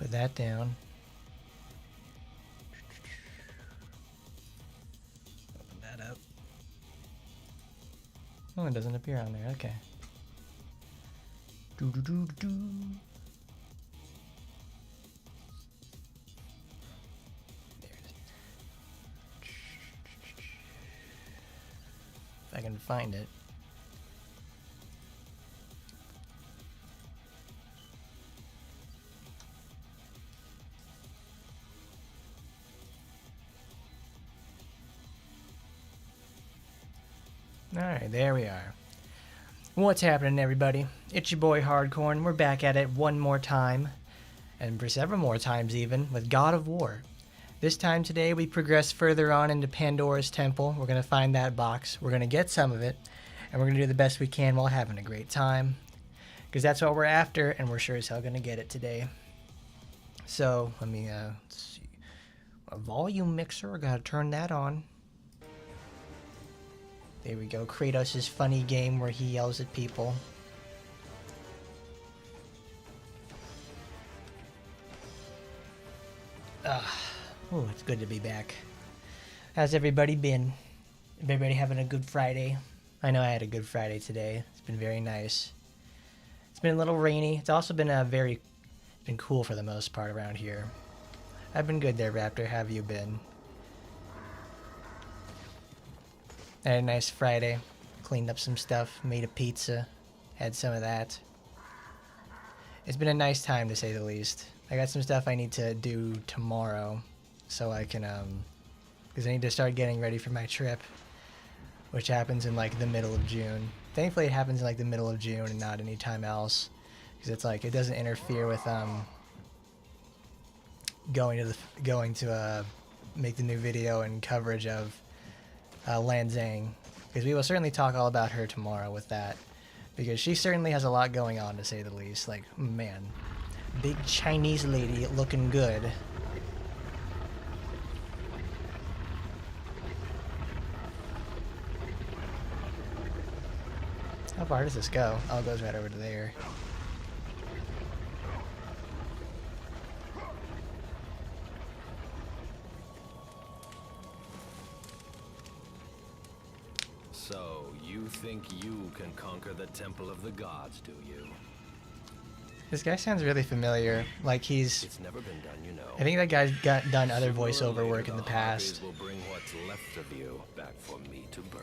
Put that down. Open that up. Oh, it doesn't appear on there. Okay. Do do do do do. There it is. If I can find it. Alright, there we are. What's happening, everybody? It's your boy Hardcorn. We're back at it one more time, and for several more times even, with God of War. This time today we progress further on into Pandora's Temple. We're going to find that box, we're going to get some of it, and we're going to do the best we can while having a great time. Because that's what we're after, and we're sure as hell going to get it today. So, let me, let's see. A volume mixer, I gotta turn that on. There we go, Kratos' funny game where he yells at people. Oh, it's good to be back. How's everybody been? Everybody having a good Friday? I know I had a good Friday today. It's been very nice. It's been a little rainy. It's also been been cool for the most part around here. I've been good there, Raptor. How have you been? I had a nice Friday. Cleaned up some stuff, made a pizza, had some of that. It's been a nice time, to say the least. I got some stuff I need to do tomorrow, so I can, because I need to start getting ready for my trip, which happens in, like, the middle of June. Thankfully, it happens in, like, the middle of June and not any time else, because it's, like, it doesn't interfere with, going to make the new video and coverage of Lan Zhang, because we will certainly talk all about her tomorrow with that, because she certainly has a lot going on, to say the least. Like, man, big Chinese lady looking good. How far does this go? Oh, it goes right over to there. So, you think you can conquer the Temple of the Gods, do you? This guy sounds really familiar. Like he's... It's never been done, you know. I think that guy's done other voiceover work in the past. Will bring what's left of you back for me to burn.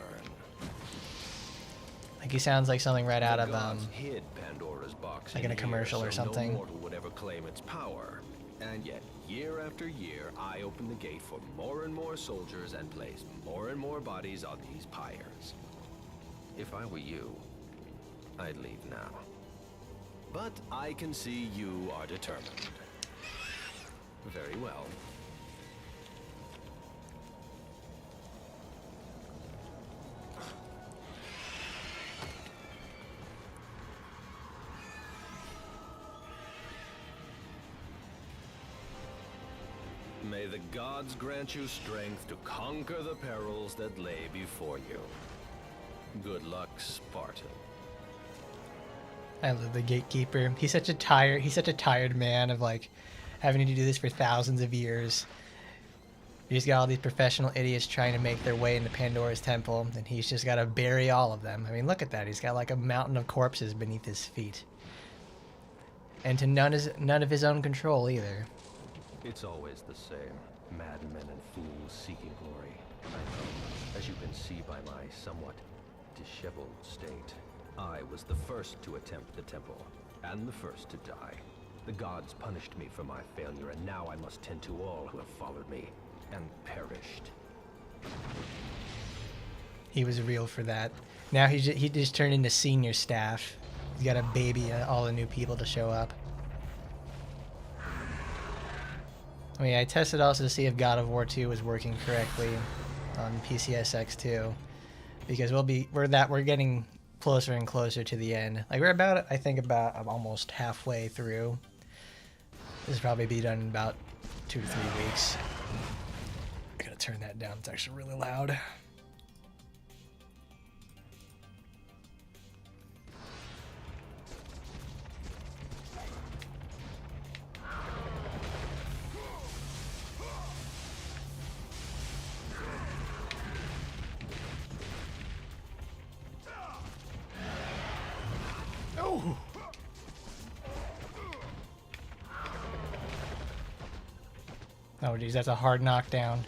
Like he sounds like something right out of hid Pandora's box like in a commercial or something. No mortal would ever claim its power. And yet, year after year, I open the gate for more and more soldiers and place more and more bodies on these pyres. If I were you, I'd leave now. But I can see you are determined. Very well. May the gods grant you strength to conquer the perils that lay before you. Good luck, Spartan. I love the gatekeeper. He's such a tired man of like having to do this for thousands of years. You just got all these professional idiots trying to make their way into Pandora's temple, and he's just got to bury all of them. I mean, look at that. He's got like a mountain of corpses beneath his feet. And to none of his own control either. It's always the same. Madmen and fools seeking glory. I know, as you can see by my somewhat disheveled state. I was the first to attempt the temple, and the first to die. The gods punished me for my failure, and now I must tend to all who have followed me, and perished. He was real for that. Now he just turned into senior staff. He's got to baby all the new people to show up. I mean, I tested also to see if God of War 2 was working correctly on PCSX 2, because we're getting closer and closer to the end. Like we're about, I think about almost halfway through. This will probably be done in about 2 to 3 weeks. I gotta turn that down. It's actually really loud. Oh geez, that's a hard knockdown.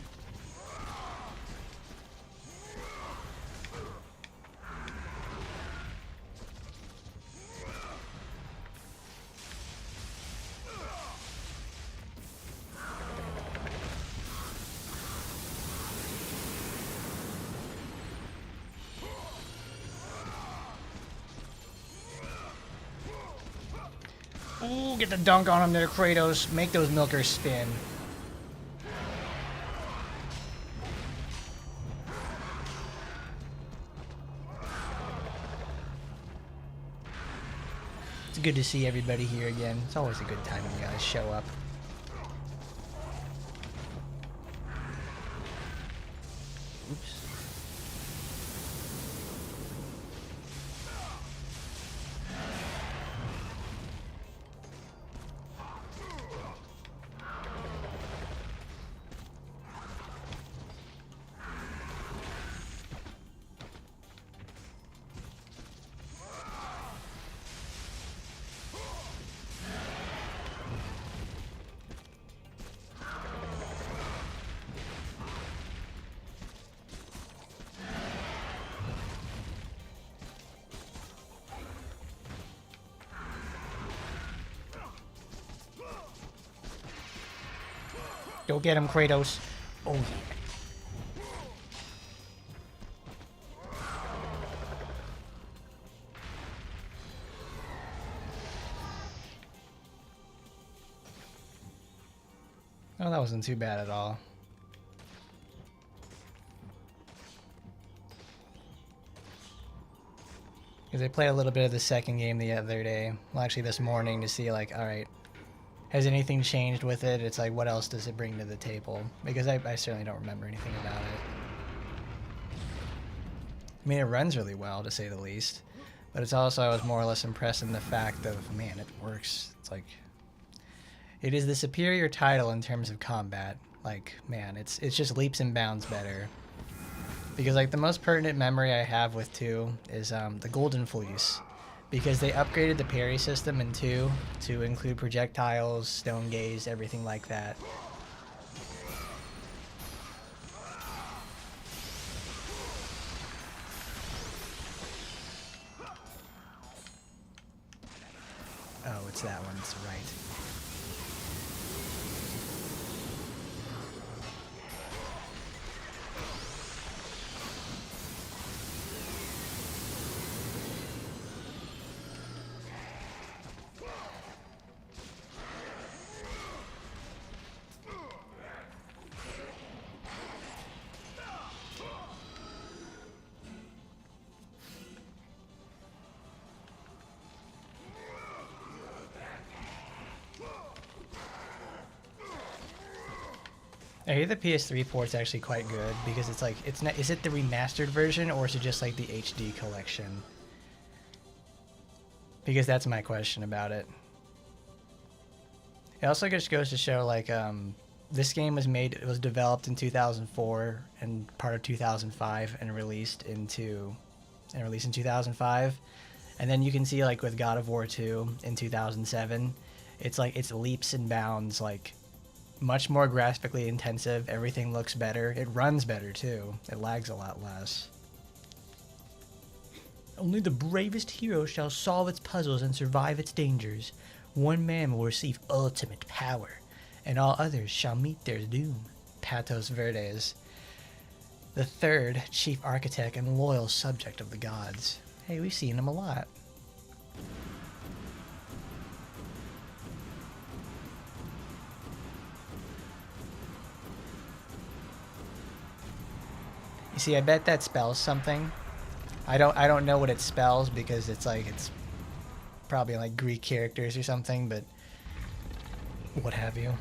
Ooh, get the dunk on him there, Kratos. Make those milkers spin. It's good to see everybody here again. It's always a good time when you guys show up. Oops. Go get him, Kratos. Oh, yeah. Oh, that wasn't too bad at all. Because I played a little bit of the second game the other day. Well, actually this morning to see, like, alright, has anything changed with it? It's like, what else does it bring to the table? Because I certainly don't remember anything about it. I mean, it runs really well, to say the least. But it's also, I was more or less impressed in the fact of, man, it works. It's like, it is the superior title in terms of combat. Like, man, it's just leaps and bounds better. Because, like, the most pertinent memory I have with 2 is the Golden Fleece. Because they upgraded the parry system in 2 to include projectiles, stone gaze, everything like that. Oh, it's that one, that's right. I hear the PS3 port's actually quite good because it's like, it's not, is it the remastered version or is it just like the HD collection? Because that's my question about it. It also just goes to show, like, this game was made, it was developed in 2004 and part of 2005 and released in 2005. And then you can see, like, with God of War 2 in 2007, it's like, it's leaps and bounds, like, much more graphically intensive. Everything looks better. It runs better too. It lags a lot less. Only the bravest hero shall solve its puzzles and survive its dangers. One man will receive ultimate power, and all others shall meet their doom. Patos Verdes, the third chief architect and loyal subject of the gods. Hey, we've seen him a lot. You see, I bet that spells something. I don't know what it spells because it's like, it's probably like Greek characters or something, but what have you.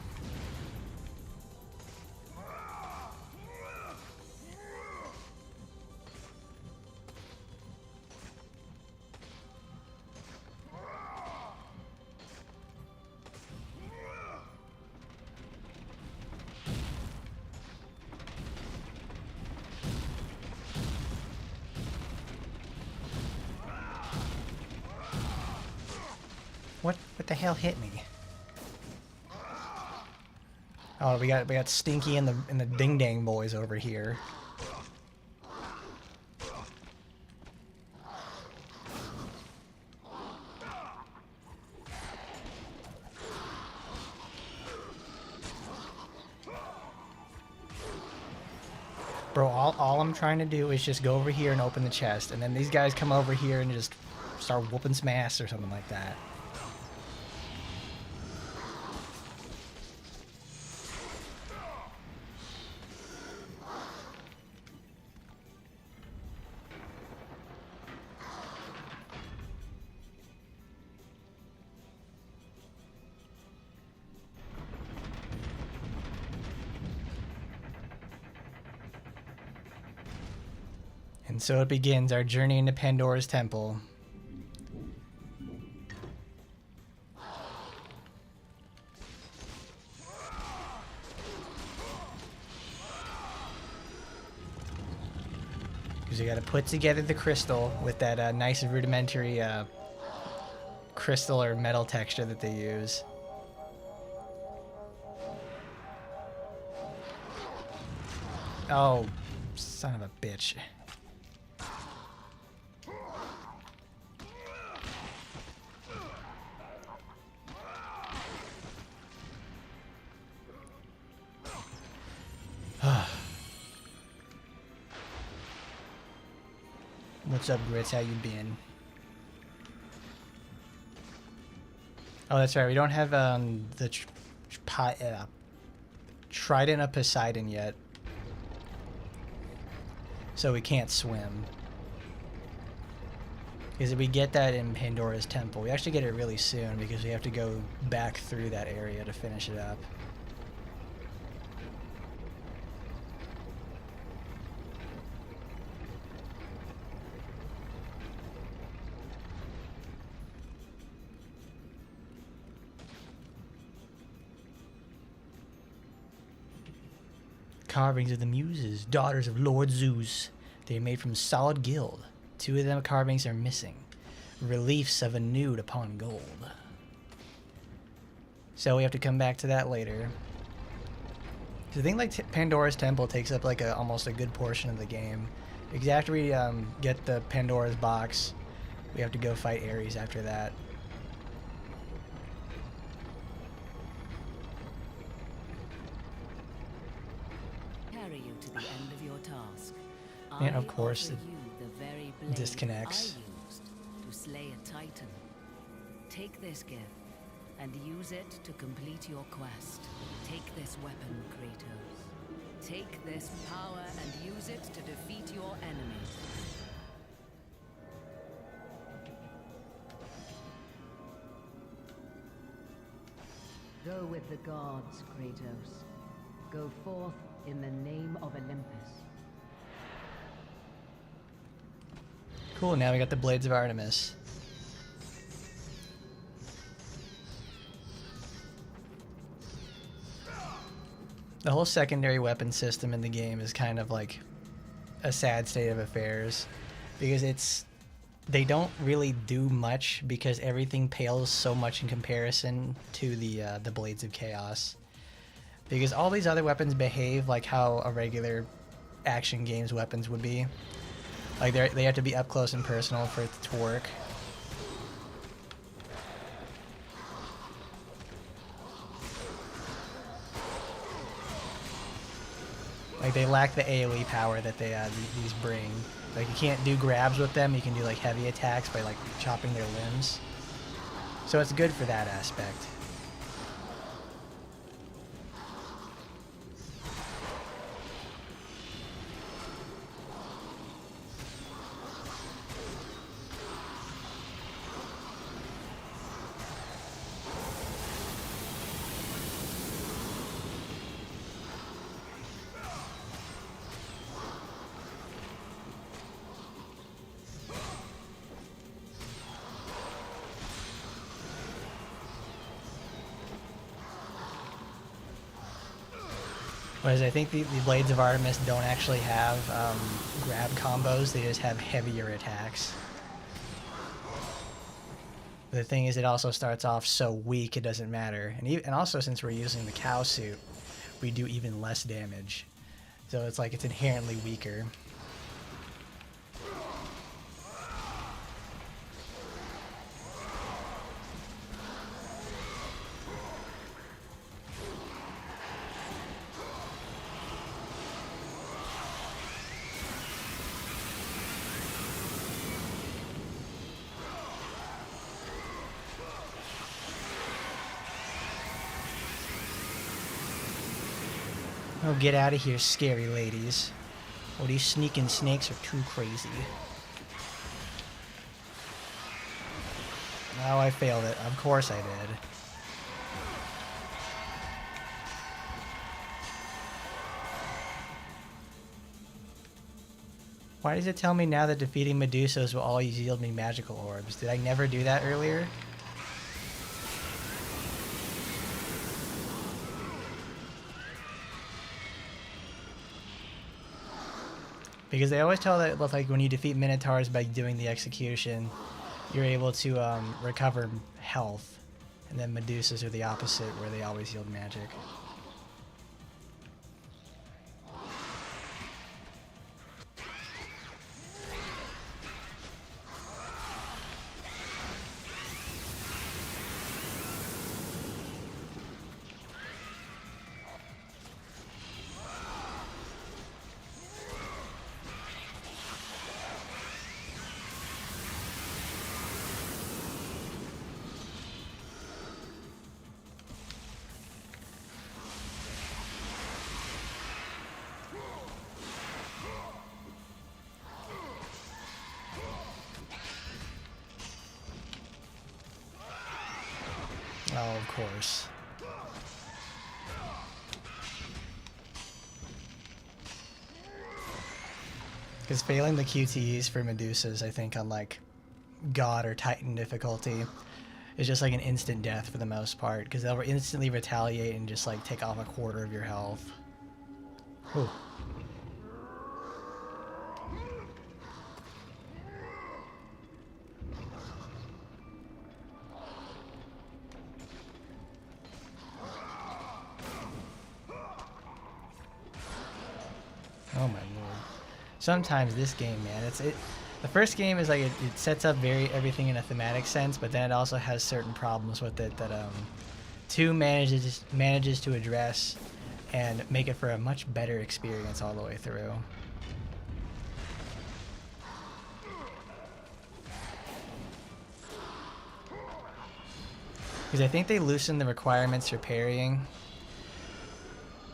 What the hell hit me? Oh, we got Stinky and the Ding Dang boys over here. Bro, all I'm trying to do is just go over here and open the chest, and then these guys come over here and just start whooping some ass or something like that. And so it begins, our journey into Pandora's Temple. Because you got to put together the crystal with that nice rudimentary crystal or metal texture that they use. Oh, son of a bitch. What's up, Grits? How you been? Oh, that's right. We don't have the Trident of Poseidon yet, so we can't swim. Because if we get that in Pandora's Temple, we actually get it really soon because we have to go back through that area to finish it up. Carvings of the Muses, daughters of Lord Zeus. They are made from solid gild. 2 of them carvings are missing. Reliefs of a nude upon gold. So we have to come back to that later. So I think like Pandora's Temple takes up like almost a good portion of the game. Because after we get the Pandora's box, we have to go fight Ares after that. And of course, it disconnects. To slay a titan. Take this gift and use it to complete your quest. Take this weapon, Kratos. Take this power and use it to defeat your enemies. Go with the gods, Kratos. Go forth in the name of Olympus. Cool, now we got the Blades of Artemis. The whole secondary weapon system in the game is kind of like a sad state of affairs because they don't really do much because everything pales so much in comparison to the Blades of Chaos. Because all these other weapons behave like how a regular action game's weapons would be. Like they have to be up close and personal for it to work. Like they lack the AoE power that these bring. Like you can't do grabs with them. You can do like heavy attacks by like chopping their limbs. So it's good for that aspect. Whereas I think the Blades of Artemis don't actually have grab combos, they just have heavier attacks. The thing is, it also starts off so weak it doesn't matter. And also since we're using the cow suit, we do even less damage. So it's like it's inherently weaker. Oh, get out of here, scary ladies. Oh, these sneaking snakes are too crazy. Oh, I failed it. Of course I did. Why does it tell me now that defeating Medusas will always yield me magical orbs? Did I never do that earlier? Because they always tell that, like, when you defeat Minotaurs by doing the execution, you're able to recover health. And then Medusas are the opposite, where they always yield magic. Oh, of course. Because failing the QTEs for Medusas, I think, on like God or Titan difficulty, is just like an instant death for the most part. Because they'll instantly retaliate and just like take off a quarter of your health. Whew. Oh my lord. Sometimes this game, man, the first game is like it sets up everything in a thematic sense, but then it also has certain problems with it that 2 manages to address and make it for a much better experience all the way through. Because I think they loosened the requirements for parrying.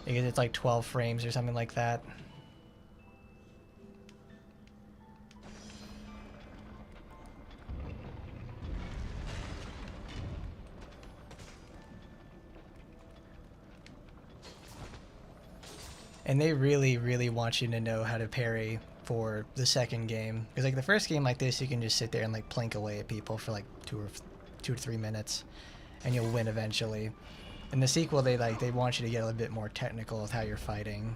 Because it's like 12 frames or something like that. And they really, really want you to know how to parry for the second game. Because like the first game like this, you can just sit there and like plink away at people for like 2 or 3 minutes, and you'll win eventually. In the sequel, they want you to get a little bit more technical with how you're fighting.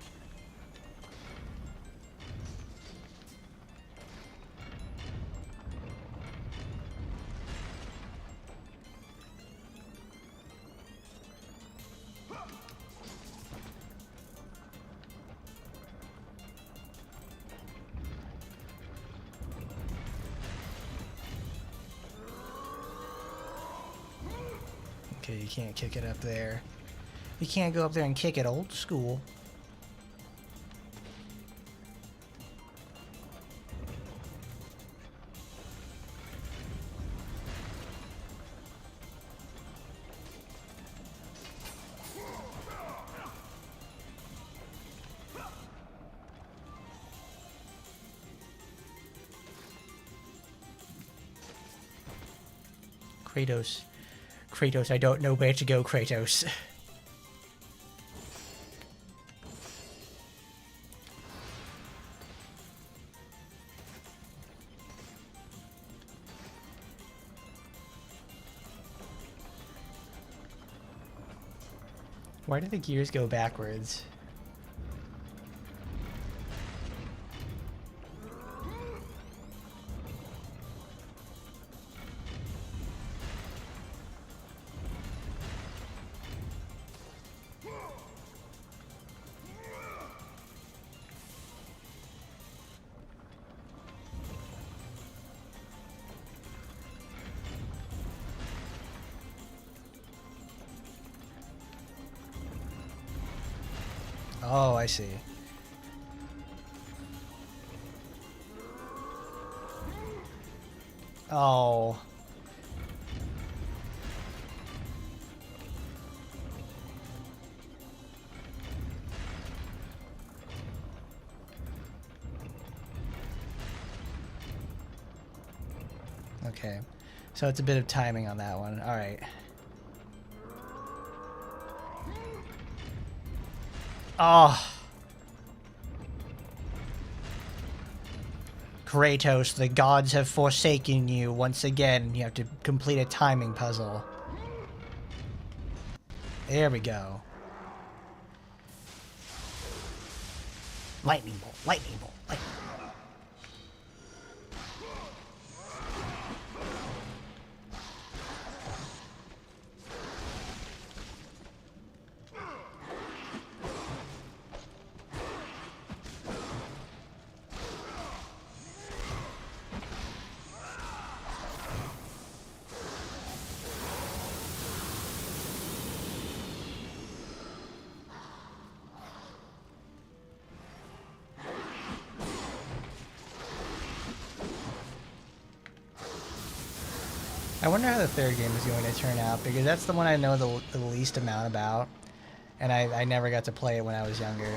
Okay, you can't kick it up there. You can't go up there and kick it old school. Kratos. Kratos, I don't know where to go, Kratos. Why do the gears go backwards? Oh, I see. Oh. Okay. So it's a bit of timing on that one. All right. Oh. Kratos, the gods have forsaken you once again. You have to complete a timing puzzle. There we go. Lightning bolt, lightning bolt, lightning bolt. I wonder how the third game is going to turn out, because that's the one I know the least amount about, and I never got to play it when I was younger.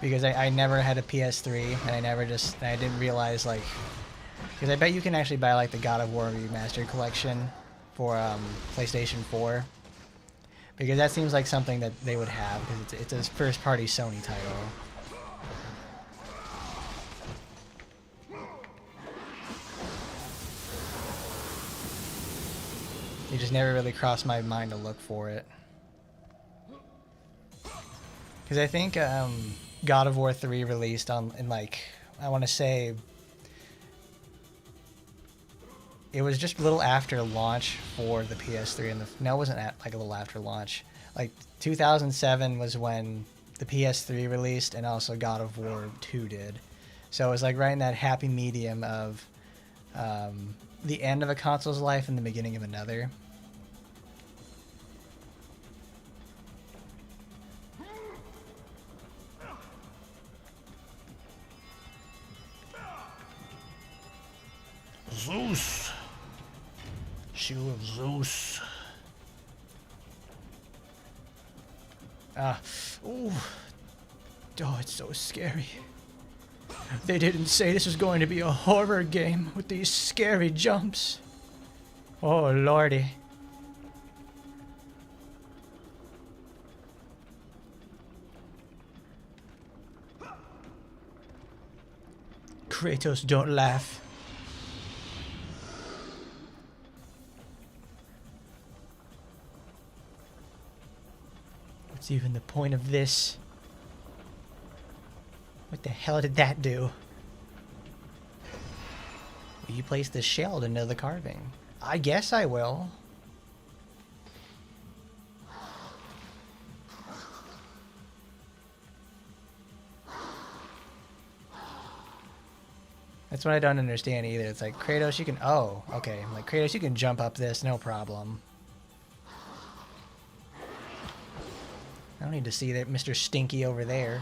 Because I never had a PS3, and I didn't realize, like, because I bet you can actually buy, like, the God of War Remastered Collection for PlayStation 4. Because that seems like something that they would have, because it's a first-party Sony title. It just never really crossed my mind to look for it. Because I think God of War 3 released in like, I want to say, it was just a little after launch for the PS3. And no, it wasn't like a little after launch. Like 2007 was when the PS3 released, and also God of War 2 did. So it was like right in that happy medium of the end of a console's life and the beginning of another. Zeus. Shoe of Zeus. Ooh. Oh, it's so scary. They didn't say this was going to be a horror game with these scary jumps. Oh, lordy. Kratos, don't laugh. What's even the point of this? What the hell did that do? Will you place the shell into the carving? I guess I will. That's what I don't understand either. It's like, Kratos, you can... Oh, okay. I'm like, Kratos, you can jump up this, no problem. I don't need to see that Mr. Stinky over there.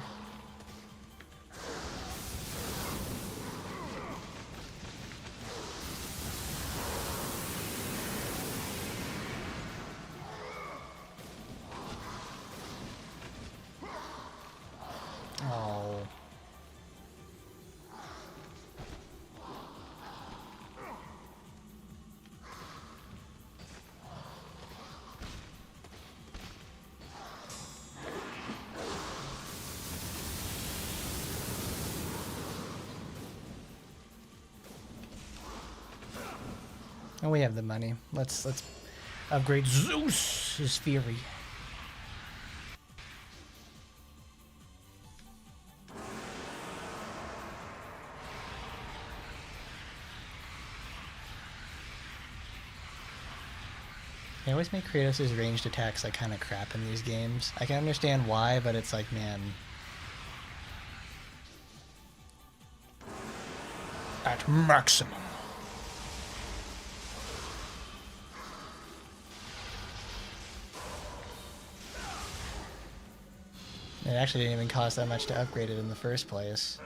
Oh. Oh, we have the money. Let's upgrade Zeus's fury. They always make Kratos' ranged attacks like kind of crap in these games. I can understand why, but it's like, man. At maximum. It actually didn't even cost that much to upgrade it in the first place.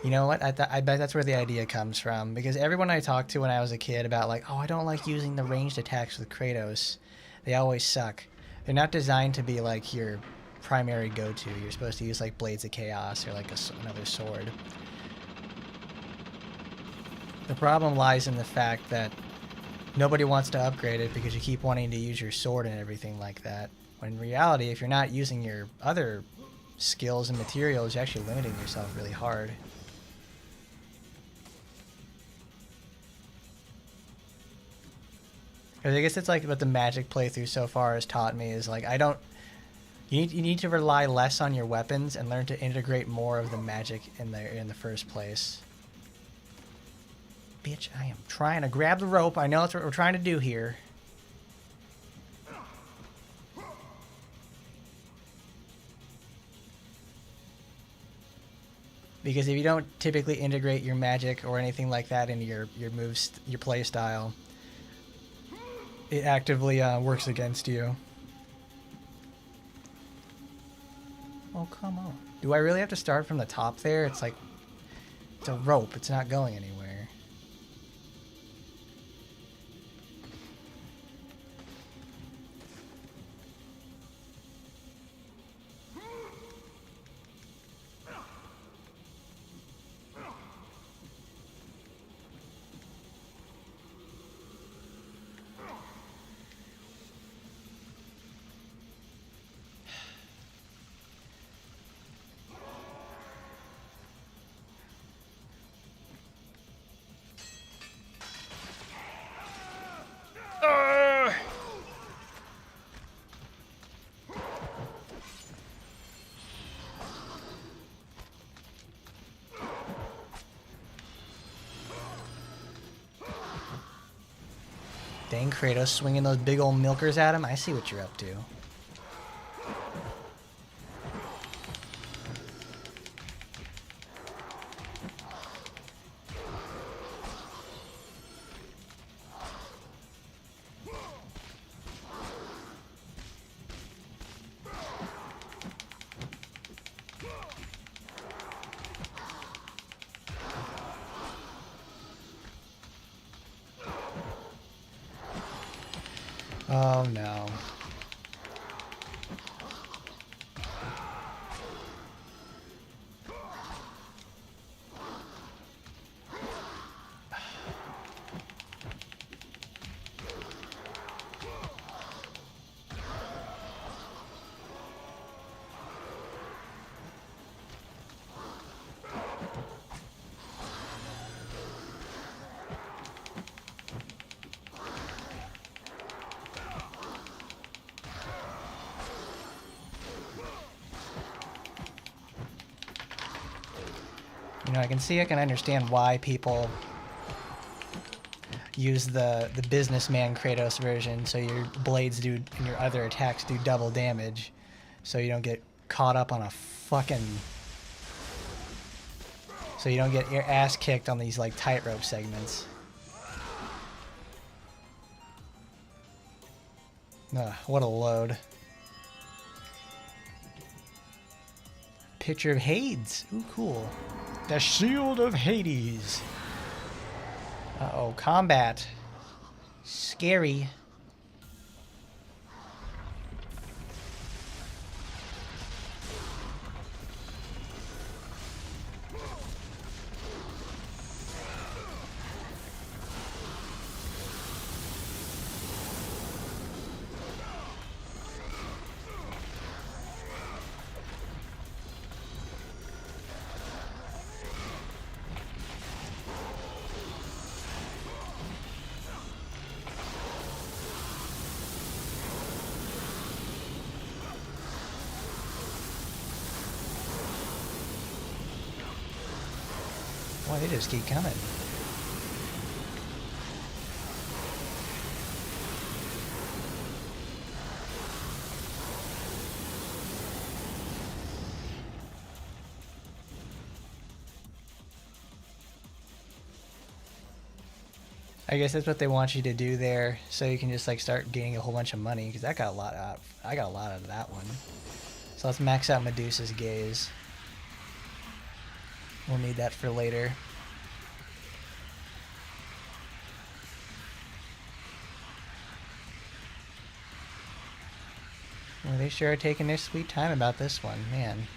You know what? I bet that's where the idea comes from. Because everyone I talked to when I was a kid about like, oh, I don't like using the ranged attacks with Kratos. They always suck. They're not designed to be like your primary go-to. You're supposed to use like Blades of Chaos or like another sword. The problem lies in the fact that nobody wants to upgrade it because you keep wanting to use your sword and everything like that. When in reality, if you're not using your other skills and materials, you're actually limiting yourself really hard. Because I guess it's like what the Magic playthrough so far has taught me is like you need to rely less on your weapons and learn to integrate more of the magic in the first place. Bitch, I am trying to grab the rope. I know that's what we're trying to do here. Because if you don't typically integrate your magic or anything like that into your moves, your play style, it actively works against you. Oh, come on. Do I really have to start from the top there? It's like, it's a rope. It's not going anywhere. Dang, Kratos swinging those big old milkers at him. I see what you're up to. Oh no. You know, I can understand why people use the businessman Kratos version, so your blades do and your other attacks do double damage, so you don't get caught up on a fucking... So you don't get your ass kicked on these like tightrope segments. Ugh, what a load. Picture of Hades. Ooh, cool. The Shield of Hades. Uh-oh, combat. Scary. Boy, they just keep coming. I guess that's what they want you to do there, so you can just like start gaining a whole bunch of money. Because I got a lot out of that one. So let's max out Medusa's gaze. We'll need that for later. Well, they sure are taking their sweet time about this one, man.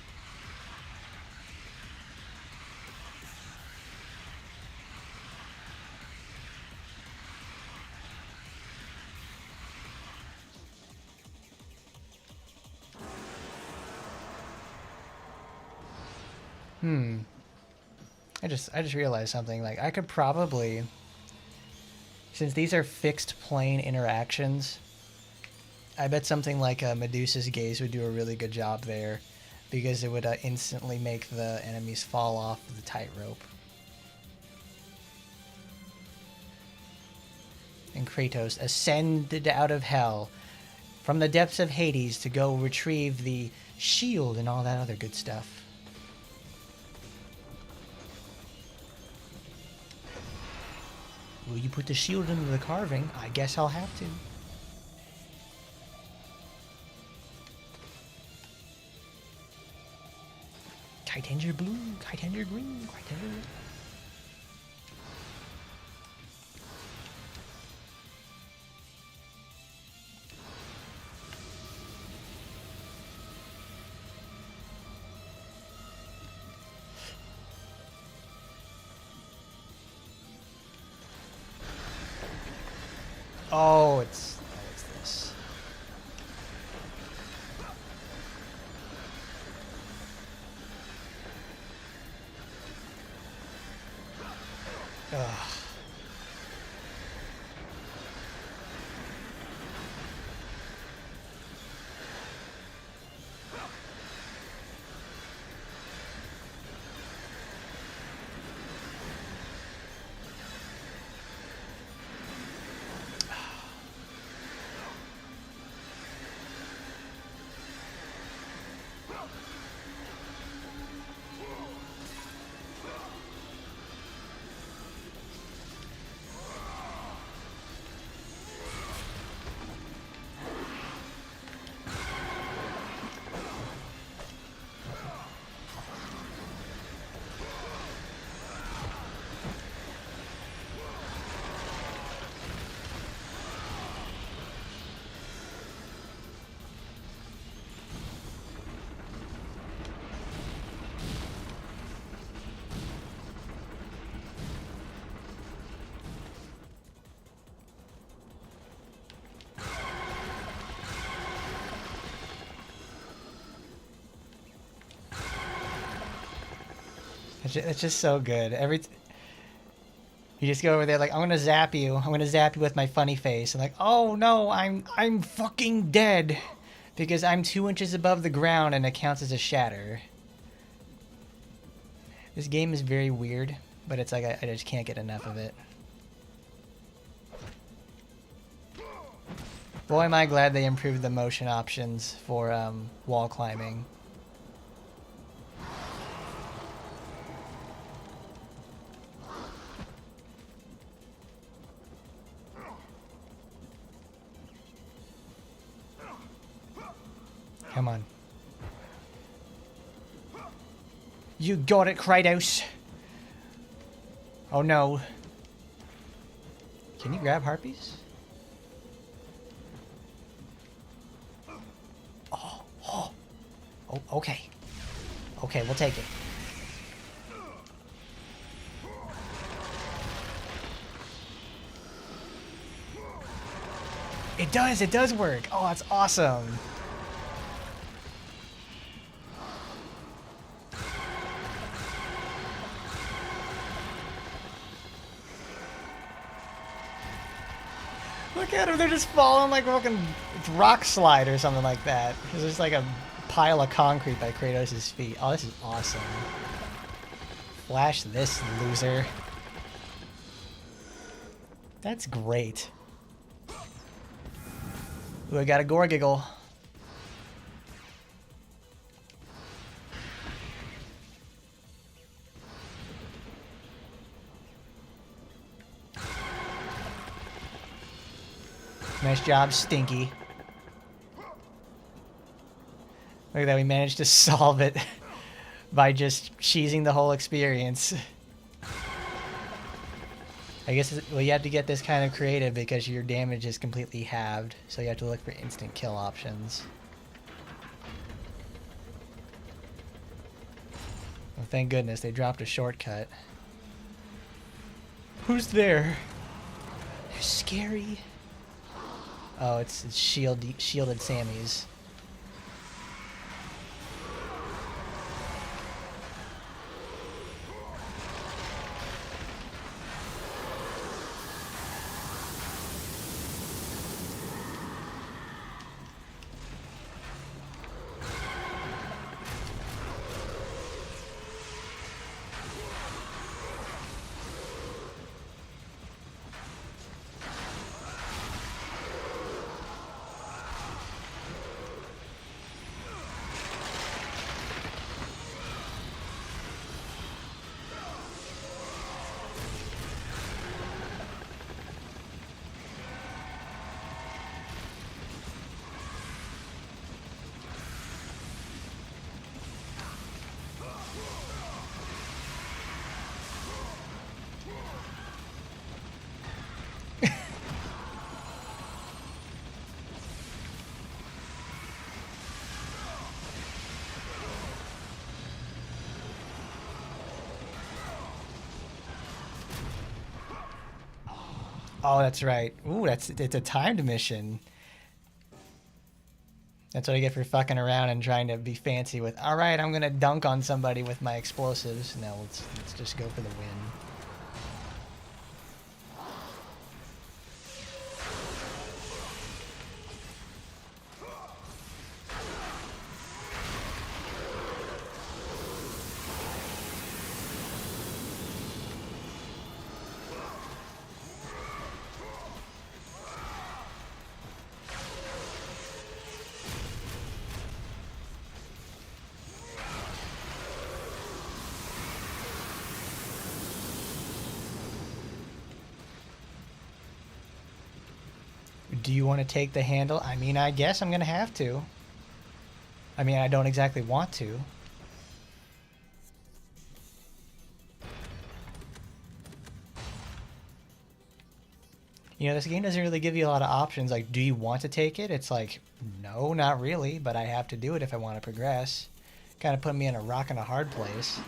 I just realized something. Like, I could probably, since these are fixed plane interactions, I bet something like Medusa's gaze would do a really good job there, because it would instantly make the enemies fall off the tightrope. And Kratos ascended out of hell from the depths of Hades to go retrieve the shield and all that other good stuff. Will you put the shield into the carving? I guess I'll have to. Titanium blue, Titanium green, Titanium red. Oh, it's this. Ugh. It's just so good. You just go over there like, I'm gonna zap you. I'm gonna zap you with my funny face. And like, oh no, I'm fucking dead, because I'm 2 inches above the ground and it counts as a shatter. This game is very weird, but it's like I just can't get enough of it. Boy, am I glad they improved the motion options for wall climbing. Come on. You got it, Kratos. Oh no. Can you grab harpies? Oh, okay. Okay, we'll take it. It does work. Oh, that's awesome. Look at them, they're just falling like fucking rock slide or something like that. There's just like a pile of concrete by Kratos' feet. Oh, this is awesome. Flash this, loser. That's great. Ooh, I got a gore giggle. Nice job, Stinky. Look at that, we managed to solve it by just cheesing the whole experience. I guess, well, you have to get this kind of creative because your damage is completely halved, so you have to look for instant kill options. Well, thank goodness they dropped a shortcut. Who's there? They're scary. Oh, it's shielded Sammys. Oh, that's right. Ooh, it's a timed mission. That's what I get for fucking around and trying to be fancy with, all right, I'm gonna dunk on somebody with my explosives. No, let's just go for the win. Do you want to take the handle? I mean, I guess I'm going to have to. I mean, I don't exactly want to. You know, this game doesn't really give you a lot of options. Like, do you want to take it? It's like, no, not really, but I have to do it if I want to progress. Kind of put me in a rock and a hard place.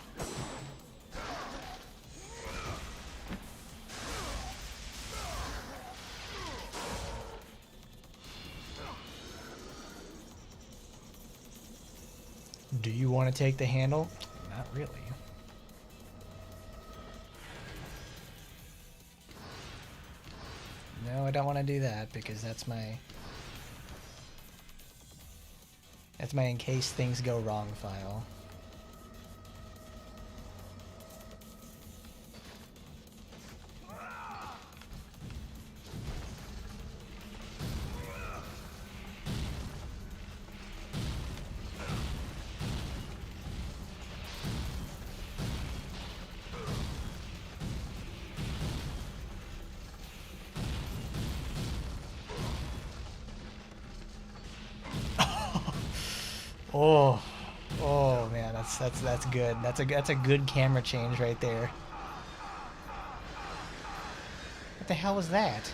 Do you want to take the handle? Not really. No, I don't want to do that because that's my in case things go wrong file. Oh man, that's good. That's a good camera change right there. What the hell was that?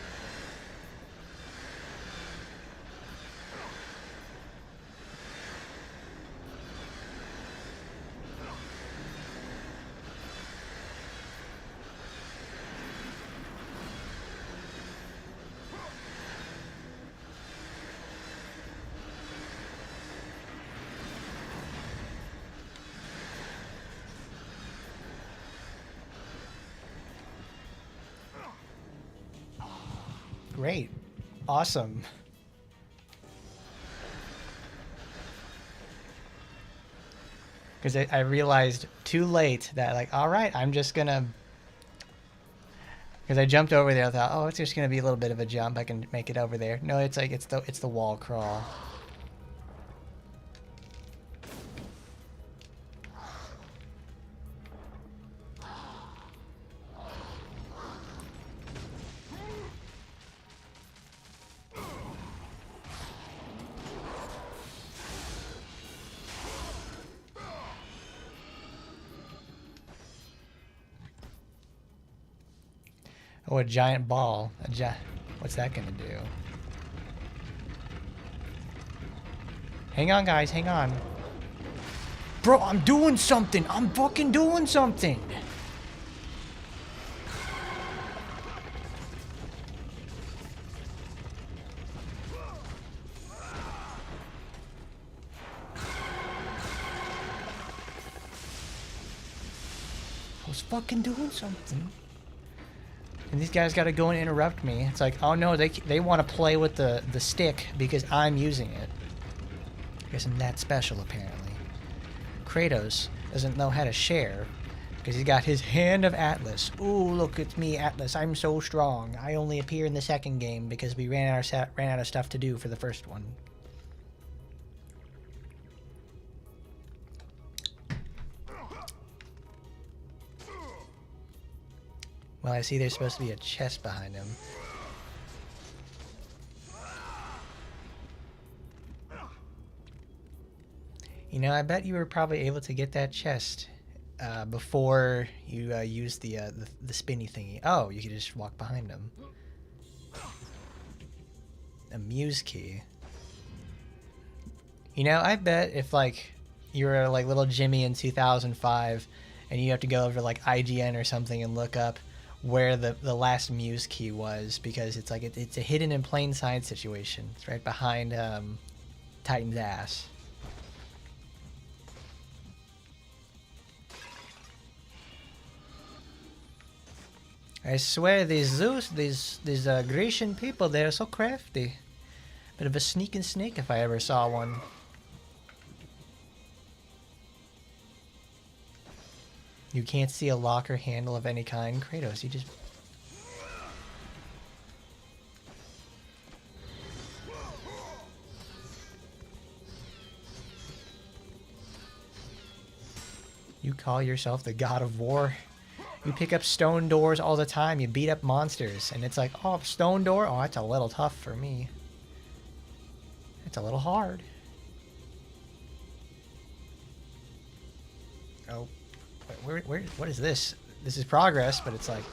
Great. Awesome. Because I realized too late that, like, all right, I'm just gonna... Because I jumped over there, I thought, oh, it's just gonna be a little bit of a jump. I can make it over there. No, it's like, it's the wall crawl. Oh, a giant ball. What's that gonna do? Hang on, guys. Hang on. Bro, I'm doing something. I'm fucking doing something. I was fucking doing something. And these guys gotta go and interrupt me. It's like, oh no, they want to play with the stick because I'm using it. I guess I'm that special, apparently. Kratos doesn't know how to share because he's got his hand of Atlas. Ooh, look, it's me, Atlas. I'm so strong. I only appear in the second game because we ran out of stuff to do for the first one. Well, I see there's supposed to be a chest behind him. You know, I bet you were probably able to get that chest before you used the spinny thingy. Oh, you could just walk behind him. A muse key. You know, I bet if like you were like little Jimmy in 2005 and you have to go over to like IGN or something and look up where the last muse key was, because it's like it's a hidden in plain sight situation. It's right behind Titan's ass. I swear these Zeus, these Grecian people, they're so crafty. Bit of a sneaking snake if I ever saw one. You can't see a locker handle of any kind, Kratos. You just... You call yourself the god of war? You pick up stone doors all the time. You beat up monsters. And it's like, oh, stone door? Oh, that's a little tough for me. It's a little hard. Oh. Where, what is this? This is progress, but it's like...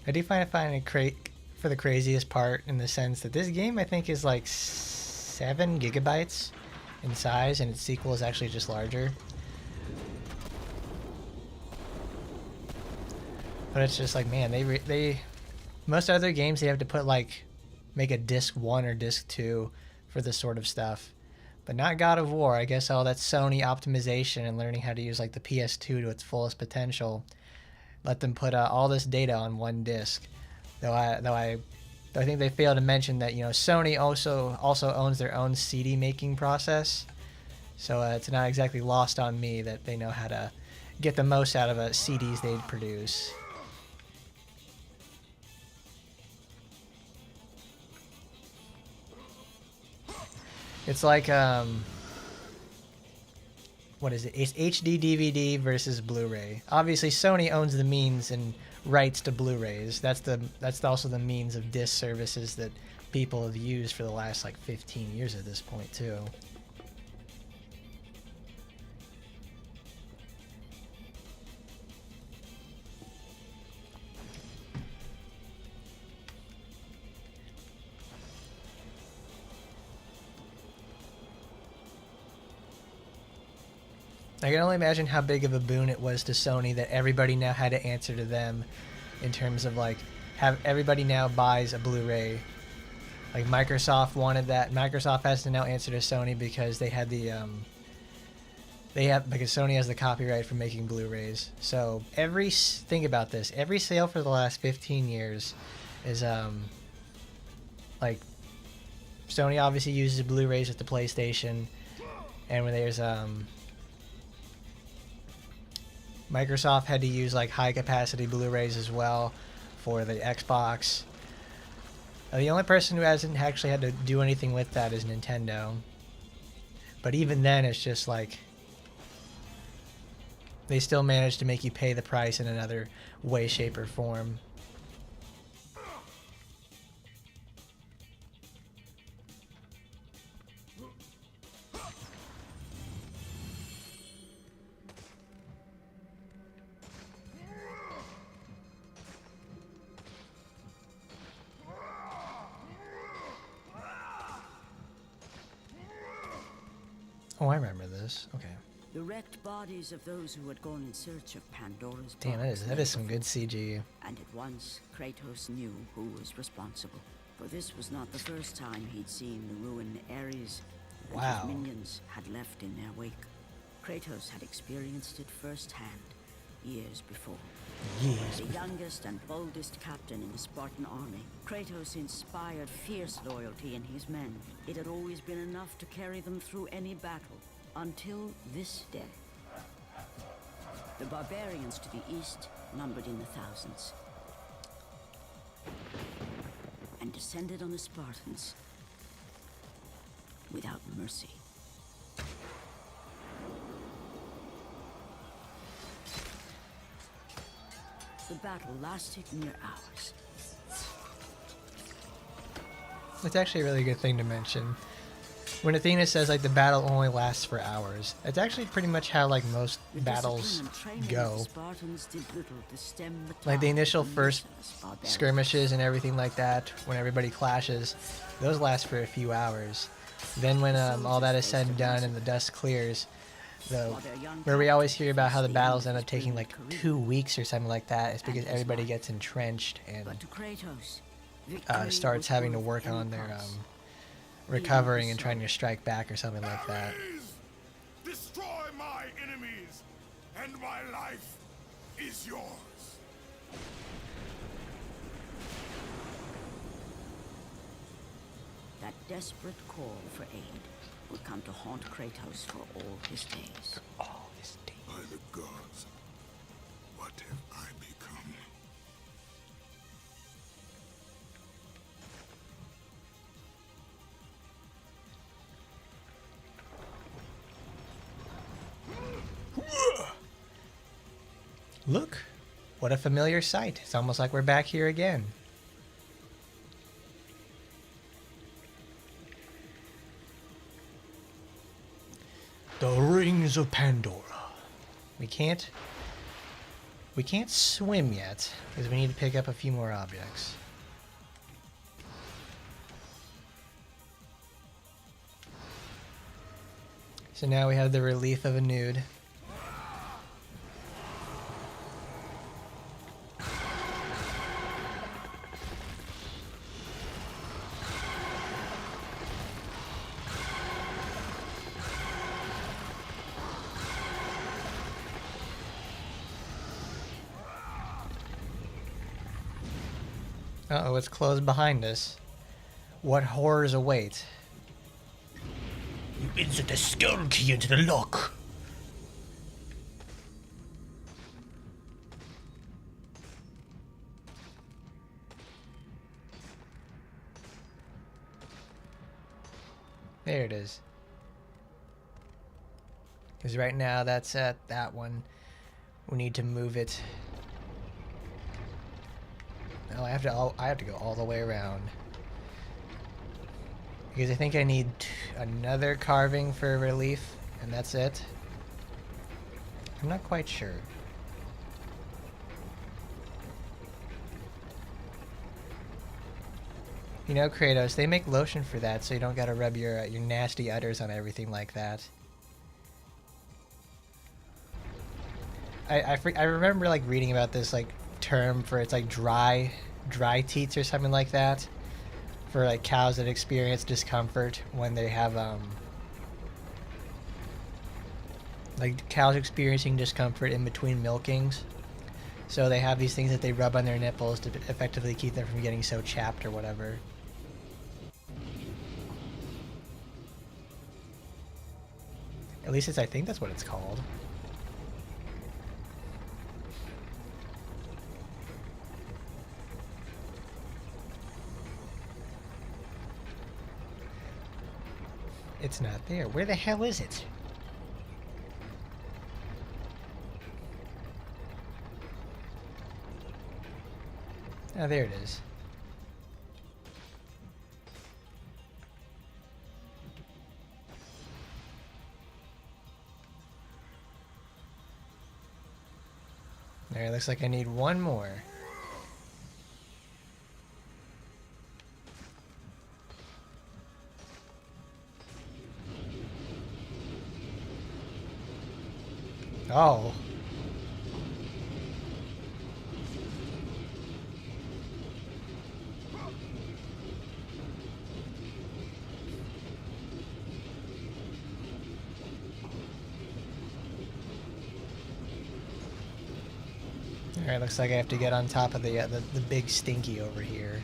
I do find it for the craziest part, in the sense that this game I think is like 7 gigabytes in size, and its sequel is actually just larger. But it's just like, man, they most other games they have to put like make a disc 1 or disc 2 for this sort of stuff. But not God of War. I guess all that Sony optimization and learning how to use like the PS2 to its fullest potential let them put all this data on one disc. Though I think they failed to mention that, you know, Sony also owns their own CD making process. So it's not exactly lost on me that they know how to get the most out of CDs they produce. It's like what is it? It's HD DVD versus Blu-ray. Obviously, Sony owns the means and rights to Blu-rays. That's also the means of disc services that people have used for the last like 15 years at this point too. I can only imagine how big of a boon it was to Sony that everybody now had to answer to them, in terms of like, have everybody now buys a Blu-ray Like Microsoft wanted that. Microsoft has to now answer to Sony because they had the because Sony has the copyright for making Blu-rays. So think about this. Every sale for the last 15 years is like Sony obviously uses Blu-rays with the PlayStation, and when there's Microsoft had to use like high capacity Blu-rays as well for the Xbox. The only person who hasn't actually had to do anything with that is Nintendo. But even then, it's just like they still manage to make you pay the price in another way, shape, or form. Oh, I remember this. Okay. The wrecked bodies of those who had gone in search of Pandora's Damn, box that is some good CG. And at once, Kratos knew who was responsible. For this was not the first time he'd seen the ruin Ares and Wow. his minions had left in their wake. Kratos had experienced it firsthand, years before. The youngest and boldest captain in the Spartan army, Kratos inspired fierce loyalty in his men. It had always been enough to carry them through any battle, until this day. The barbarians to the east numbered in the thousands, and descended on the Spartans without mercy. The battle lasted near hours. It's actually a really good thing to mention. When Athena says like the battle only lasts for hours, it's actually pretty much how like most The battles discipline and training of go. the Spartans did little to stem the Like the tide initial of first merciless barbarians. skirmishes and everything like that, when everybody clashes, those last for a few hours. Then when all that is said and done and the dust clears, where we always hear about how the battles end up taking like 2 weeks or something like that, it's because everybody gets entrenched and But to Kratos, victory starts was having to worth work any on their cost. recovering and trying to strike back or something like that. Destroy my enemies, and my life is yours. That desperate call for aid would come to haunt Kratos for all his days. Oh, this day. By the gods, what have I become? Look, what a familiar sight. It's almost like we're back here again. The rings of Pandora. We can't swim yet because we need to pick up a few more objects. So now we have the relief of a nude. Uh-oh, it's closed behind us. What horrors await? You insert the skull key into the lock. There it is. Because right now that's at that one. We need to move it. No, I have to go all the way around. Because I think I need another carving for relief, and that's it. I'm not quite sure. You know, Kratos, they make lotion for that, so you don't gotta rub your nasty udders on everything like that. I remember like reading about this like term for it's like dry teats or something like that for like cows that experience discomfort when they have like cows experiencing discomfort in between milkings. So they have these things that they rub on their nipples to effectively keep them from getting so chapped or whatever. At least I think that's what it's called. It's not there. Where the hell is it? Oh, there it is. There, looks like I need one more. Oh. Alright, looks like I have to get on top of the big stinky over here.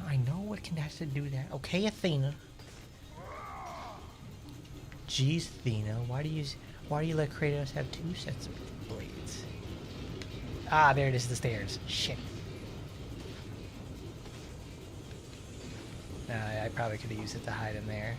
I know what can have to do that. Okay, Athena. Jeez, Athena, why do you let Kratos have two sets of blades? Ah, there it is, the stairs. Shit. I probably could have used it to hide in there.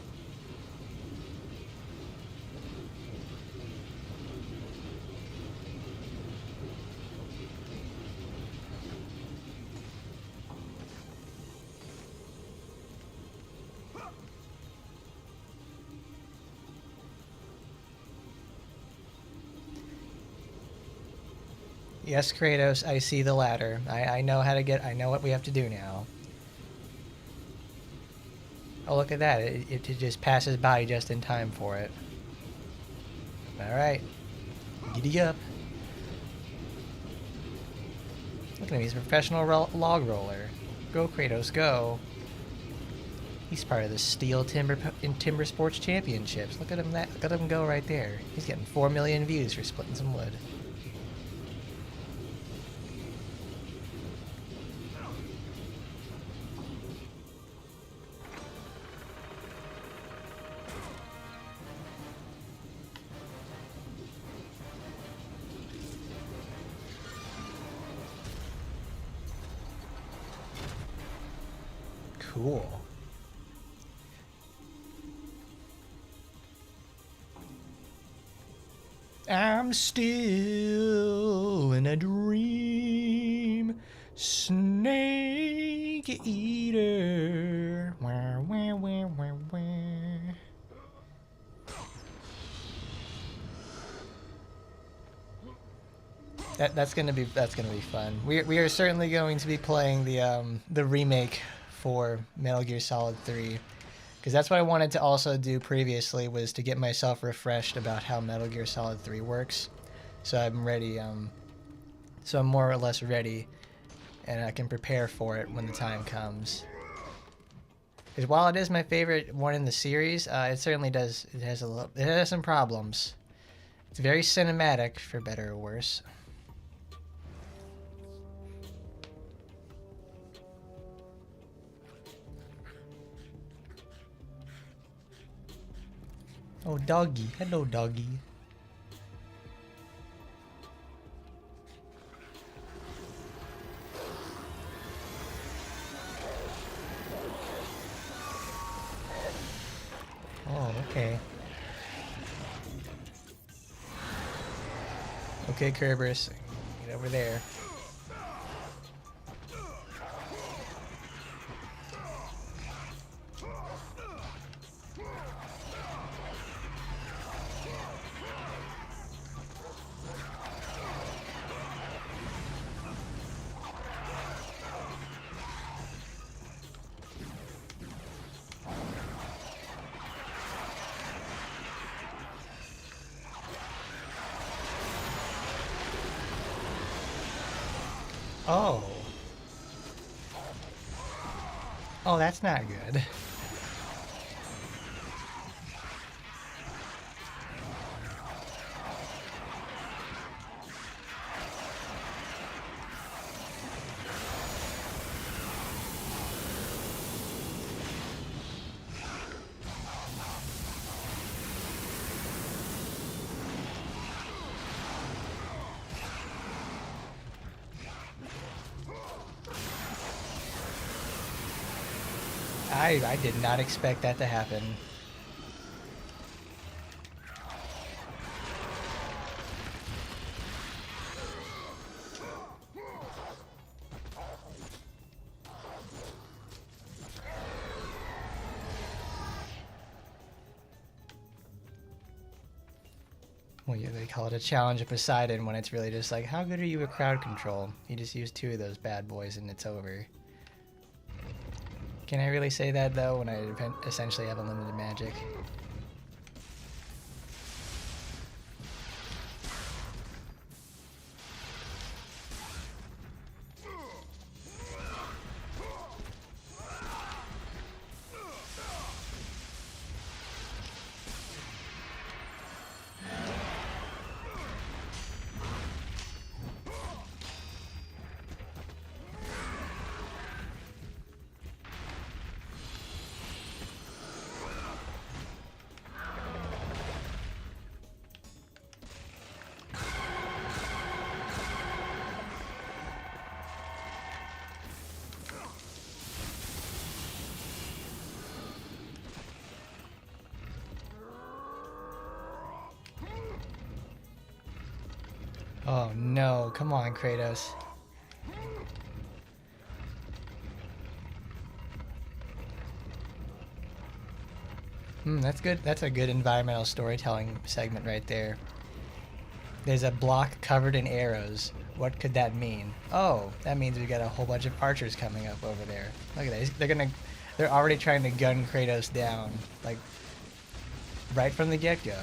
Yes, Kratos, I see the ladder. I know how to get... I know what we have to do now. Oh, look at that. It just passes by just in time for it. Alright. Giddy up. Look at him. He's a professional log roller. Go, Kratos, go. He's part of the Steel Timber Sports Championships. Look at him look at him go right there. He's getting 4 million views for splitting some wood. Cool. I'm still in a dream, snake eater. Wah, wah, wah, wah, wah. That's gonna be fun. We are certainly going to be playing the remake for Metal Gear Solid 3, because that's what I wanted to also do previously, was to get myself refreshed about how Metal Gear Solid 3 works. So I'm ready. So I'm more or less ready, and I can prepare for it when the time comes. Because while it is my favorite one in the series, it certainly does. It has some problems. It's very cinematic, for better or worse. Oh, doggy. Hello, doggy. Oh, okay. Okay, Kerberos. Get over there. Oh. Oh, that's not good. I did not expect that to happen. Well, yeah, they call it a challenge of Poseidon when it's really just like, how good are you at crowd control? You just use 2 of those bad boys and it's over. Can I really say that, though, when I essentially have unlimited magic? Oh no, come on, Kratos. That's good. That's a good environmental storytelling segment right there. There's a block covered in arrows. What could that mean? Oh, that means we got a whole bunch of archers coming up over there. Look at that. They're already trying to gun Kratos down, like, right from the get-go.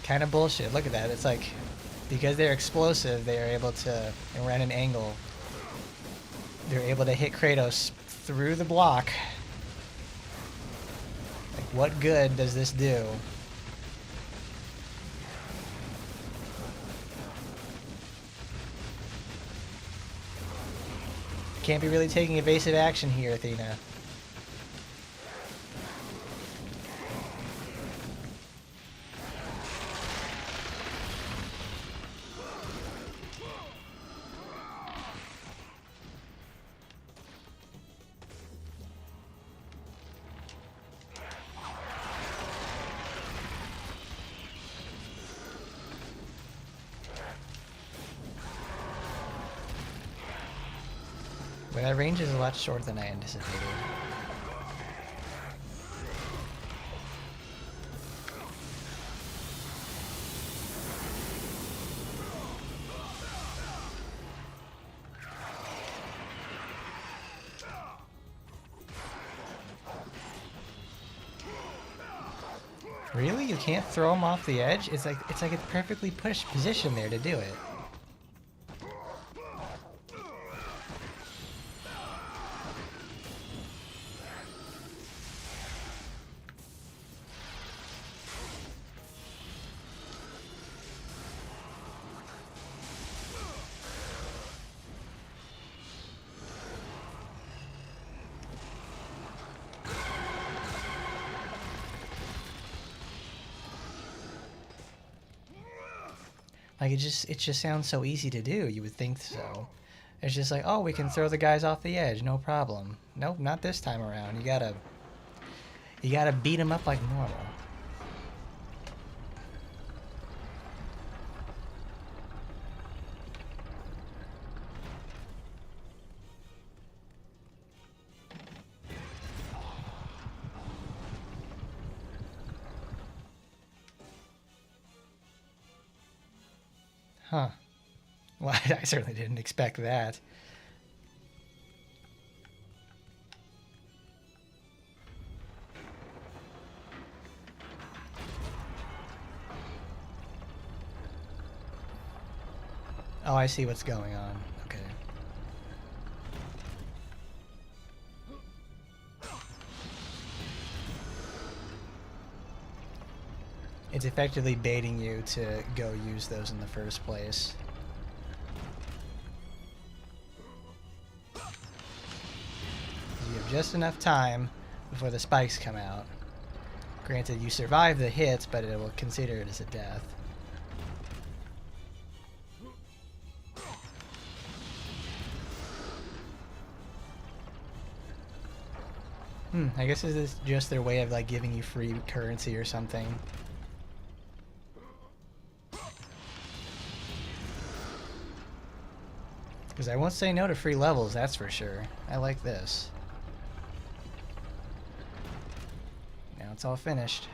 Kind of bullshit. Look at that. It's like, because they're explosive, they are able to, and we're at an angle, they're able to hit Kratos through the block. Like, what good does this do? Can't be really taking evasive action here, Athena. But that range is a lot shorter than I anticipated. Really? You can't throw him off the edge? It's like a perfectly pushed position there to do it. Like it just sounds so easy to do. You would think so. It's just like, oh, we can throw the guys off the edge, no problem. Nope, not this time around. You gotta beat them up like normal. Huh. Well, I certainly didn't expect that. Oh, I see what's going on. Okay. It's effectively baiting you to go use those in the first place. You have just enough time before the spikes come out. Granted, you survive the hits, but it will consider it as a death. I guess this is just their way of like giving you free currency or something. Because I won't say no to free levels, that's for sure. I like this. Now it's all finished.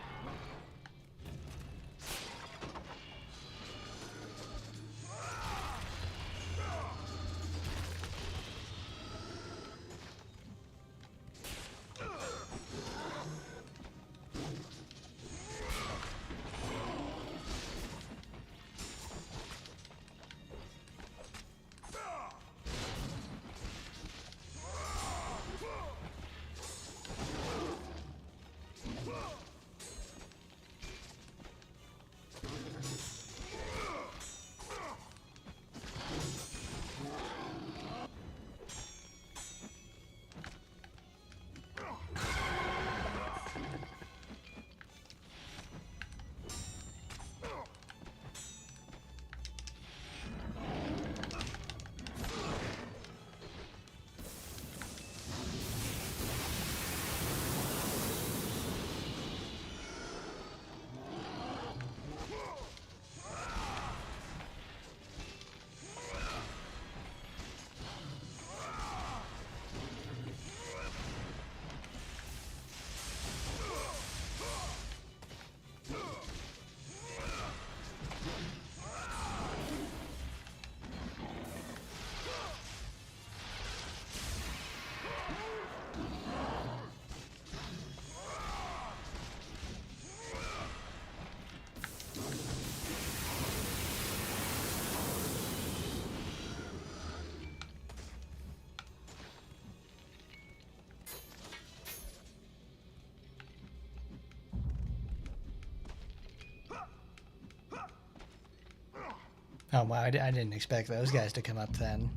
Oh wow, I didn't expect those guys to come up then.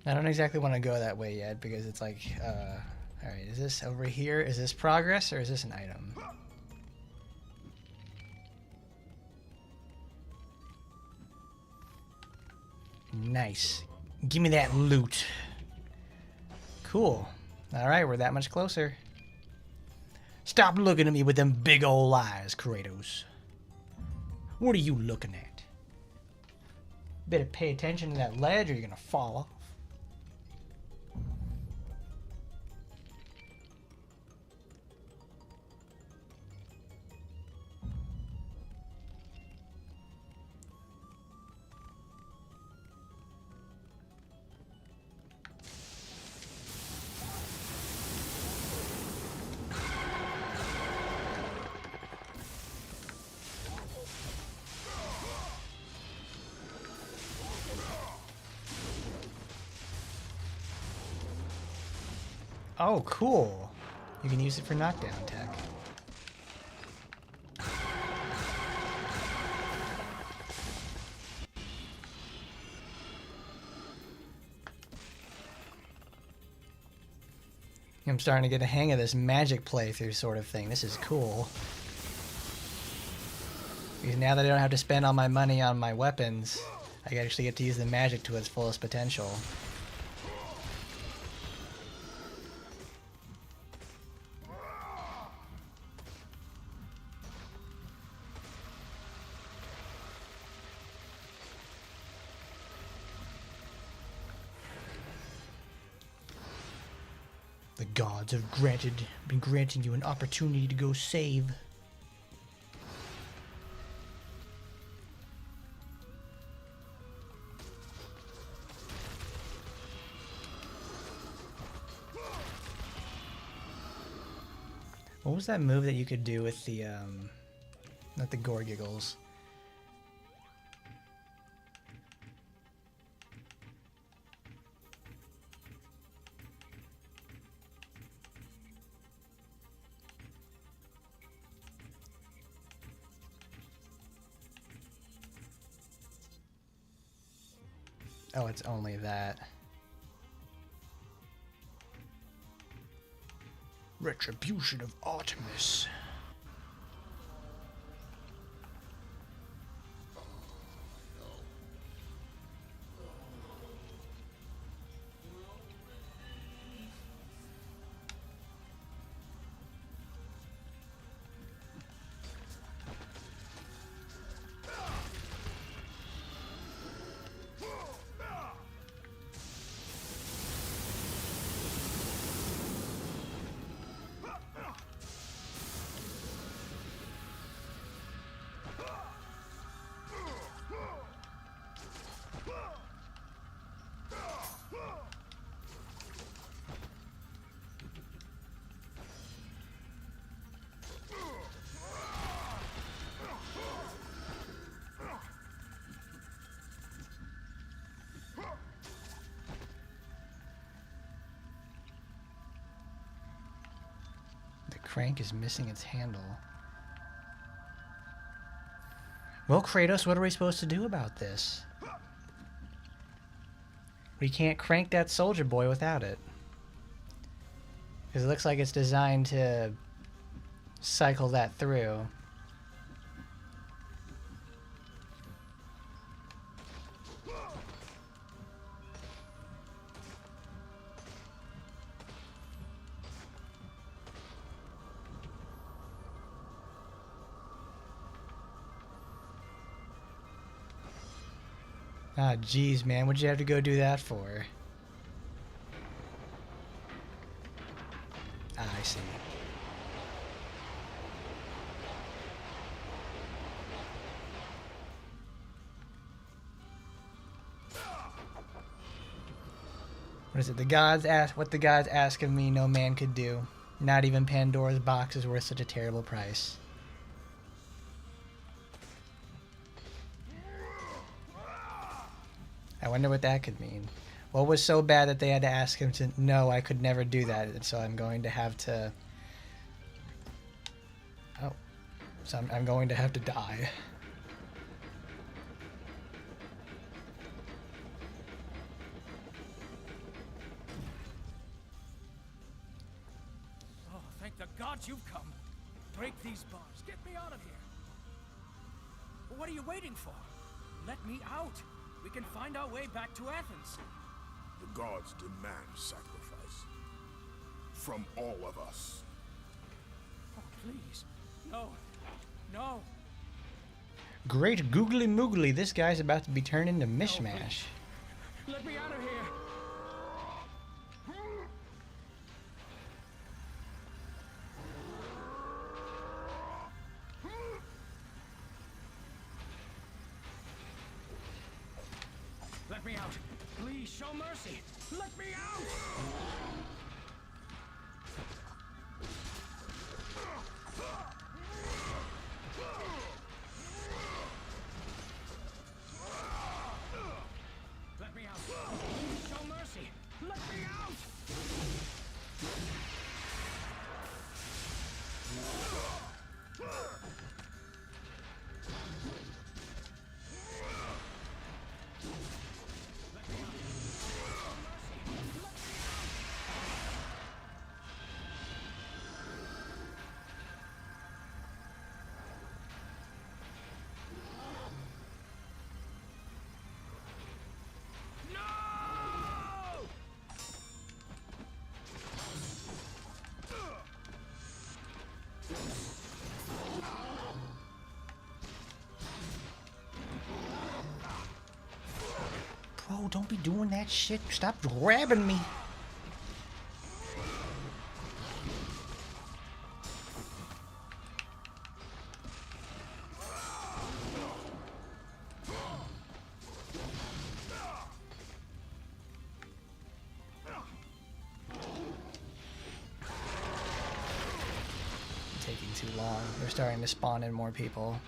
I don't exactly want to go that way yet because it's like, alright, is this over here? Is this progress or is this an item? Nice. Give me that loot. Cool. Alright, we're that much closer. Stop looking at me with them big ol' eyes, Kratos. What are you looking at? Better pay attention to that ledge or you're gonna fall off. Oh, cool. You can use it for knockdown tech. I'm starting to get a hang of this magic playthrough sort of thing. This is cool. Because now that I don't have to spend all my money on my weapons, I actually get to use the magic to its fullest potential. The gods have been granting you an opportunity to go save. What was that move that you could do with the, not the gore giggles? Oh, it's only that. Retribution of Artemis. Crank is missing its handle. Well, Kratos, what are we supposed to do about this? We can't crank that soldier boy without it. Because it looks like it's designed to cycle that through. Ah, jeez, man. What'd you have to go do that for? Ah, I see. What is it? The gods ask what the gods ask of me, no man could do. Not even Pandora's box is worth such a terrible price. I wonder what that could mean. What was so bad that they had to ask him to, no, I could never do that, and so I'm going to have to... Oh. So I'm going to have to die. Oh, thank the gods you've come. Break these bars. Get me out of here. What are you waiting for? Let me out. We can find our way back to Athens. The gods demand sacrifice. From all of us. Oh, please. No. No. Great googly moogly, this guy's about to be turned into mishmash. Let me out of here. Let me out. Please show mercy. Let me out. Let me out. Please show mercy. Let me out. Bro, don't be doing that shit. Stop grabbing me. Taking too long. They're starting to spawn in more people.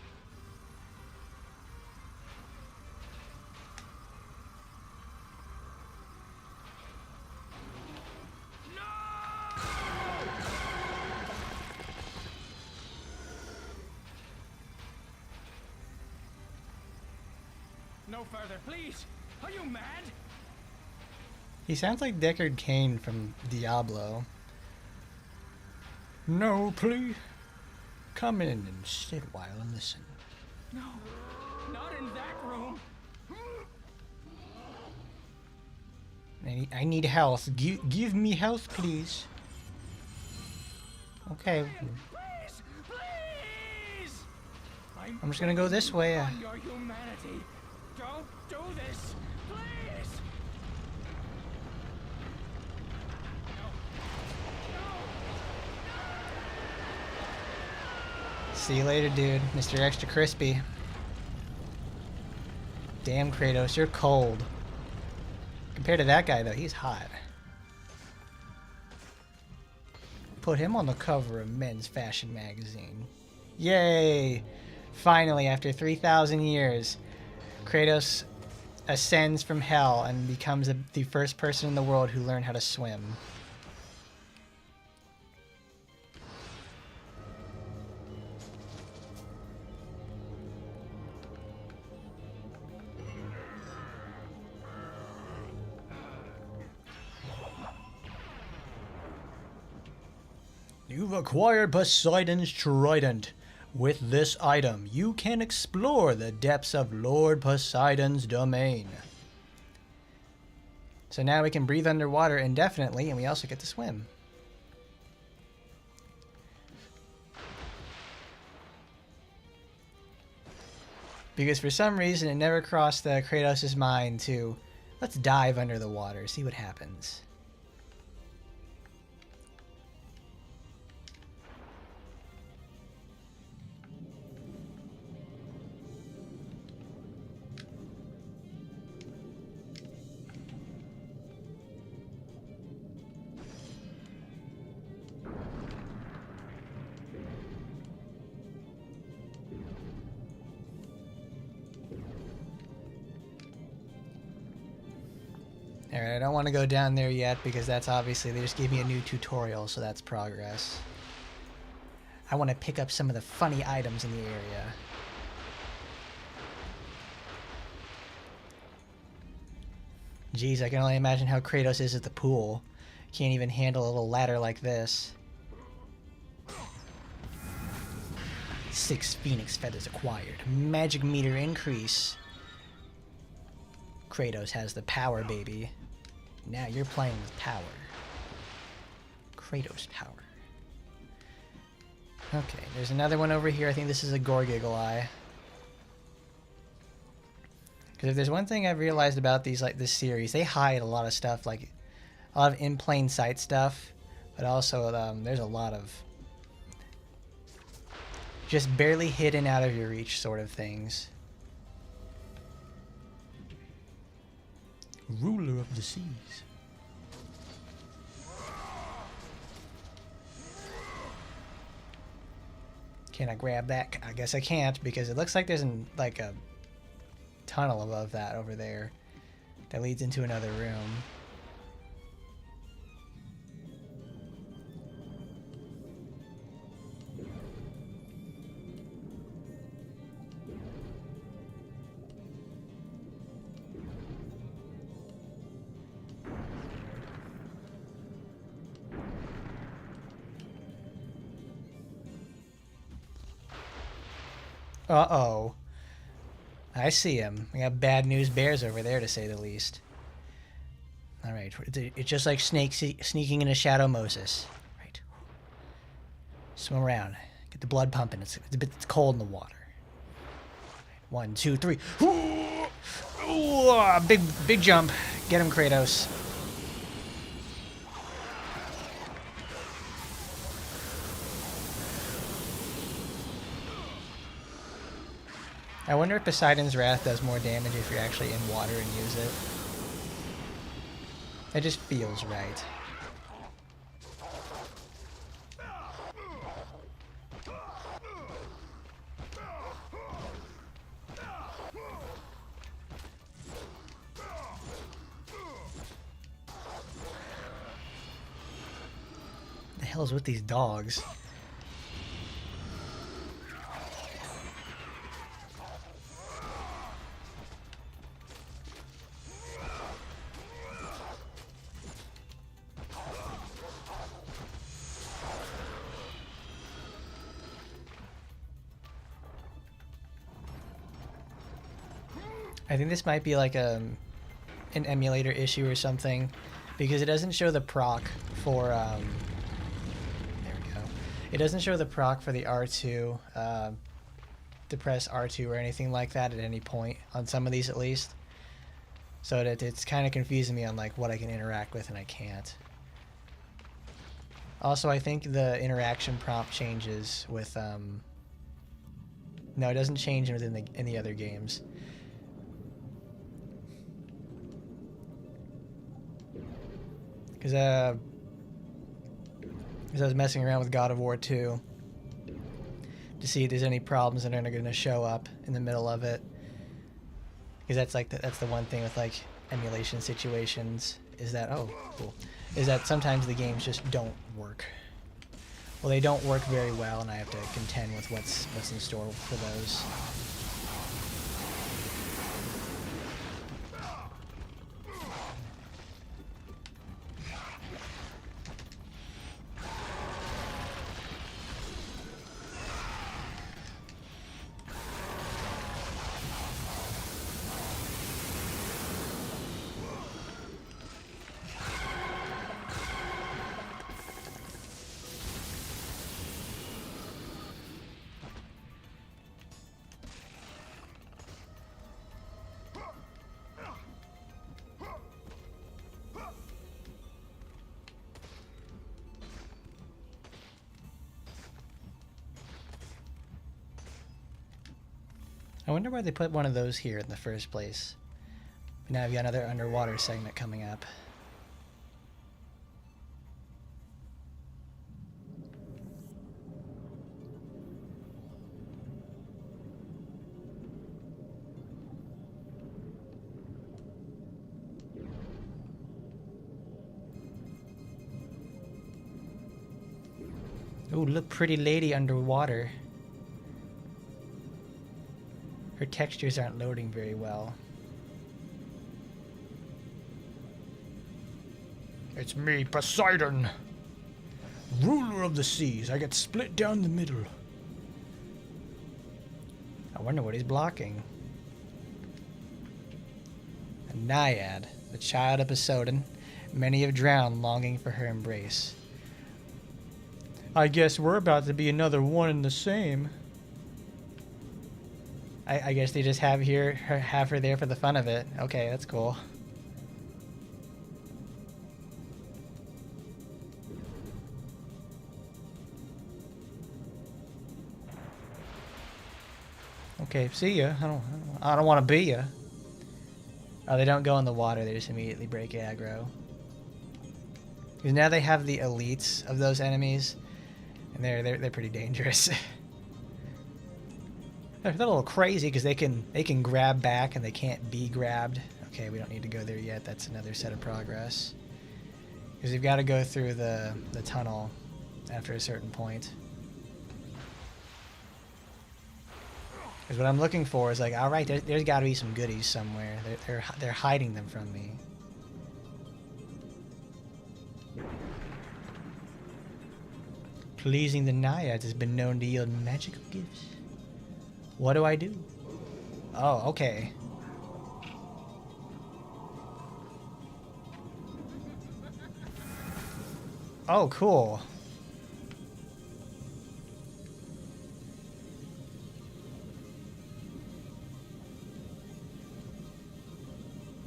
No further, please! Are you mad? He sounds like Deckard Cain from Diablo. No, please. Come in and sit while I listen. No, not in that room. I need health. Give me health, please. Okay. Please, please! I'm just gonna go this way. On your humanity. Don't do this, please! See you later, dude. Mr. Extra Crispy. Damn, Kratos, you're cold. Compared to that guy, though, he's hot. Put him on the cover of Men's Fashion magazine. Yay! Finally, after 3,000 years, Kratos ascends from hell and becomes the first person in the world who learned how to swim. You've acquired Poseidon's Trident. With this item, you can explore the depths of Lord Poseidon's domain. So now we can breathe underwater indefinitely, and we also get to swim. Because for some reason, it never crossed Kratos' mind to, let's dive under the water, see what happens. Alright, I don't want to go down there yet because that's obviously, they just gave me a new tutorial, so that's progress. I want to pick up some of the funny items in the area. Jeez, I can only imagine how Kratos is at the pool. Can't even handle a little ladder like this. 6 Phoenix feathers acquired. Magic meter increase. Kratos has the power, baby. Now you're playing with power. Kratos power. Okay, there's another one over here. I think this is a Gorgiggle Eye. Because if there's one thing I've realized about these, like this series, they hide a lot of stuff, like a lot of in plain sight stuff, but also there's a lot of just barely hidden, out of your reach sort of things. Ruler of the seas. Can I grab that? I guess I can't, because it looks like there's like a tunnel above that over there that leads into another room. Uh-oh. I see him. We got bad news bears over there, to say the least. Alright, it's just like snakes sneaking into Shadow Moses. Right. Swim around. Get the blood pumping. It's cold in the water. 1, 2, 3. Ooh, big jump. Get him, Kratos. I wonder if Poseidon's Wrath does more damage if you're actually in water and use it. It just feels right. The hell's with these dogs? I think this might be like an emulator issue or something, because it doesn't show the proc for there we go. It doesn't show the proc for the R2 to press R2 or anything like that at any point on some of these at least. So it's kind of confusing me on like what I can interact with and I can't. Also, I think the interaction prompt changes with no, it doesn't change in the other games. Because I was messing around with God of War 2 to see if there's any problems that are going to show up in the middle of it. Because that's like that's the one thing with like emulation situations is that is that sometimes the games just don't work. Well, they don't work very well, and I have to contend with what's in store for those. I wonder why they put one of those here in the first place. Now I've got another underwater segment coming up. Ooh, look, pretty lady underwater. Her textures aren't loading very well. It's me, Poseidon, ruler of the seas. I get split down the middle. I wonder what he's blocking. A naiad, the child of Poseidon. Many have drowned, longing for her embrace. I guess we're about to be another one and the same. I guess they just have her there for the fun of it. Okay, that's cool. Okay, see ya. I don't want to be ya. Oh, they don't go in the water. They just immediately break aggro. Because now they have the elites of those enemies, and they're pretty dangerous. They're a little crazy because they can grab back and they can't be grabbed. Okay, we don't need to go there yet. That's another set of progress. Because you've got to go through the tunnel after a certain point. Because what I'm looking for is like, all right, there's got to be some goodies somewhere. They're hiding them from me. Pleasing the naiads has been known to yield magical gifts. What do I do? Oh, okay. Oh, cool.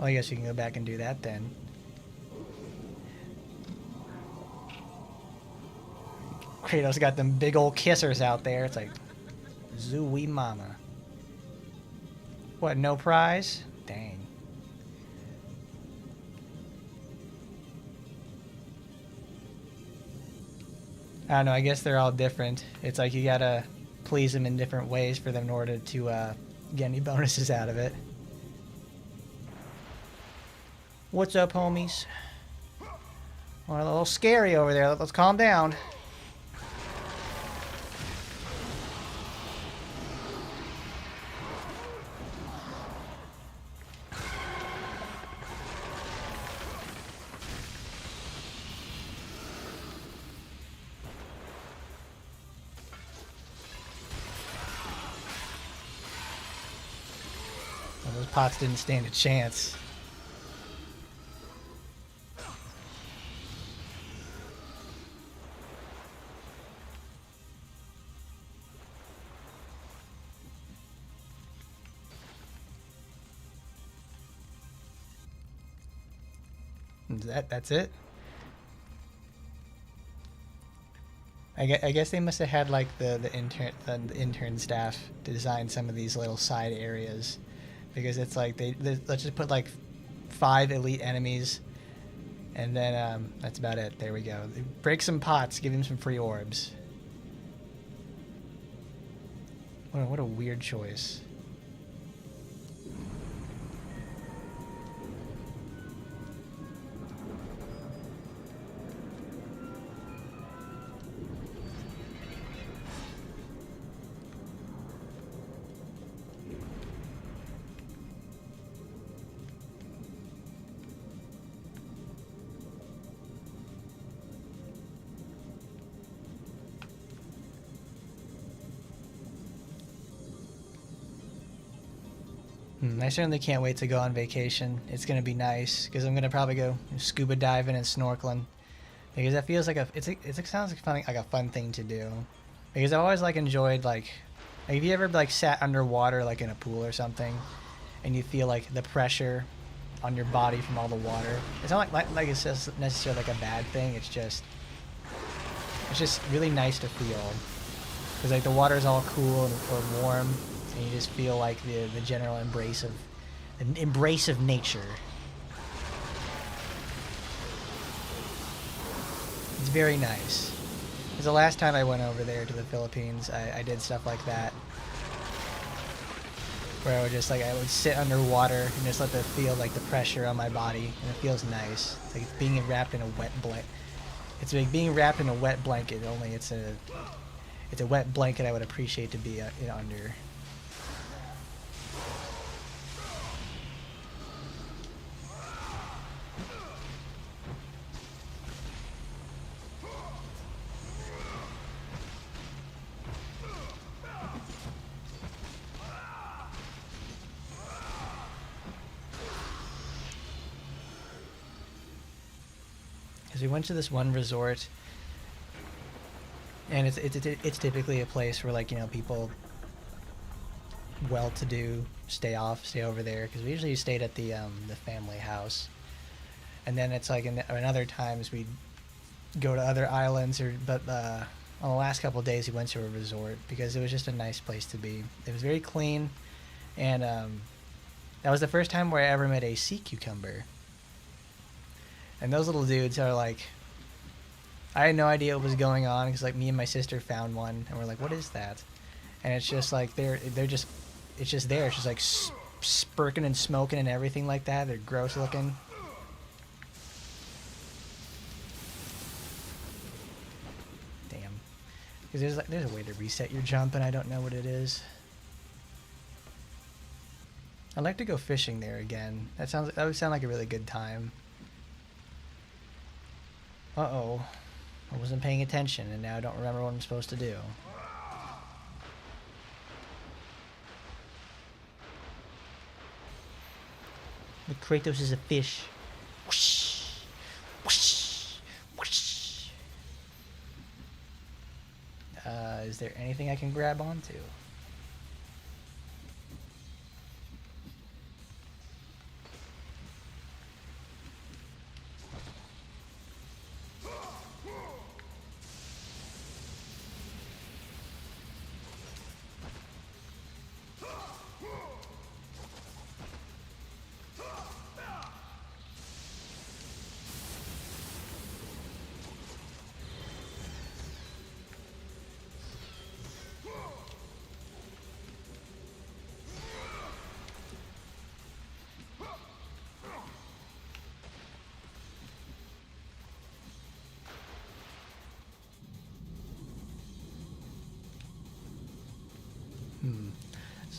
Well, I guess you can go back and do that then. Kratos got them big old kissers out there. It's like, zooey mama. What, no prize? Dang. I don't know, I guess they're all different. It's like you gotta please them in different ways for them in order to get any bonuses out of it. What's up, homies? Well, a little scary over there. Let's calm down. Well, those pots didn't stand a chance. That's it? I guess they must have had like the intern staff to design some of these little side areas, because it's like let's just put like 5 elite enemies, and then that's about it. There we go. Break some pots, give him some free orbs. What a weird choice. I certainly can't wait to go on vacation. It's gonna be nice because I'm gonna probably go scuba diving and snorkeling, because that feels like it sounds like a fun thing to do. Because I've always like enjoyed like have you ever like sat underwater like in a pool or something, and you feel like the pressure on your body from all the water? It's not like it's just necessarily like a bad thing. It's just really nice to feel, because like the water is all cool or warm. And you just feel like the general embrace of nature. It's very nice. Because the last time I went over there to the Philippines, I did stuff like that, where I would sit underwater and just let feel like the pressure on my body, and it feels nice. It's like being wrapped in a wet blanket. It's like being wrapped in a wet blanket. Only it's a wet blanket I would appreciate to be under. We went to this one resort, and it's typically a place where, like, you know, people well-to-do stay over there, because we usually stayed at the family house, and then it's like in other times we'd go to other islands, but on the last couple of days we went to a resort because it was just a nice place to be. It was very clean, and that was the first time where I ever met a sea cucumber. And those little dudes are like, I had no idea what was going on, because like me and my sister found one and we're like, what is that? And it's just like it's just there. It's just like spurking and smoking and everything like that. They're gross looking. Damn. Because there's a way to reset your jump, and I don't know what it is. I'd like to go fishing there again. That would sound like a really good time. Uh-oh. I wasn't paying attention, and now I don't remember what I'm supposed to do. But Kratos is a fish. Whoosh! Whoosh! Whoosh! Is there anything I can grab onto?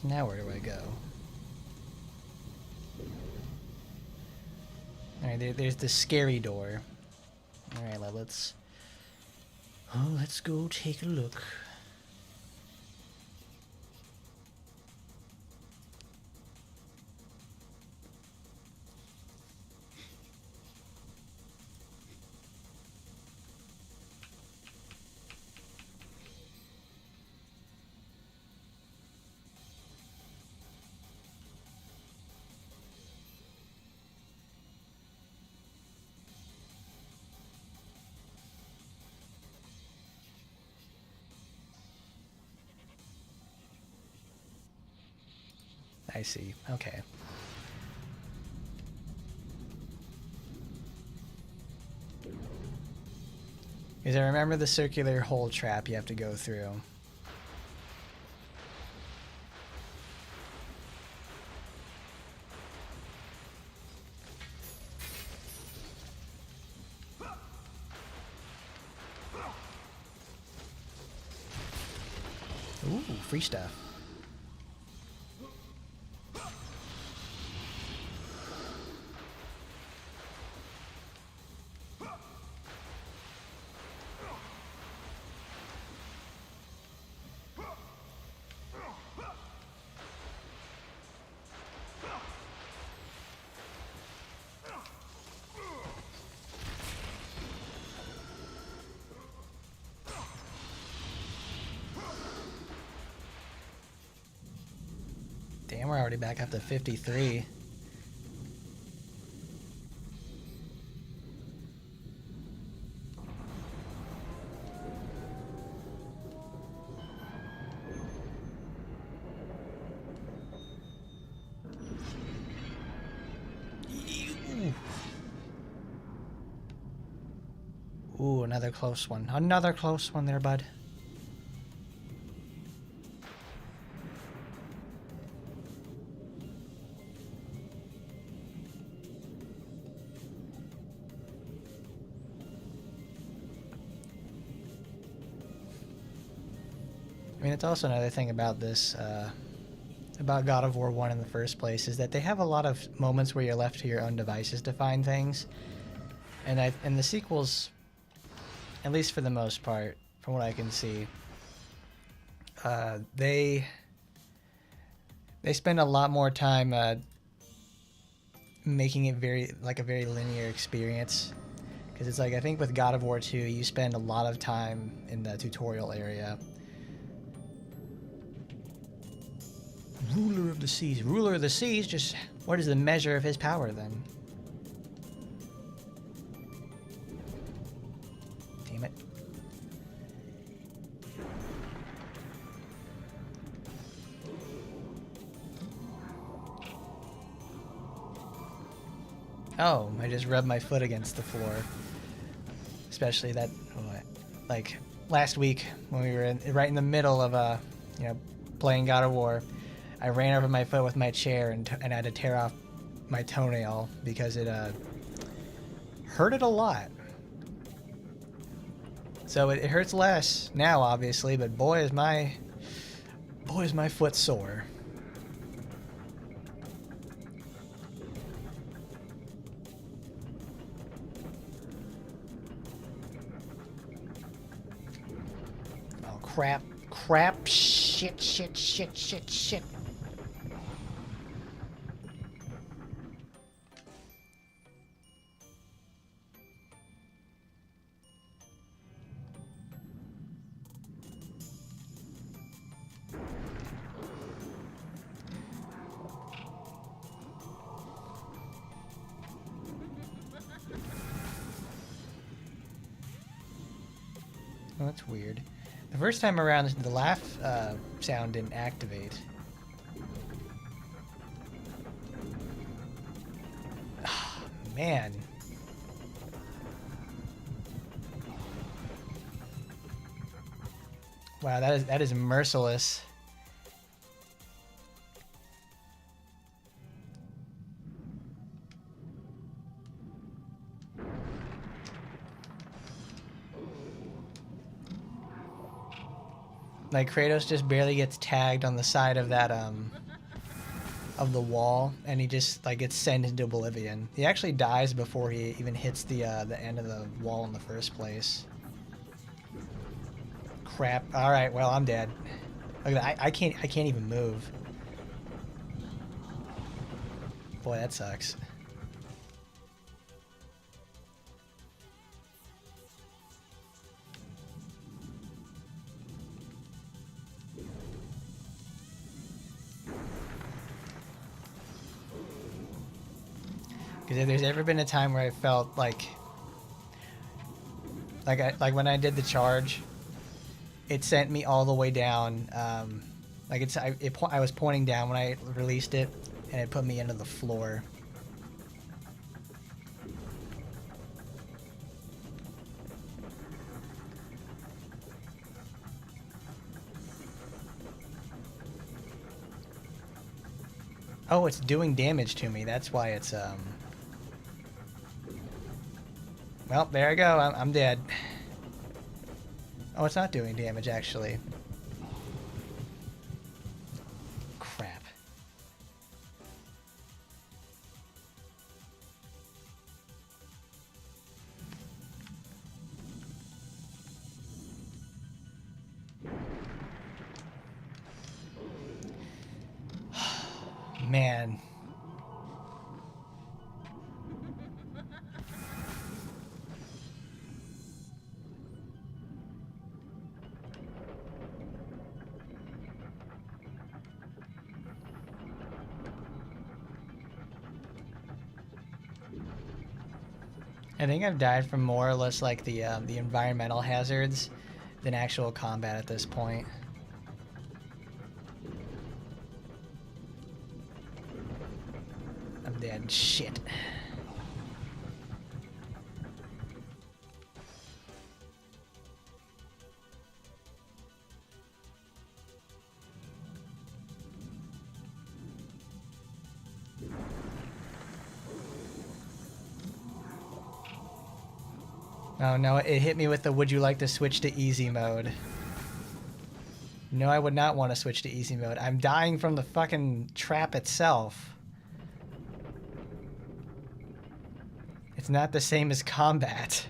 So now where do I go? Alright, there's the scary door. Alright, let's go take a look. I see. Okay. Because I remember the circular hole trap you have to go through. Ooh, free stuff. Damn, we're already back up to 53. Ooh, another close one. Another close one there, bud. I mean, it's also another thing about this, about God of War 1 in the first place, is that they have a lot of moments where you're left to your own devices to find things. And the sequels, at least for the most part, from what I can see, they spend a lot more time making it a very linear experience. Because it's like, I think with God of War 2, you spend a lot of time in the tutorial area. Ruler of the seas. Ruler of the seas? Just what is the measure of his power then? Damn it. Oh, I just rubbed my foot against the floor. Especially that, like, last week when we were right in the middle of, playing God of War. I ran over my foot with my chair and I had to tear off my toenail because it hurted a lot. So it hurts less now, obviously, but boy is my foot sore. Oh crap, shit. Oh, that's weird. The first time around, the laugh sound didn't activate. Oh, man. Wow, that is merciless. Like, Kratos just barely gets tagged on the side of that, of the wall, and he just, like, gets sent into oblivion. He actually dies before he even hits the end of the wall in the first place. Crap. Alright, well, I'm dead. Look at that. I can't even move. Boy, that sucks. Because if there's ever been a time where I felt like when I did the charge, it sent me all the way down. I was pointing down when I released it, and it put me into the floor. Oh, it's doing damage to me. That's why it's Well, there I go. I'm dead. Oh, it's not doing damage, actually. Crap. Man. I think I've died from more or less like the environmental hazards than actual combat at this point. I'm dead. Shit. Oh no, it hit me with the would you like to switch to easy mode. No, I would not want to switch to easy mode. I'm dying from the fucking trap itself. It's not the same as combat.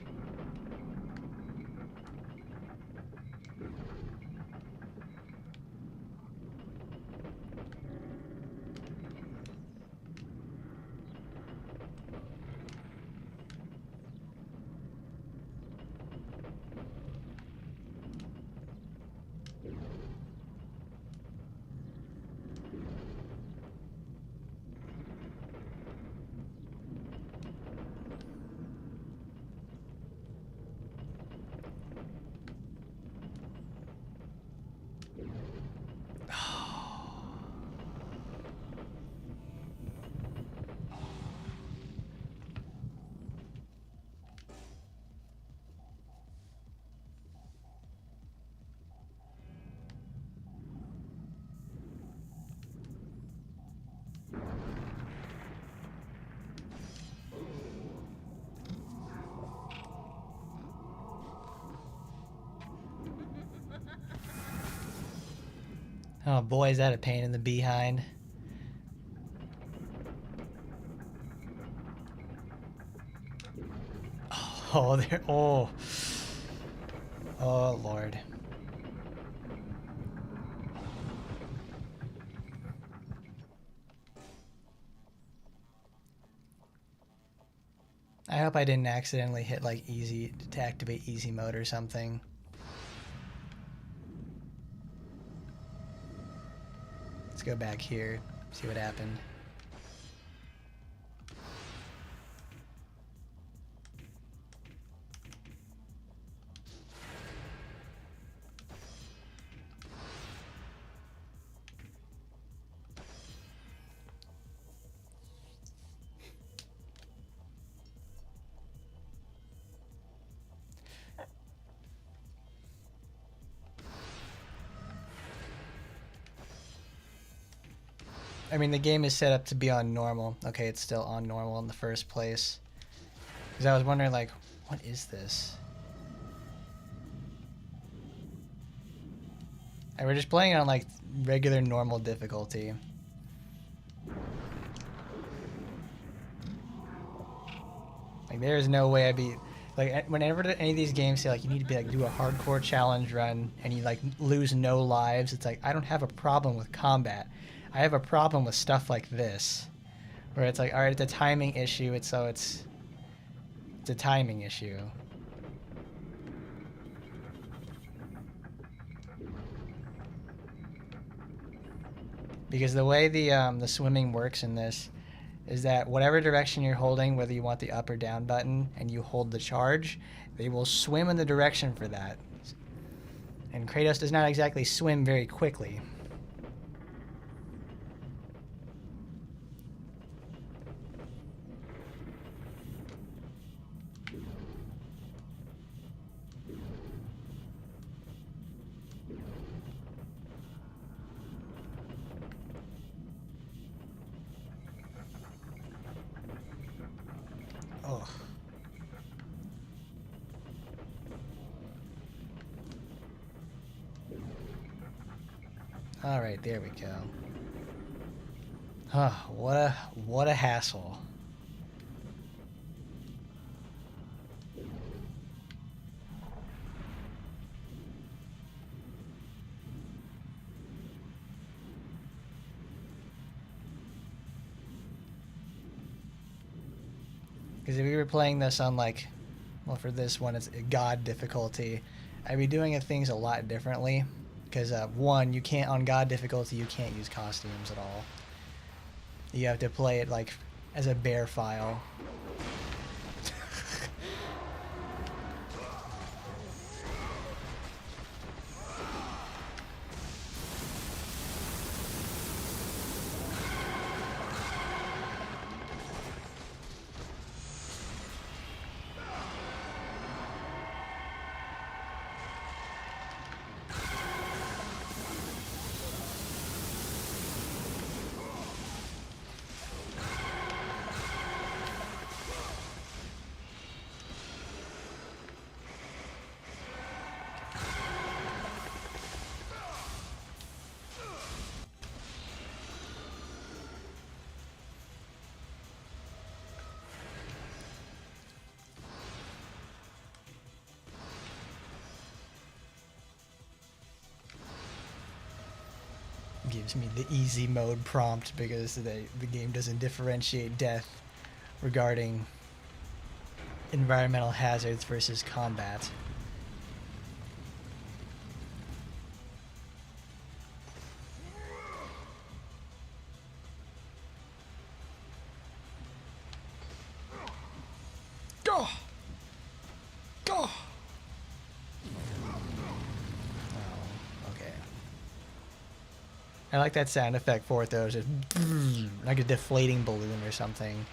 Oh boy, is that a pain in the behind. Oh, there. Oh. Oh, Lord. I hope I didn't accidentally hit like easy to activate easy mode or something. Let's go back here, see what happened. I mean, the game is set up to be on normal. Okay, it's still on normal in the first place. Because I was wondering, like, what is this? And we're just playing on like regular normal difficulty. Like there's no way I'd be like whenever any of these games say like you need to be like do a hardcore challenge run and you like lose no lives, it's like I don't have a problem with combat. I have a problem with stuff like this, where it's like all right, it's a timing issue. It's a timing issue. Because the way the swimming works in this is that whatever direction you're holding, whether you want the up or down button, and you hold the charge, they will swim in the direction for that. And Kratos does not exactly swim very quickly. Oh. All right, there we go. Huh, what a hassle. Because if we were playing this on like, well, for this one it's God difficulty, I'd be doing things a lot differently. Because one, you can't on God difficulty you can't use costumes at all. You have to play it like as a bare file. Gives me the easy mode prompt because the game doesn't differentiate death regarding environmental hazards versus combat. Go! Go! I like that sound effect for it though, it's just like a deflating balloon or something.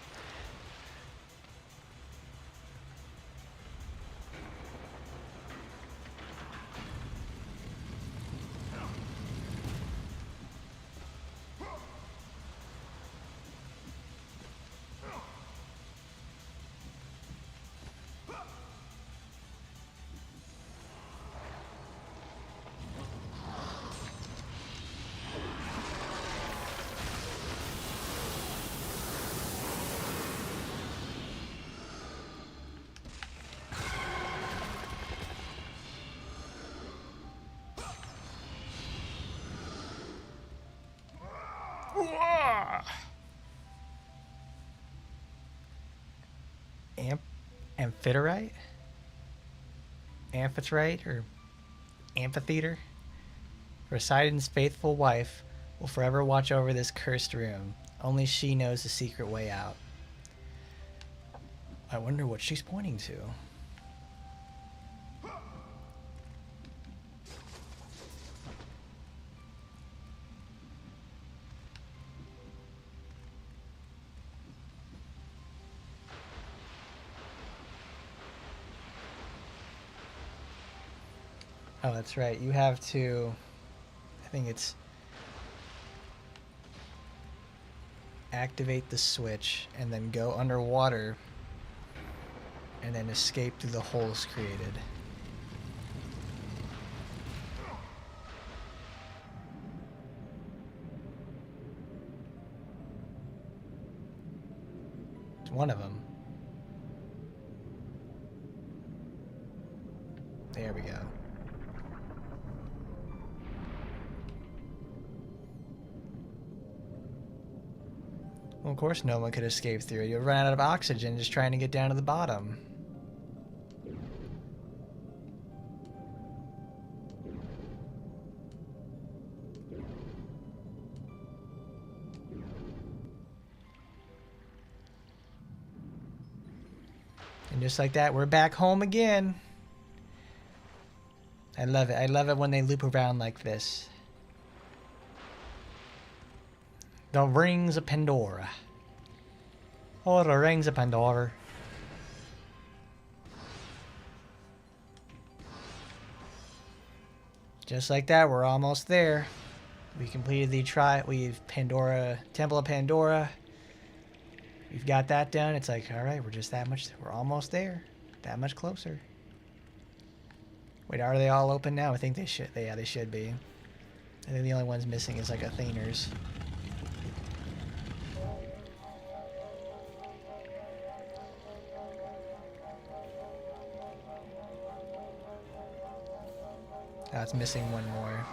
Amphitrite? Amphitrite or amphitheater? Poseidon's faithful wife will forever watch over this cursed room. Only she knows the secret way out. I wonder what she's pointing to. Oh, that's right. You have to, I think it's activate the switch and then go underwater and then escape through the holes created. One of them. There we go. Well, of course no one could escape through. You'll run out of oxygen just trying to get down to the bottom. And just like that, we're back home again. I love it. I love it when they loop around like this. The Rings of Pandora. Oh, the Rings of Pandora. Just like that, we're almost there. We completed the we've Temple of Pandora. We've got that done. It's like, all right, we're almost there. That much closer. Wait, are they all open now? I think they should. Yeah, they should be. I think the only ones missing is like Athena's. Oh, it's missing one more.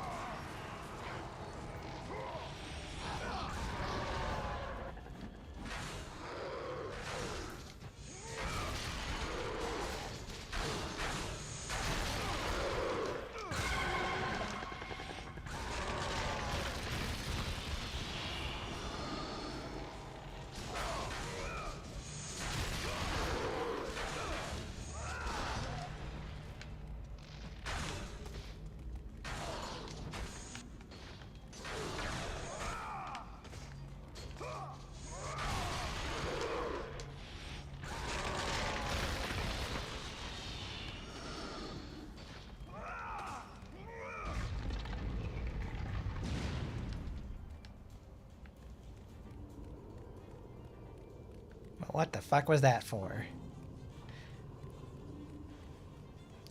What the fuck was that for?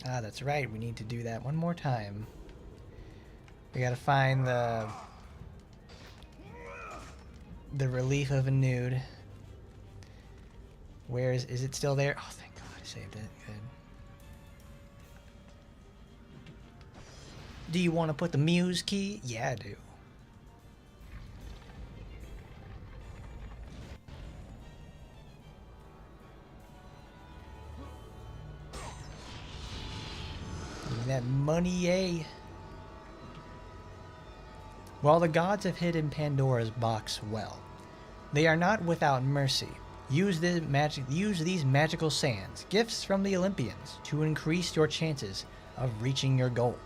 Ah, that's right. We need to do that one more time. We gotta find the relief of a nude. Where is it still there? Oh, thank God I saved it. Good. Do you want to put the muse key? Yeah, I do. That money, eh? While the gods have hidden Pandora's box well, they are not without mercy. Use these magical sands, gifts from the Olympians, to increase your chances of reaching your goal.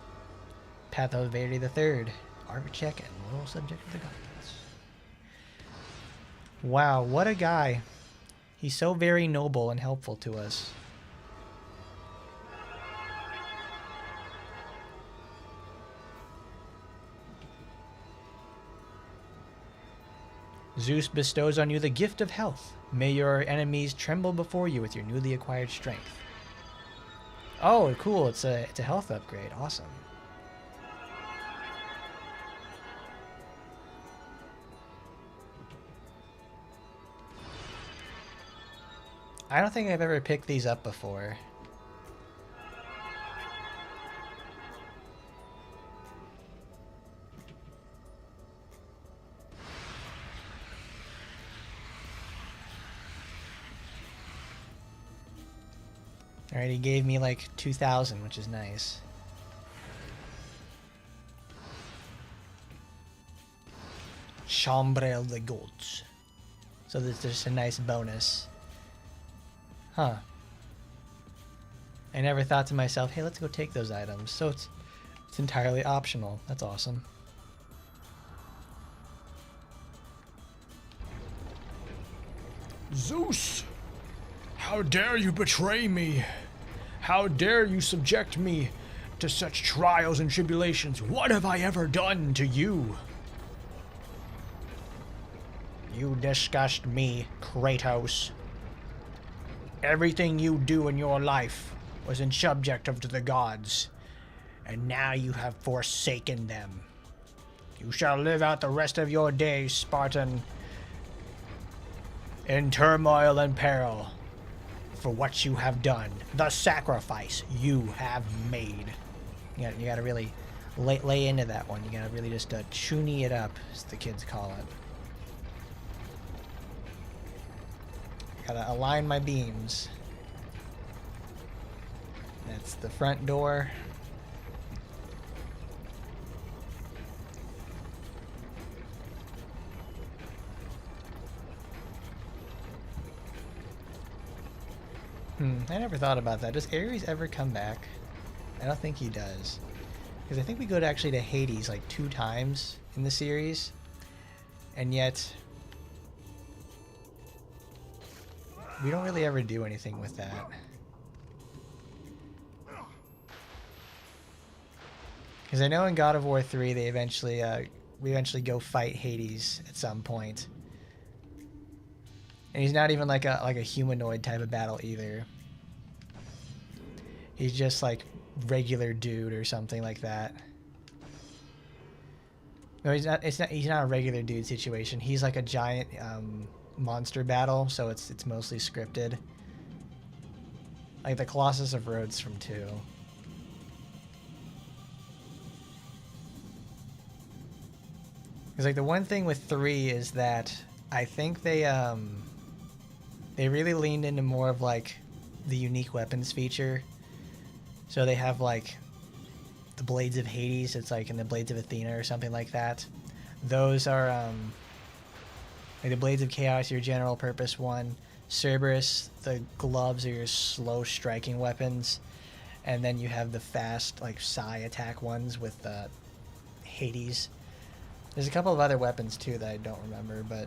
Pathos Verde III, Architect and loyal subject of the gods. Wow, what a guy. He's so very noble and helpful to us. Zeus bestows on you the gift of health. May your enemies tremble before you with your newly acquired strength. Oh, cool. It's a health upgrade. Awesome. I don't think I've ever picked these up before. Alright, he gave me like 2,000, which is nice. Chambre de Gods. So there's just a nice bonus. Huh. I never thought to myself, hey, let's go take those items. So it's entirely optional. That's awesome. Zeus! How dare you betray me? How dare you subject me to such trials and tribulations? What have I ever done to you? You disgust me, Kratos. Everything you do in your life was in subject of to the gods, and now you have forsaken them. You shall live out the rest of your days, Spartan, in turmoil and peril for what you have done, the sacrifice you have made. You gotta really lay into that one. You gotta really just chuny it up, as the kids call it. Gotta align my beams. That's the front door. I never thought about that. Does Ares ever come back? I don't think he does. Because I think we go to actually to Hades like 2 times in the series. And yet we don't really ever do anything with that. Because I know in God of War 3 they we eventually go fight Hades at some point. And he's not even like a humanoid type of battle either. He's just like regular dude or something like that. No, he's not. He's not a regular dude situation. He's like a giant monster battle, so it's mostly scripted. Like the Colossus of Rhodes from 2. Because like the one thing with 3 is that I think they really leaned into more of like the unique weapons feature. So they have like the Blades of Hades, it's like in the Blades of Athena or something like that. Those are like the Blades of Chaos, your general purpose one. Cerberus, the gloves are your slow striking weapons. And then you have the fast like psi attack ones with Hades. There's a couple of other weapons too that I don't remember, but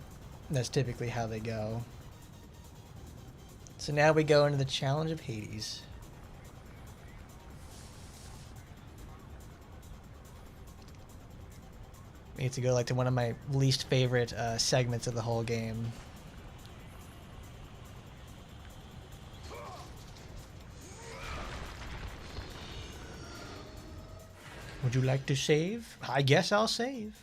that's typically how they go. So now we go into the Challenge of Hades. We get to go like to one of my least favorite segments of the whole game. Would you like to save? I guess I'll save.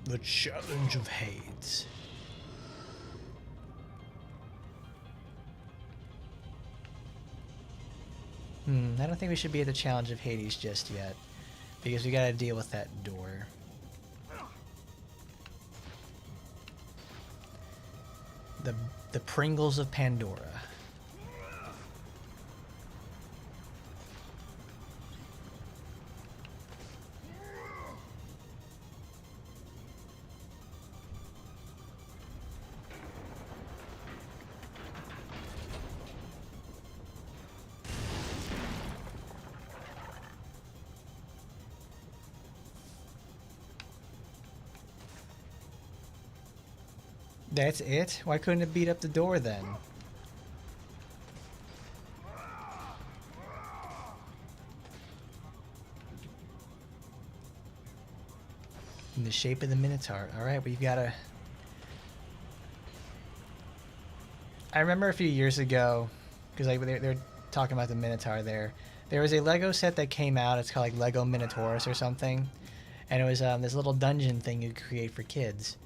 The Challenge of Hades. I don't think we should be at the Challenge of Hades just yet, because we gotta deal with that door. The Pringles of Pandora. That's it? Why couldn't it beat up the door then? In the shape of the Minotaur. Alright, we've got to... I remember a few years ago, because like they're talking about the Minotaur there. There was a Lego set that came out, it's called like Lego Minotaurus or something. And it was this little dungeon thing you could create for kids.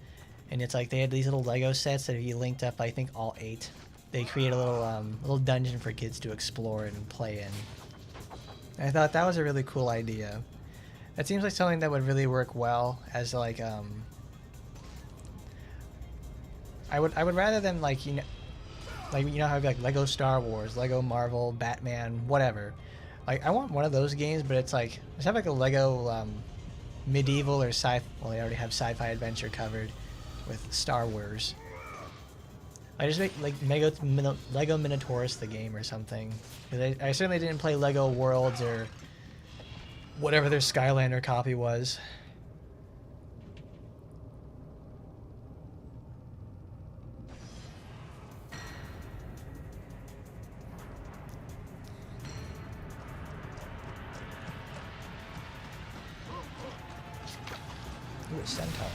And it's like they had these little Lego sets that if you linked up, I think all 8, they create a little dungeon for kids to explore and play in. And I thought that was a really cool idea. That seems like something that would really work well as like I would rather than like you know how like Lego Star Wars, Lego Marvel, Batman, whatever. Like I want one of those games, but it's like just have like a Lego medieval or sci. Well, they already have sci-fi adventure covered with Star Wars. I just make like Lego Minotaurus the game or something. I certainly didn't play Lego Worlds or whatever their Skylander copy was. Ooh, a centaur.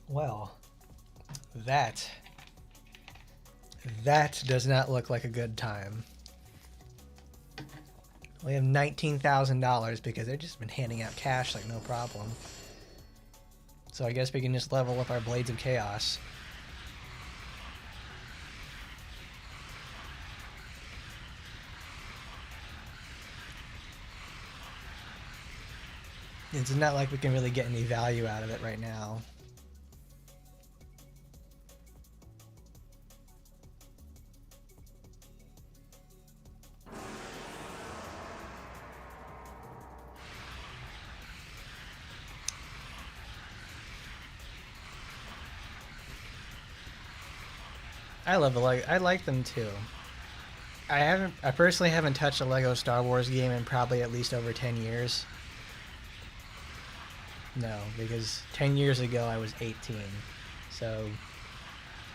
Well, that does not look like a good time. We have $19,000 because they've just been handing out cash like no problem. So I guess we can just level up our Blades of Chaos. It's not like we can really get any value out of it right now. I love the Lego. I like them too. I personally haven't touched a Lego Star Wars game in probably at least over 10 years. No, because 10 years ago I was 18. So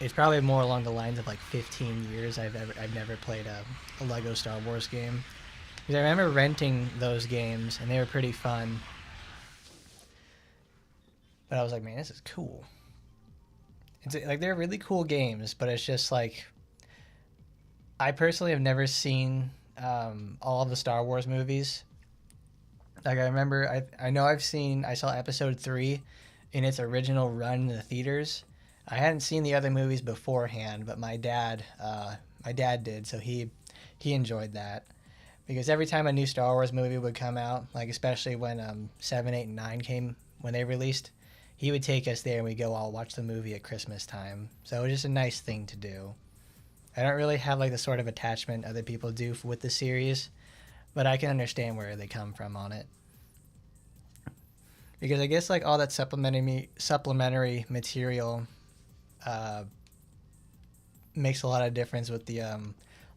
it's probably more along the lines of like 15 years I've never played a Lego Star Wars game. Because I remember renting those games and they were pretty fun. But I was like, man, this is cool. It's like they're really cool games, but it's just like I personally have never seen all of the Star Wars movies. Like I remember, I saw Episode 3 in its original run in the theaters. I hadn't seen the other movies beforehand, but my dad did, so he enjoyed that. Because every time a new Star Wars movie would come out, like especially when 7, 8, and 9 came when they released, he would take us there and we'd go all watch the movie at Christmas time. So it was just a nice thing to do. I don't really have like the sort of attachment other people do with the series, but I can understand where they come from on it. Because I guess like all that supplementary material makes a lot of difference with the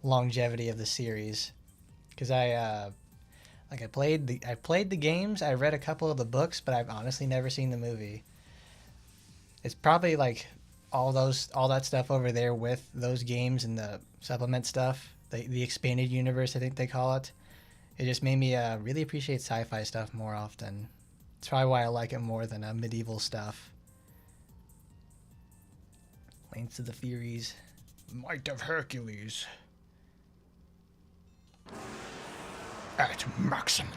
longevity of the series. Because I played the games, I read a couple of the books, but I've honestly never seen the movie. It's probably like all that stuff over there with those games and the supplement stuff, the expanded universe, I think they call it. It just made me really appreciate sci-fi stuff more often. It's probably why I like it more than medieval stuff. Lance of the Furies. Might of Hercules. At maximum.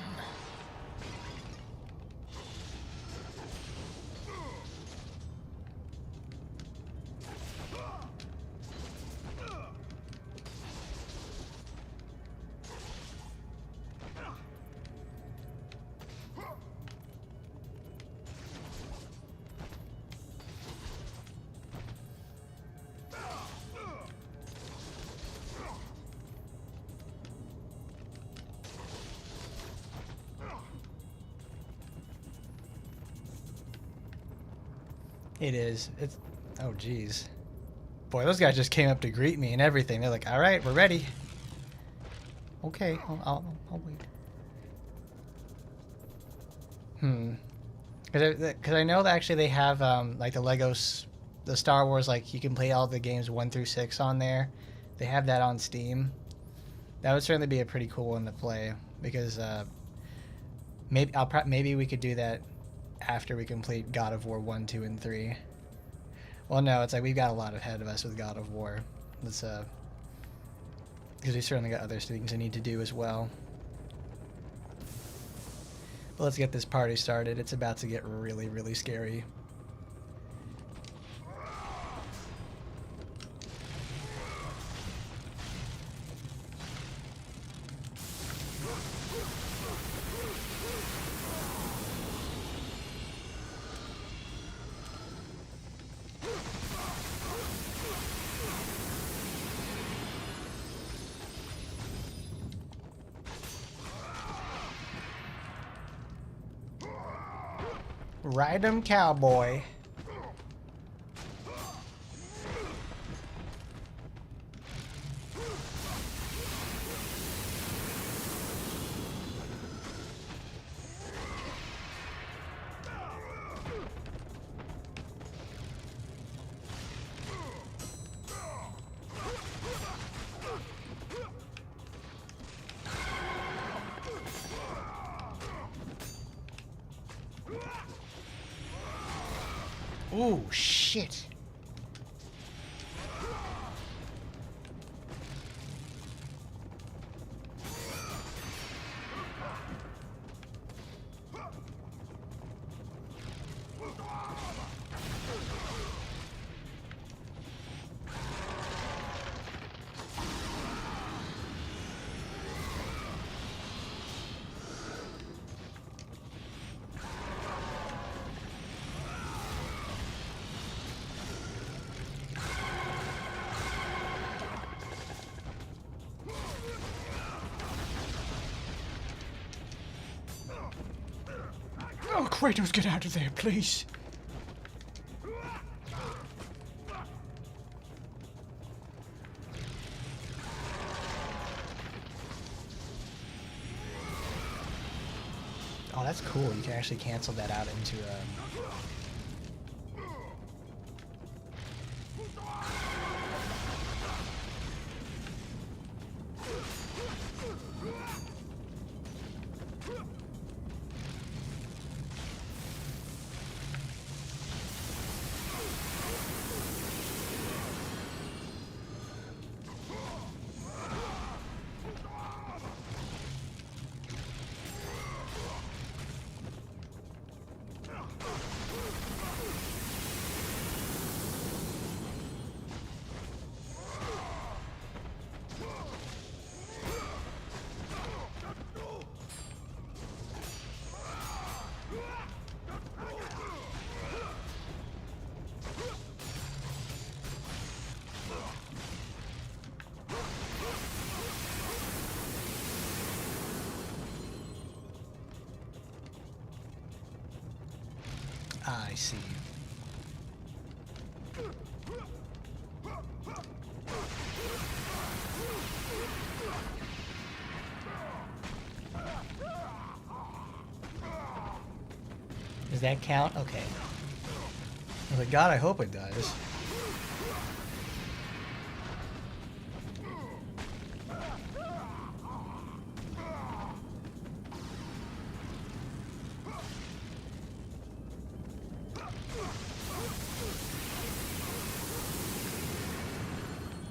It is. It's. Oh, jeez. Boy, those guys just came up to greet me and everything. They're like, all right, we're ready. Okay, I'll wait. Because I know that actually they have like the Star Wars, like you can play all the games 1 through 6 on there. They have that on Steam. That would certainly be a pretty cool one to play because maybe we could do that after we complete God of War 1, 2, and 3. Well, no, it's like we've got a lot ahead of us with God of War. Let's because we certainly got other things I need to do as well. But let's get this party started. It's about to get really, really scary. Ride 'em, cowboy. Oh, shit. Oh, Kratos, get out of there, please. Oh, that's cool. You can actually cancel that out into I see. Does that count? Okay. I was like, God, I hope it does.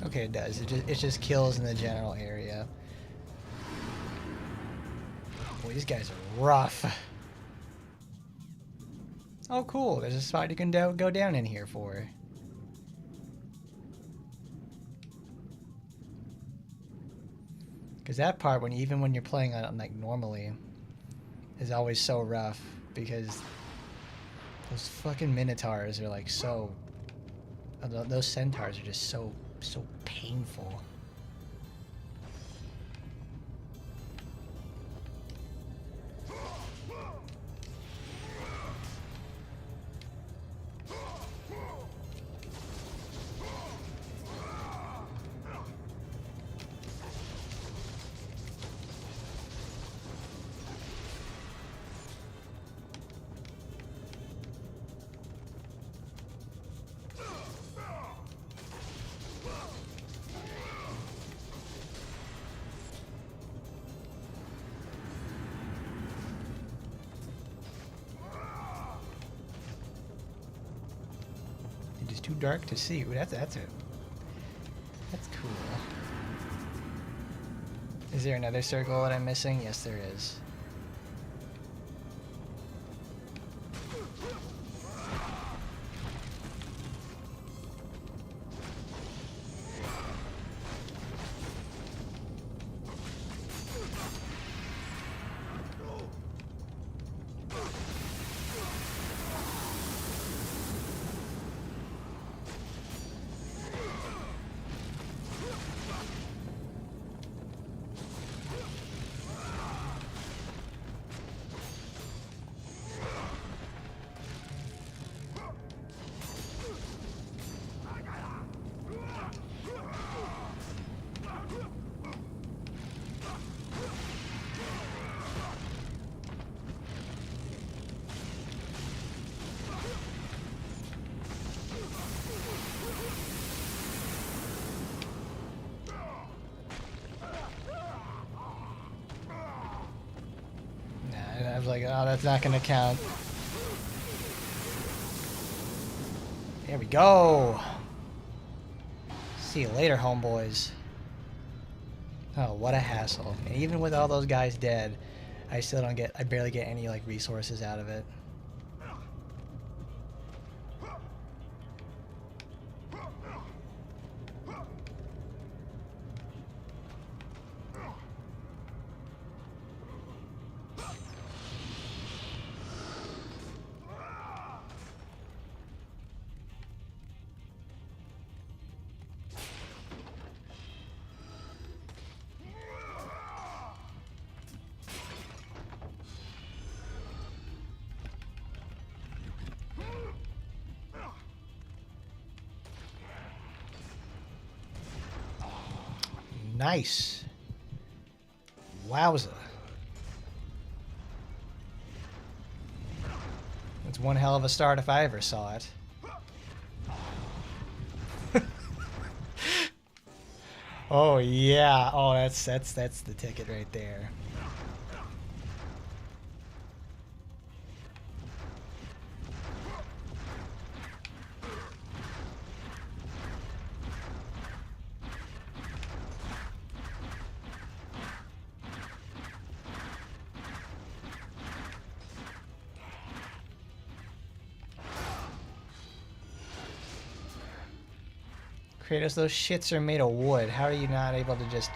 Okay, it does. It just kills in the general area. Boy, these guys are rough. Oh, cool. There's a spot you can go down in here for. Because that part, even when you're playing on like normally, is always so rough because those fucking minotaurs are like so. Those centaurs are just so painful. It is too dark to see. Ooh, that's cool. Is there another circle that I'm missing? Yes, there is. I was like, oh, that's not gonna count. There we go. See you later, homeboys. Oh, what a hassle. And even with all those guys dead, I barely get any, like, resources out of it. Nice. Wowza. That's one hell of a start if I ever saw it. Oh yeah. Oh, that's the ticket right there. Kratos, those shits are made of wood. How are you not able to just...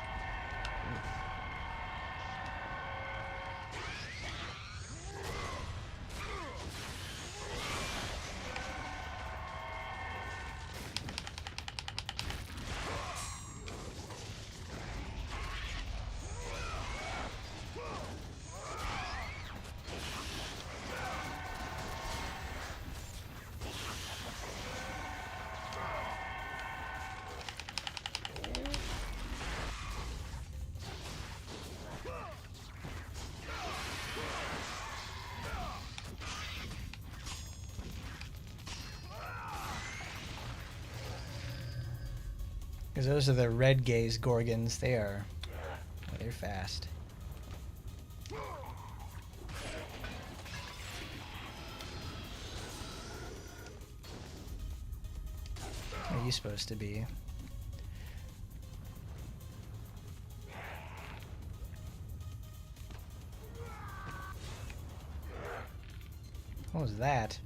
Because those are the red gaze gorgons. They're fast. What are you supposed to be? What was that?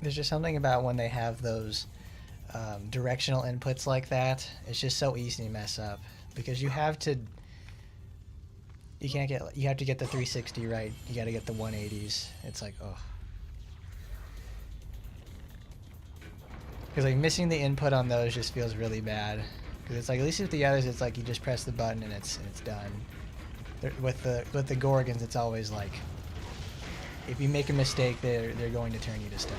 There's just something about when they have those directional inputs like that. It's just so easy to mess up because you have to get the 360 right. You got to get the 180s. It's like, oh. Because like missing the input on those just feels really bad. Because it's like, at least with the others, it's like you just press the button and it's done. With the Gorgons, it's always like, if you make a mistake, they're going to turn you to stone.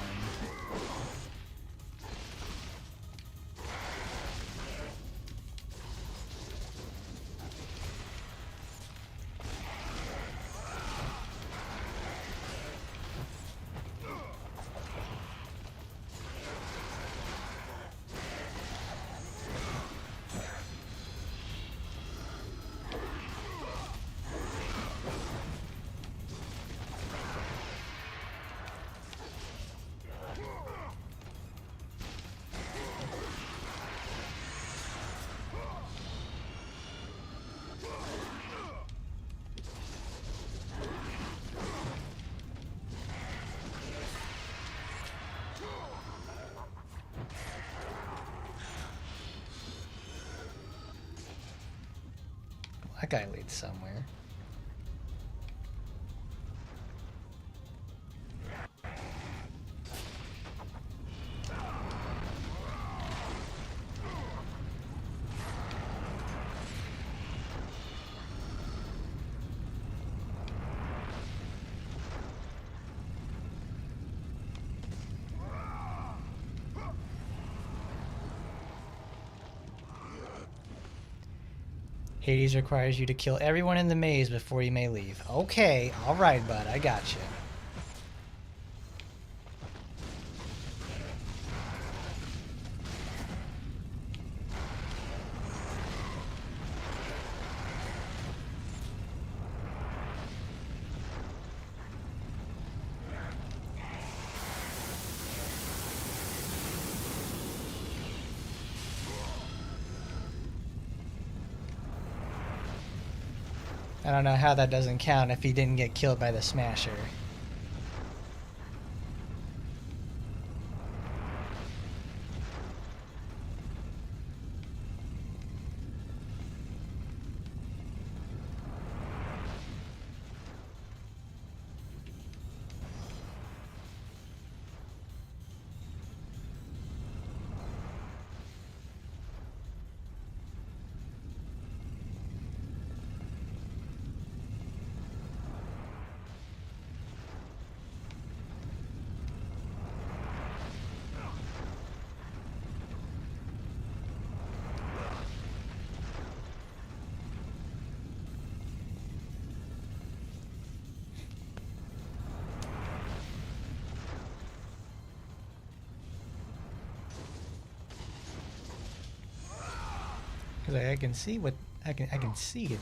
That guy leads somewhere. Hades requires you to kill everyone in the maze before you may leave. Okay, alright, bud, I got you. I don't know how that doesn't count if he didn't get killed by the Smasher. Because I can see what I can see it.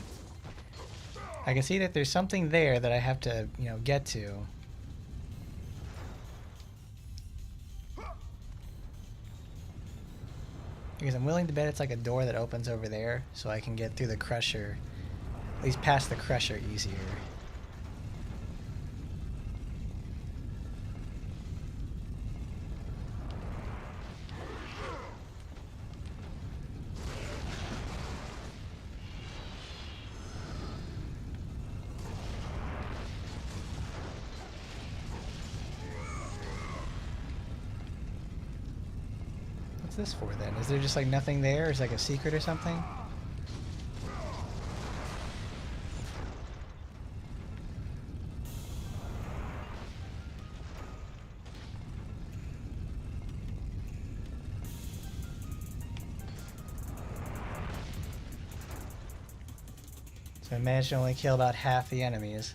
I can see that there's something there that I have to, you know, get to. Because I'm willing to bet it's like a door that opens over there, so I can get through the crusher, at least past the crusher easier. What's this for then? Is there just like nothing there? Is it like a secret or something? So I managed to only kill about half the enemies.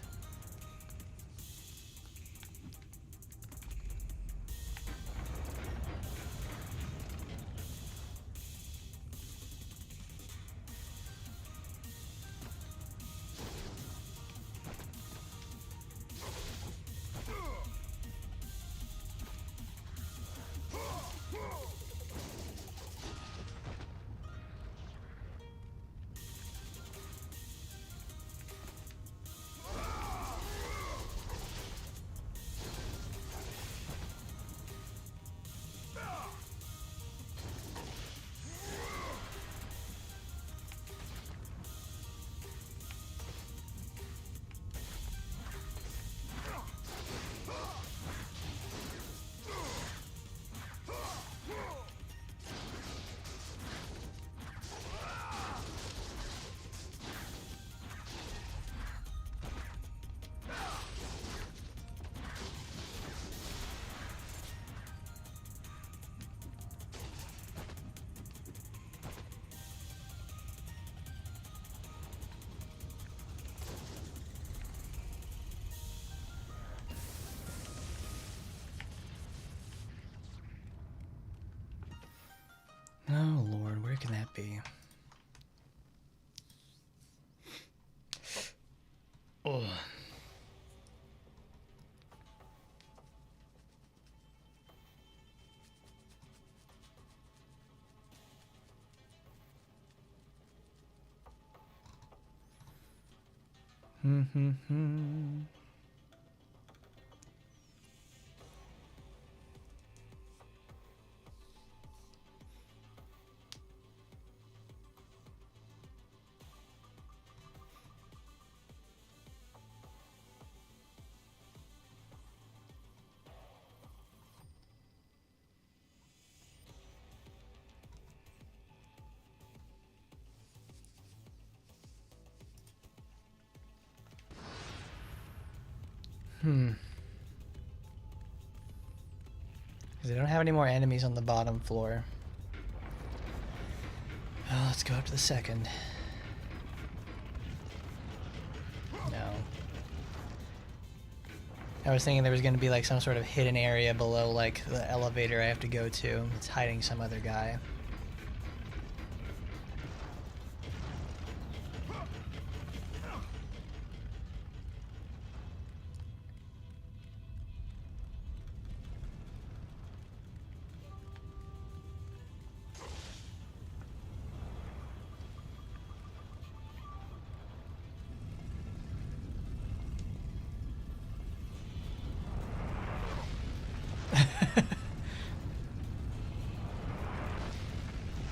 Oh Lord, where can that be? Oh. Because I don't have any more enemies on the bottom floor. Well, let's go up to the second. I was thinking there was going to be like some sort of hidden area below like the elevator I have to go to. It's hiding some other guy.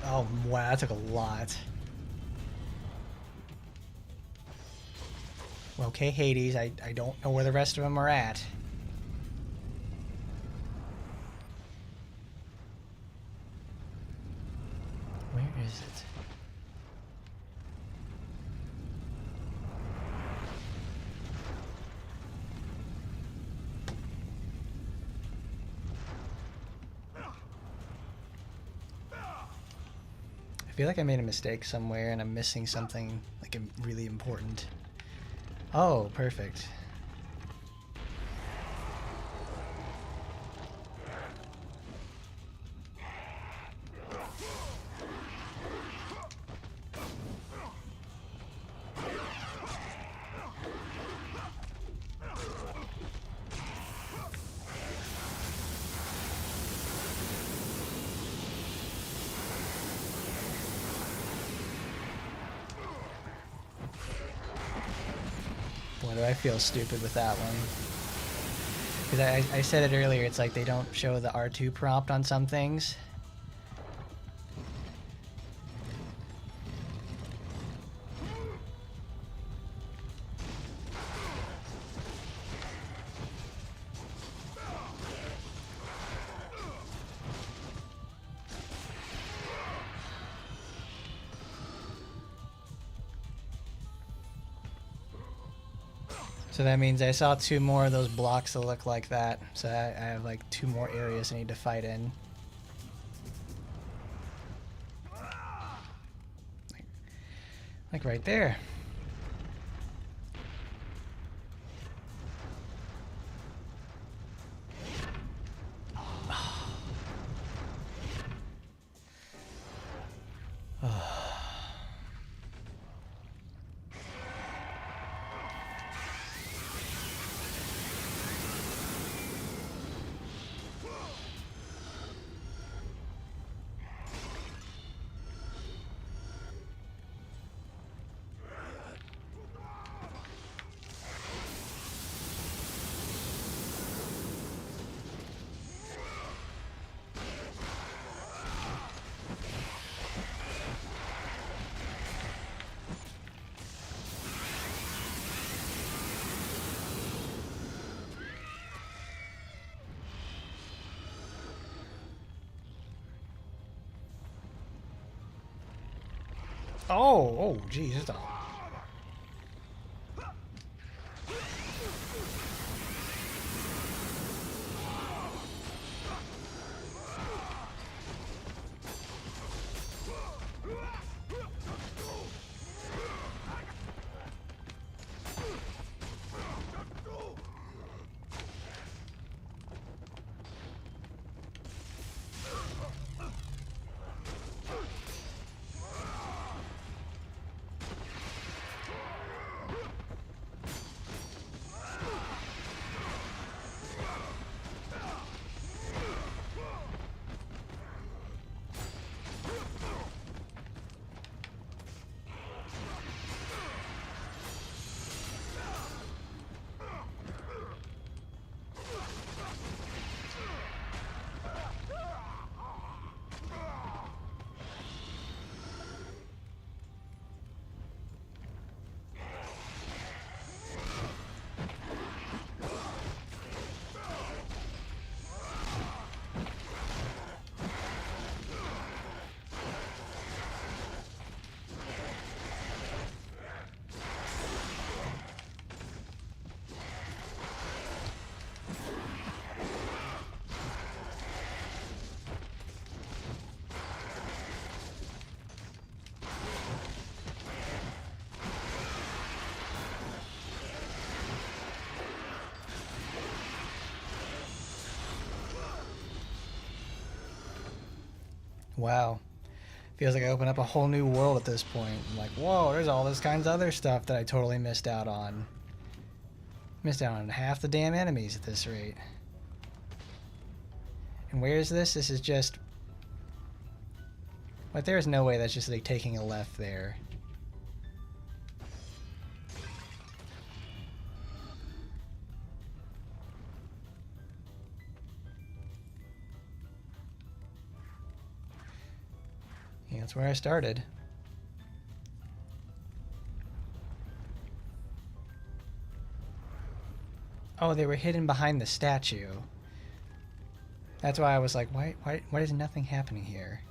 Oh, wow, that took a lot. Okay, Hades, I don't know where the rest of them are at. Where is it? I feel like I made a mistake somewhere and I'm missing something like really important. Oh, perfect. Boy, do I feel stupid with that one. Because I said it earlier, it's like they don't show the R2 prompt on some things. So that means I saw 2 more of those blocks that look like that. So I have like 2 more areas I need to fight in. Like right there. Oh, geez, it's a... Wow. Feels like I opened up a whole new world at this point. I'm like, whoa, there's all this kinds of other stuff that I totally missed out on. Missed out on half the damn enemies at this rate. And where is this? This is just... Like, there's no way that's just like taking a left there. Yeah, that's where I started. Oh, they were hidden behind the statue. That's why I was like, why is nothing happening here?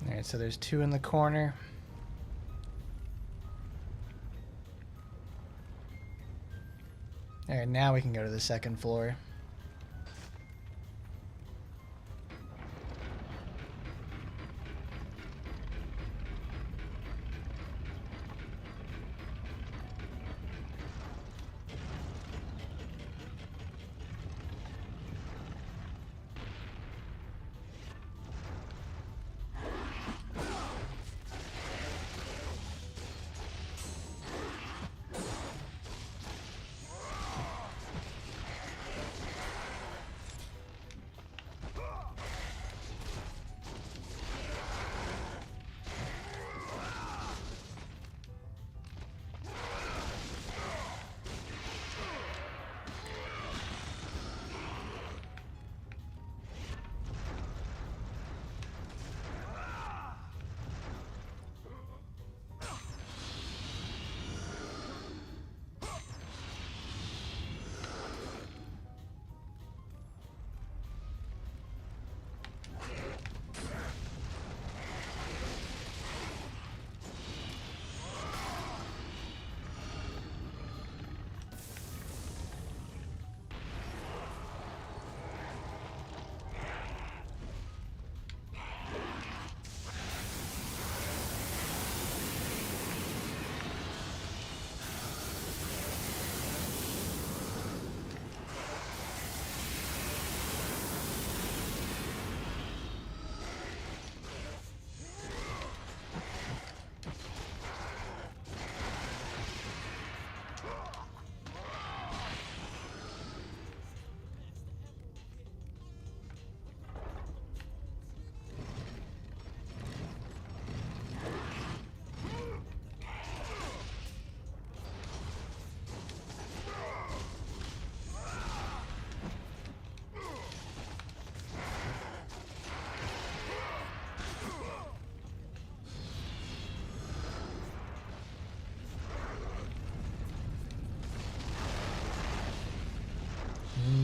Alright, so there's two in the corner. Alright, now we can go to the second floor.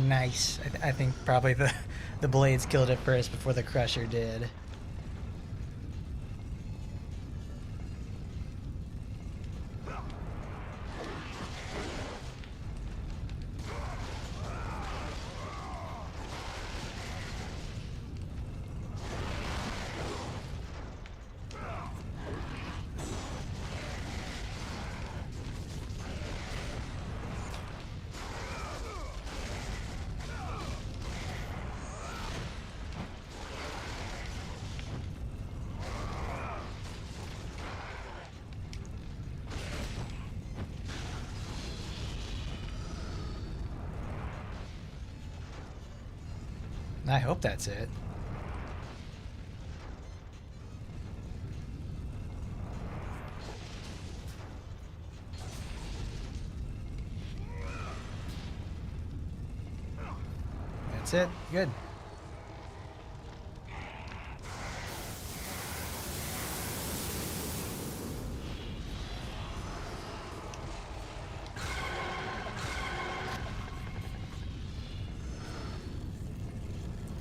Nice. I think probably the blades killed it first before the crusher did. I hope that's it. That's it. Good.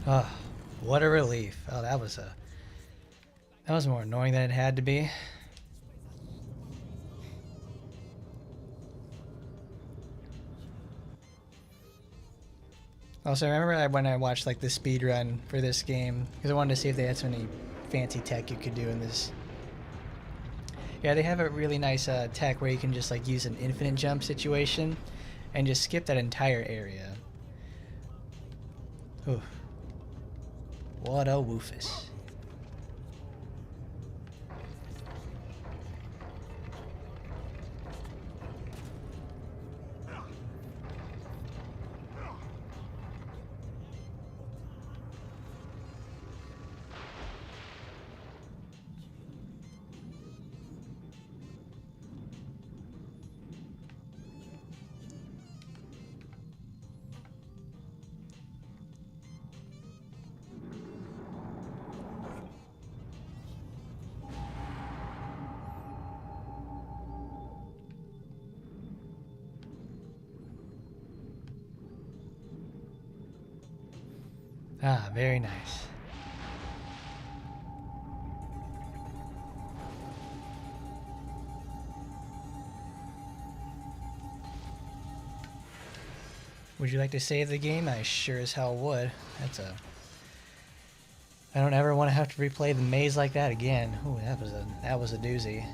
Oh, what a relief. Oh, that was more annoying than it had to be. Also, I remember when I watched like the speed run for this game because I wanted to see if they had so many fancy tech you could do in this. Yeah, they have a really nice tech where you can just like use an infinite jump situation and just skip that entire area. Ooh. What a woofus. Ah, very nice. Would you like to save the game? I sure as hell would. I don't ever want to have to replay the maze like that again. Ooh, that was a doozy.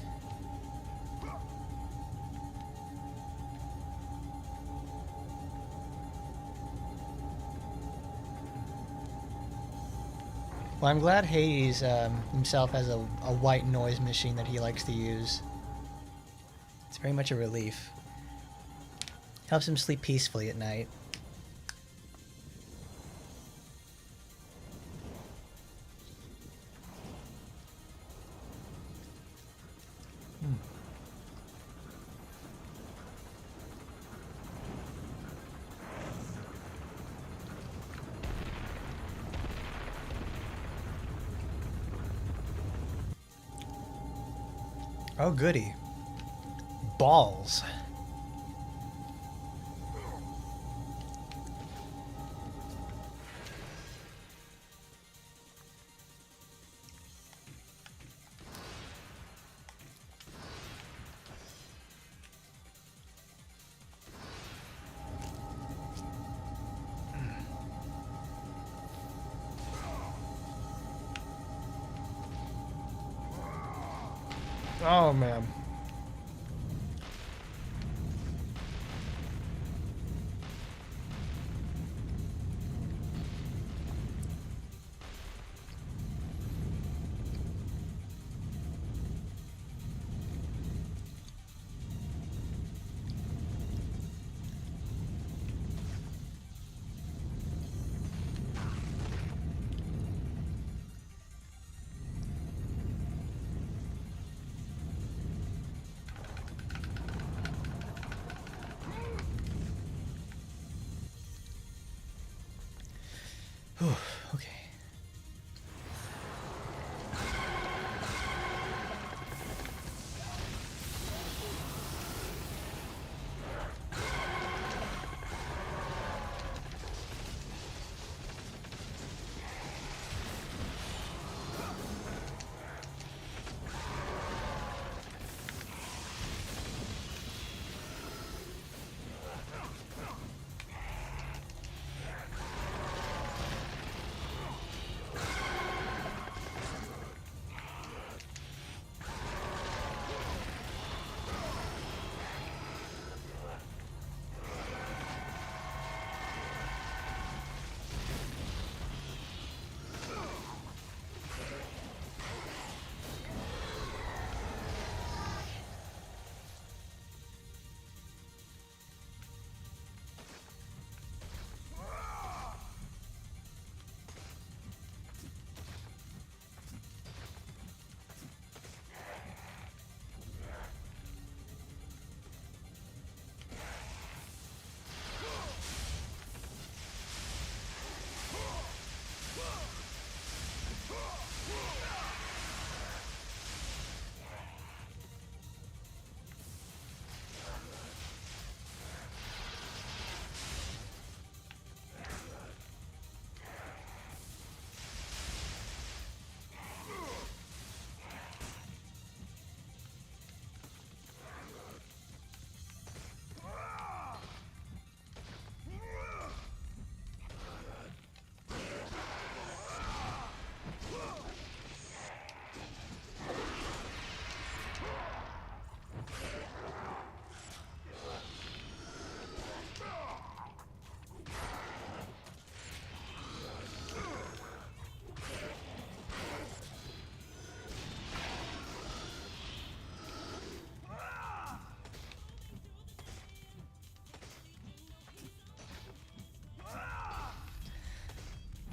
Well, I'm glad Hades himself has a white noise machine that he likes to use. It's very much a relief. Helps him sleep peacefully at night. Oh, goody. Balls. Oh, man. Whew, okay.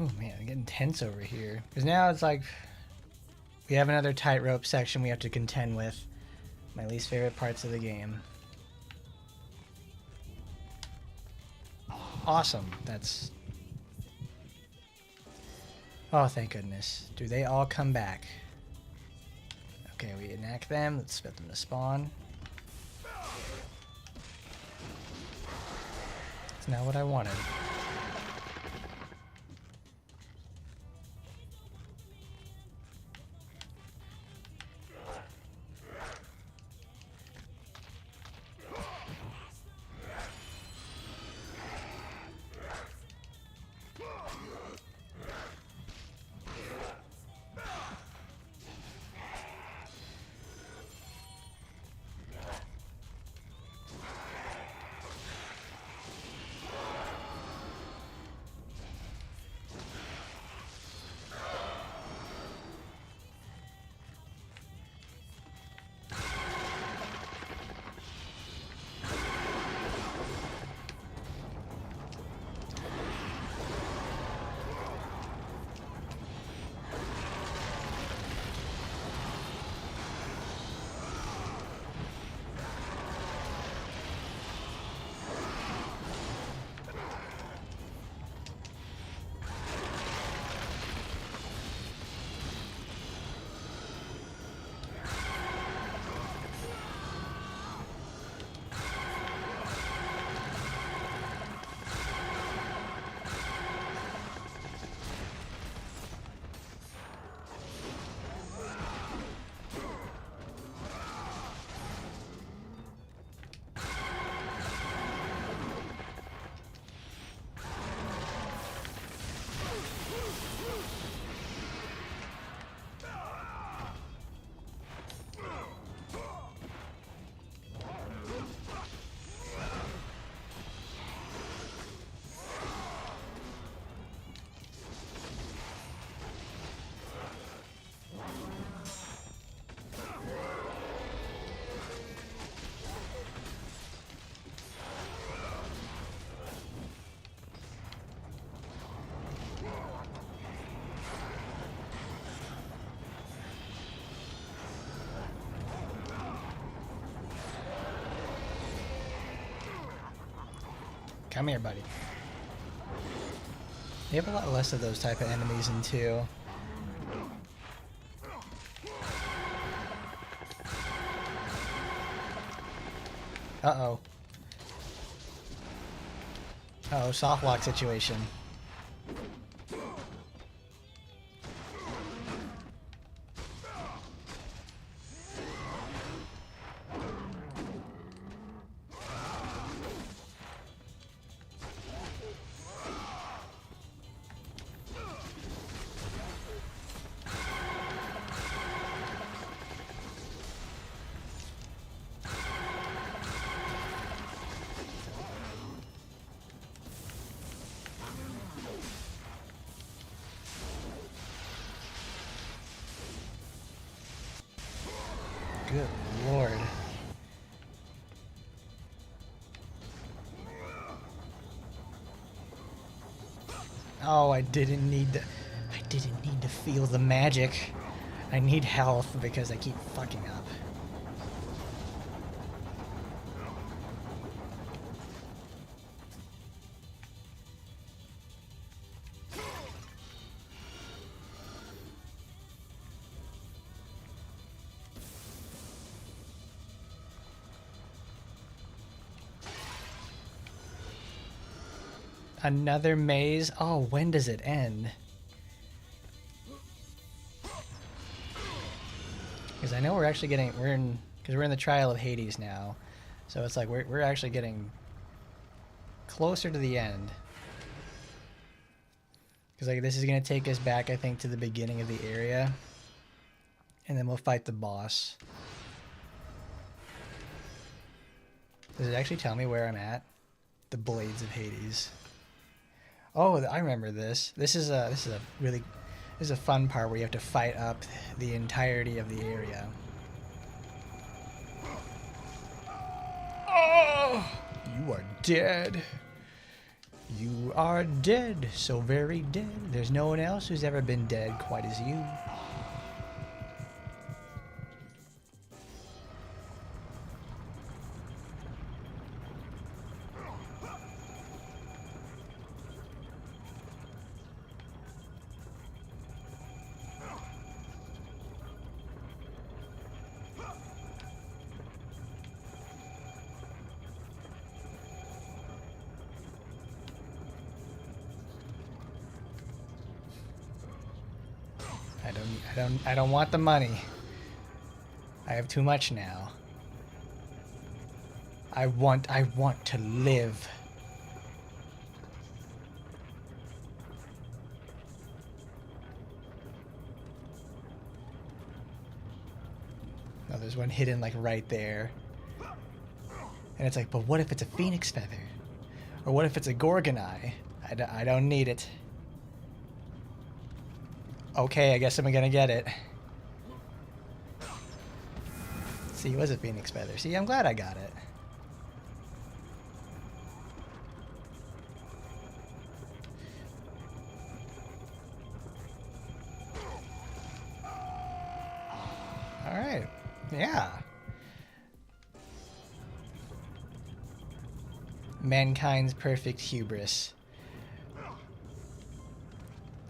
Oh man, I'm getting tense over here. Because now it's like we have another tightrope section we have to contend with. My least favorite parts of the game. Awesome. That's... Oh, thank goodness. Do they all come back? Okay, we enact them. Let's get them to spawn. That's not what I wanted. Come here, buddy. They have a lot less of those type of enemies in 2. Uh-oh. Uh-oh, soft lock situation. Good lord. Oh, I didn't need to feel the magic. I need health because I keep fucking up. Another maze? Oh, when does it end? Because I know we're actually getting, we're in the Trial of Hades now. So it's like we're actually getting closer to the end. Because like this is going to take us back, I think, to the beginning of the area. And then we'll fight the boss. Does it actually tell me where I'm at? The Blades of Hades. Oh, I remember this. This is a fun part where you have to fight up the entirety of the area. Oh, you are dead. You are dead, so very dead. There's no one else who's ever been dead quite as you. I don't want the money. I have too much now. I want to live. Oh, there's one hidden like right there. And it's like, but what if it's a phoenix feather? Or what if it's a gorgon eye? I don't need it. Okay, I guess I'm gonna get it. See, it was a phoenix feather. See, I'm glad I got it. Alright. Yeah. Mankind's perfect hubris.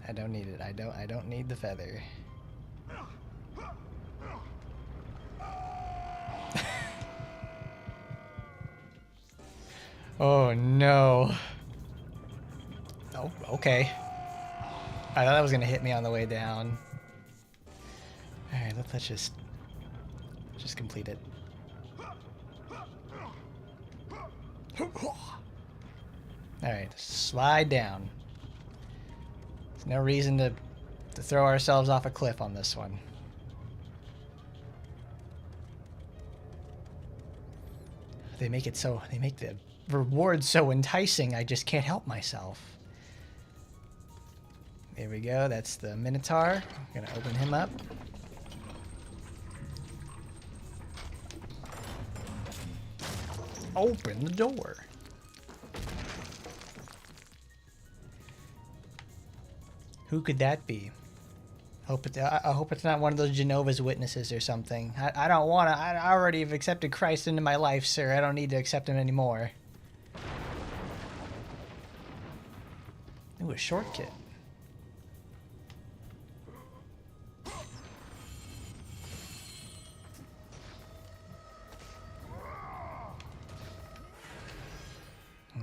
I don't need it. I don't need the feather. Oh no. Oh, okay. I thought that was gonna hit me on the way down. Alright, let's just complete it. Alright, slide down. There's no reason to throw ourselves off a cliff on this one. They make the reward so enticing, I just can't help myself. There we go, that's the Minotaur. I'm gonna open him up. Open the door. Who could that be? I hope it's not one of those Jehovah's Witnesses or something. I don't want to. I already have accepted Christ into my life, sir. I don't need to accept him anymore. Ooh, a short kit.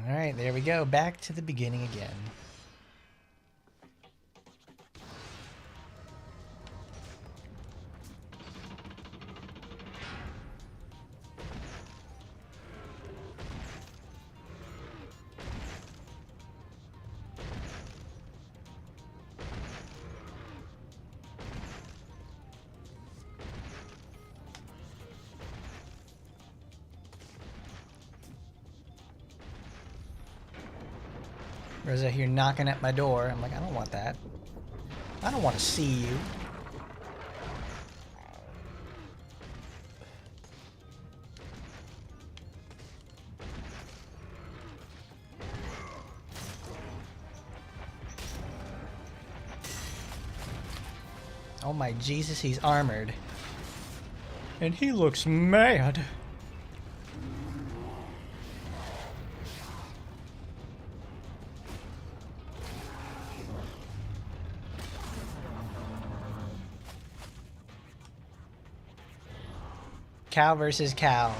Alright, there we go. Back to the beginning again. Rosa here knocking at my door. I'm like, I don't want that. I don't want to see you. Oh my Jesus, he's armored. And he looks mad. Cow versus cow.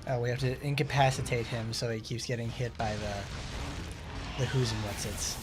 Oh, we have to incapacitate him so he keeps getting hit by the who's and what's its.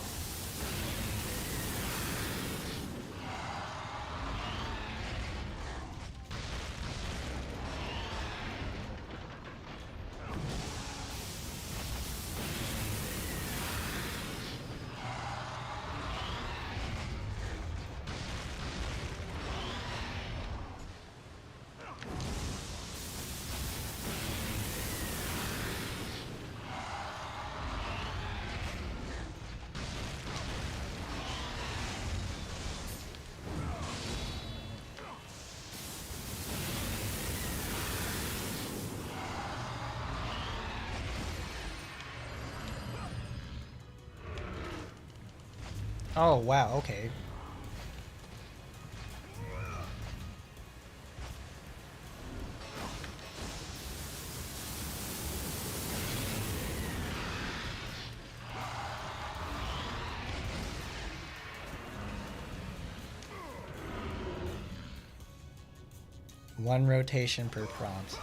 Oh, wow, okay. One rotation per prompt.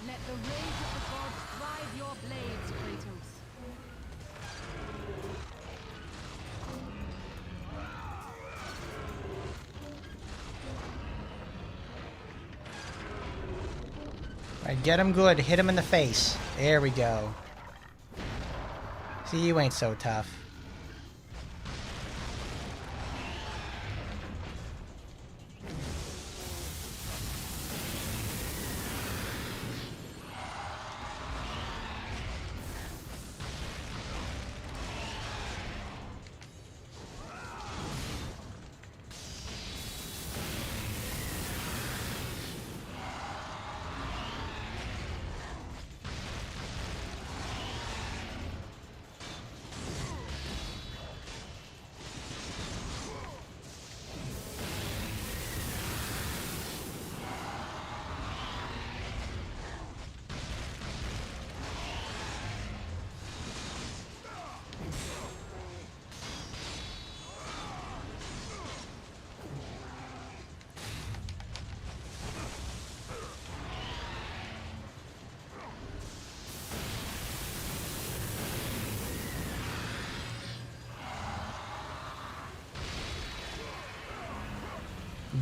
Let the rage of the gods drive your blades, Kratos. Alright, get him good. Hit him in the face. There we go. See, you ain't so tough.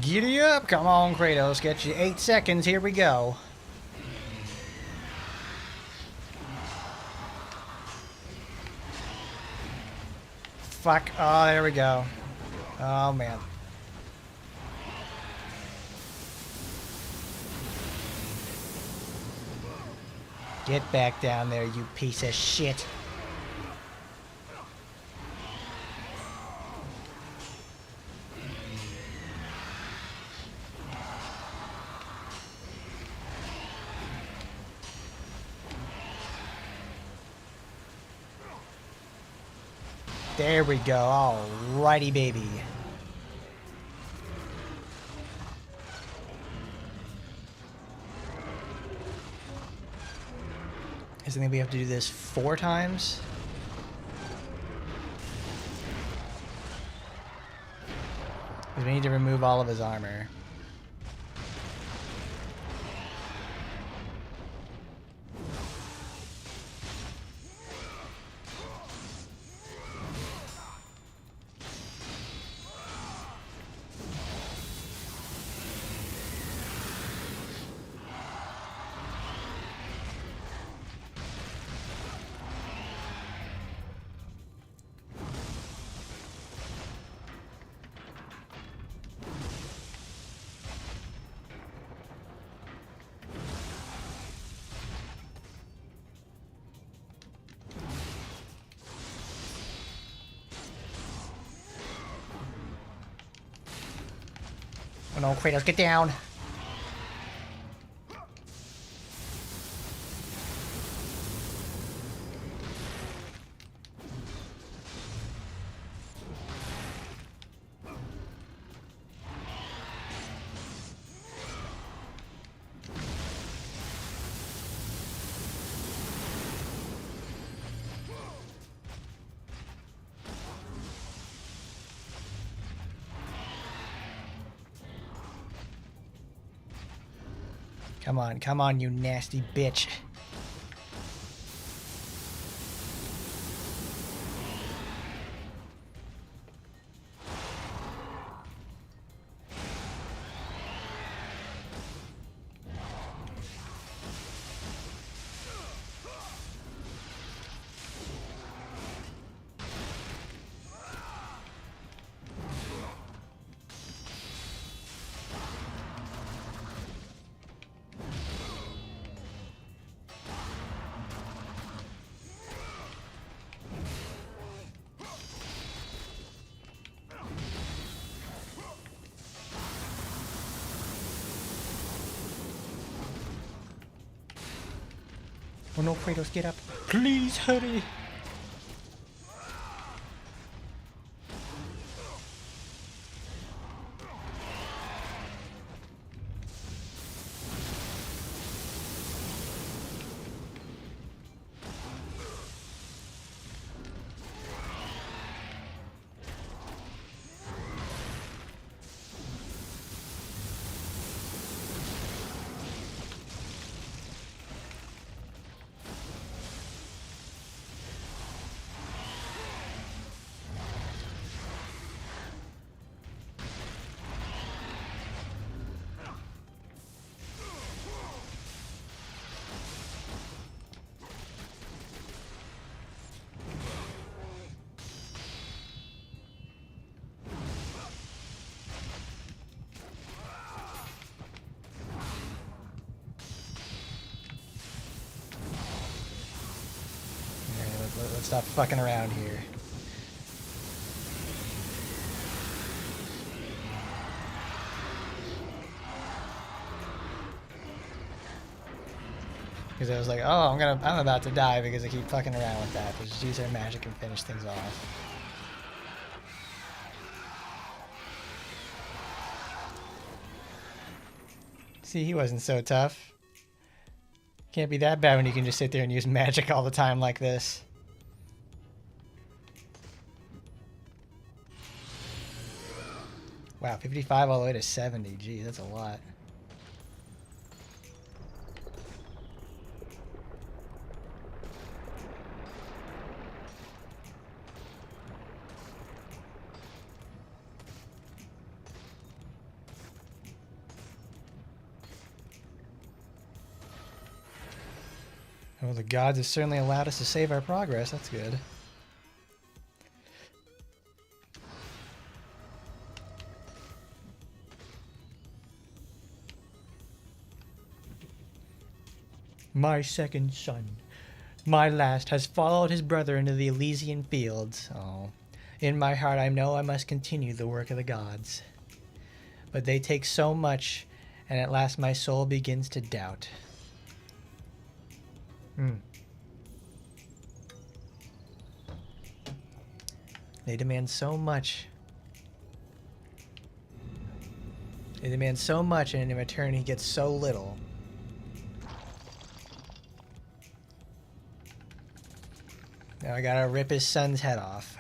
Giddy up! Come on, Kratos. Get you 8 seconds. Here we go. Fuck. Oh, there we go. Oh, man. Get back down there, you piece of shit. There we go. Alrighty, baby. Isn't it we have to do this 4 times? Because we need to remove all of his armor. Oh no, Kratos, get down! Come on, you nasty bitch. Oh no, Kratos, get up. Please hurry. Let's stop fucking around here. Because I was like, oh, I'm about to die because I keep fucking around with that. Let's just use our magic and finish things off. See, he wasn't so tough. Can't be that bad when you can just sit there and use magic all the time like this. Wow, 55 all the way to 70. Geez, that's a lot. Well, the gods have certainly allowed us to save our progress. That's good. My second son, my last, has followed his brother into the Elysian fields. Oh, in my heart I know I must continue the work of the gods. But they take so much, and at last my soul begins to doubt. They demand so much. They demand so much, and in return he gets so little. Now I gotta rip his son's head off.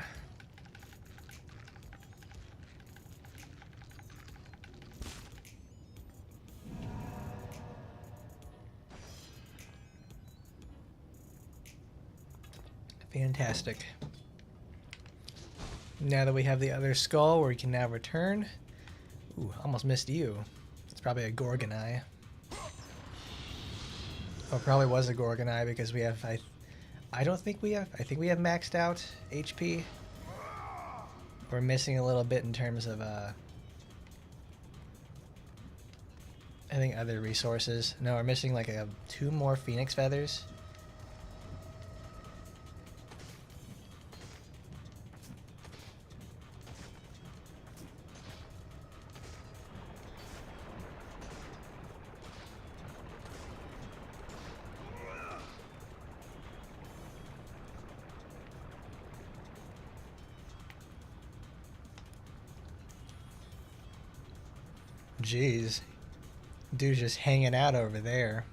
Fantastic. Now that we have the other skull where we can now return. Ooh, almost missed you. It's probably a Gorgon eye. Oh, it probably was a Gorgon eye because we have... I don't think we have... I think we have maxed out HP. We're missing a little bit in terms of... I think other resources. No, we're missing like 2 more Phoenix Feathers. Jeez. Dude's just hanging out over there.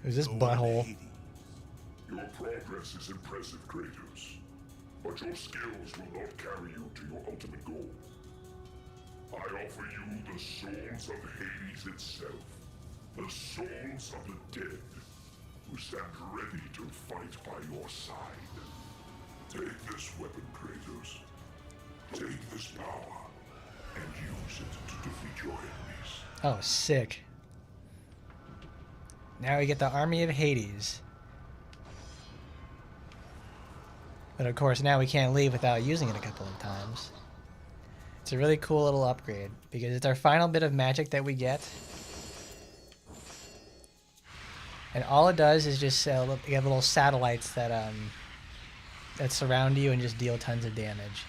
Who's this butthole? Your progress is impressive, Kratos. But your skills will not carry you to your ultimate goal. I offer you the souls of Hades itself. The souls of the dead, who stand ready to fight by your side. Take this weapon, Kratos. Take this power, and use it to defeat your enemies. Oh, sick. Now we get the Army of Hades. But of course, now we can't leave without using it a couple of times. It's a really cool little upgrade, because it's our final bit of magic that we get. And all it does is just you have little satellites that that surround you and just deal tons of damage.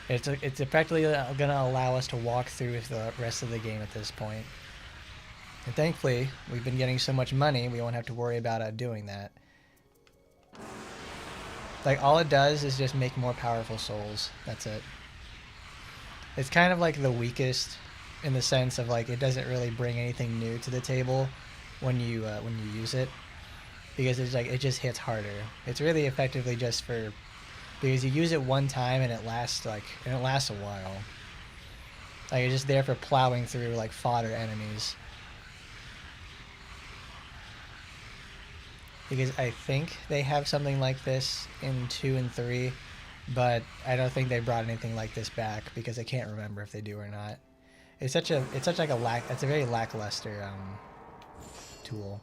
It's effectively gonna allow us to walk through the rest of the game at this point. And thankfully, we've been getting so much money, we won't have to worry about doing that. Like, all it does is just make more powerful souls. That's it. It's kind of like the weakest in the sense of, like, it doesn't really bring anything new to the table when you use it, because it's like it just hits harder. It's really effectively just for, because you use it one time and it lasts a while. Like, it's just there for plowing through like fodder enemies. Because I think they have something like this in 2 and 3, but I don't think they brought anything like this back because I can't remember if they do or not. It's a very lackluster tool.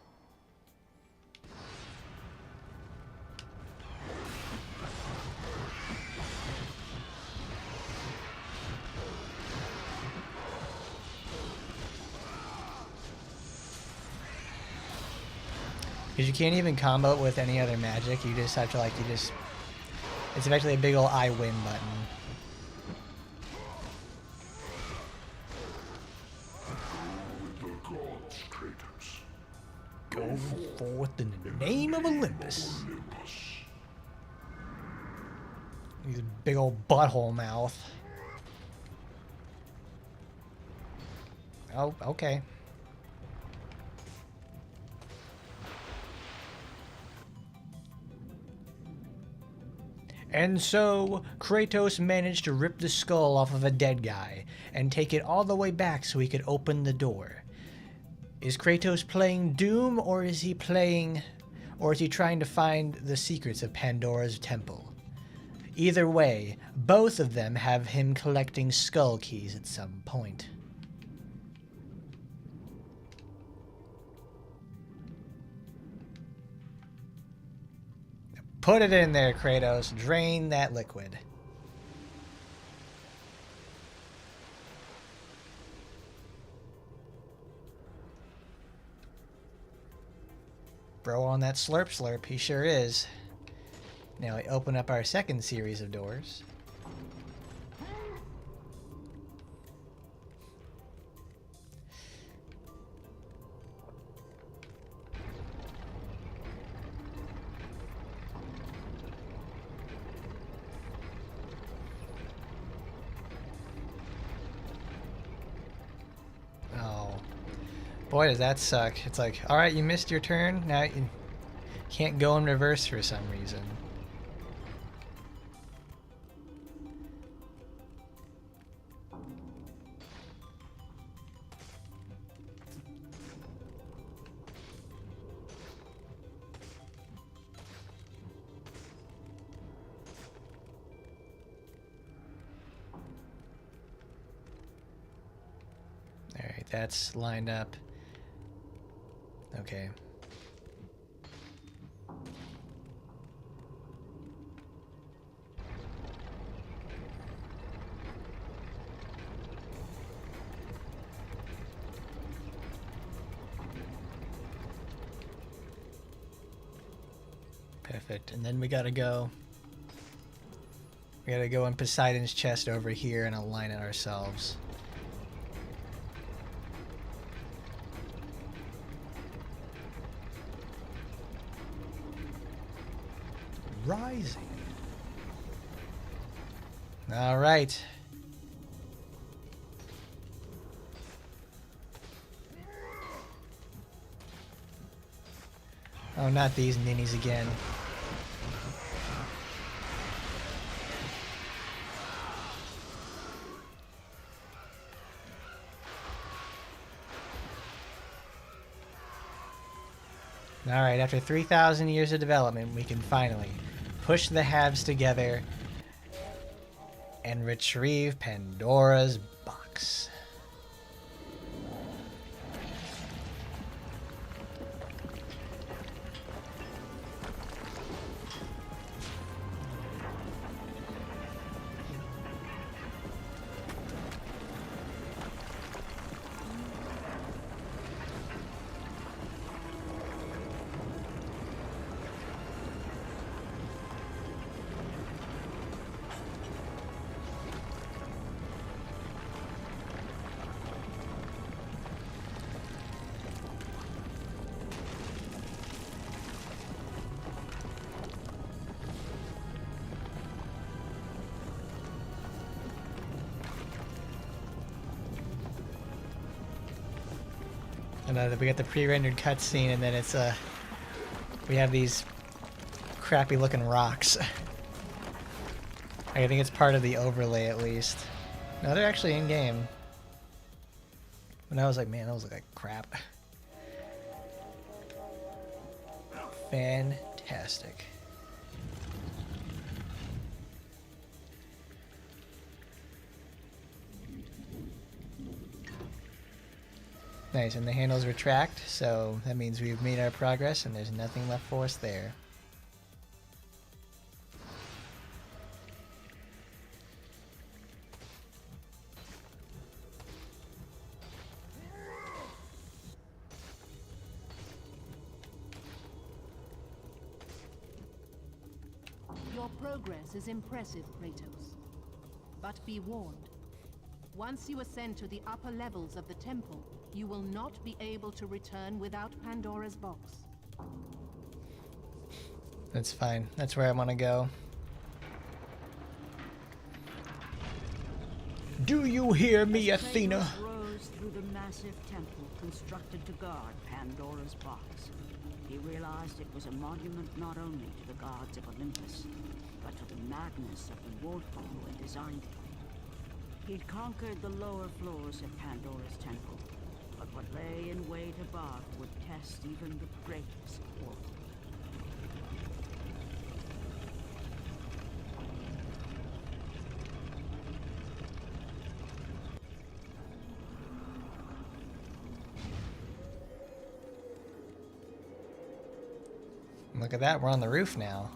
Because you can't even combo it with any other magic. You just have to it's effectively a big ol' I win button. The gods, Kratos. Go forth in the name of Olympus. He's big old butthole mouth. Oh, okay. And so, Kratos managed to rip the skull off of a dead guy and take it all the way back so he could open the door. Is Kratos playing Doom, or is he trying to find the secrets of Pandora's temple? Either way, both of them have him collecting skull keys at some point. Put it in there, Kratos. Drain that liquid. Bro on that slurp slurp, he sure is. Now we open up our second series of doors. Boy, does that suck. It's like, alright, you missed your turn. Now you can't go in reverse for some reason. Alright, that's lined up. Okay. Perfect. And then we gotta go in Poseidon's chest over here and align it ourselves. Rising. All right. Oh, not these ninnies again. All right, after 3,000 years of development, we can finally push the halves together and retrieve Pandora's box. And we got the pre-rendered cutscene, and then it's we have these crappy-looking rocks. I think it's part of the overlay, at least. No, they're actually in game. And I was like, man, those look like crap. Fantastic. Nice, and the handles retract, so that means we've made our progress and there's nothing left for us there. Your progress is impressive, Kratos. But be warned. Once you ascend to the upper levels of the temple, you will not be able to return without Pandora's box. That's fine. That's where I want to go. Do you hear me, As Athena? Kratos rose through the massive temple constructed to guard Pandora's box, he realized it was a monument not only to the gods of Olympus, but to the madness of the mortal who had designed it. He'd conquered the lower floors of Pandora's temple, but what lay in wait above would test even the greatest warrior. Look at that, we're on the roof now.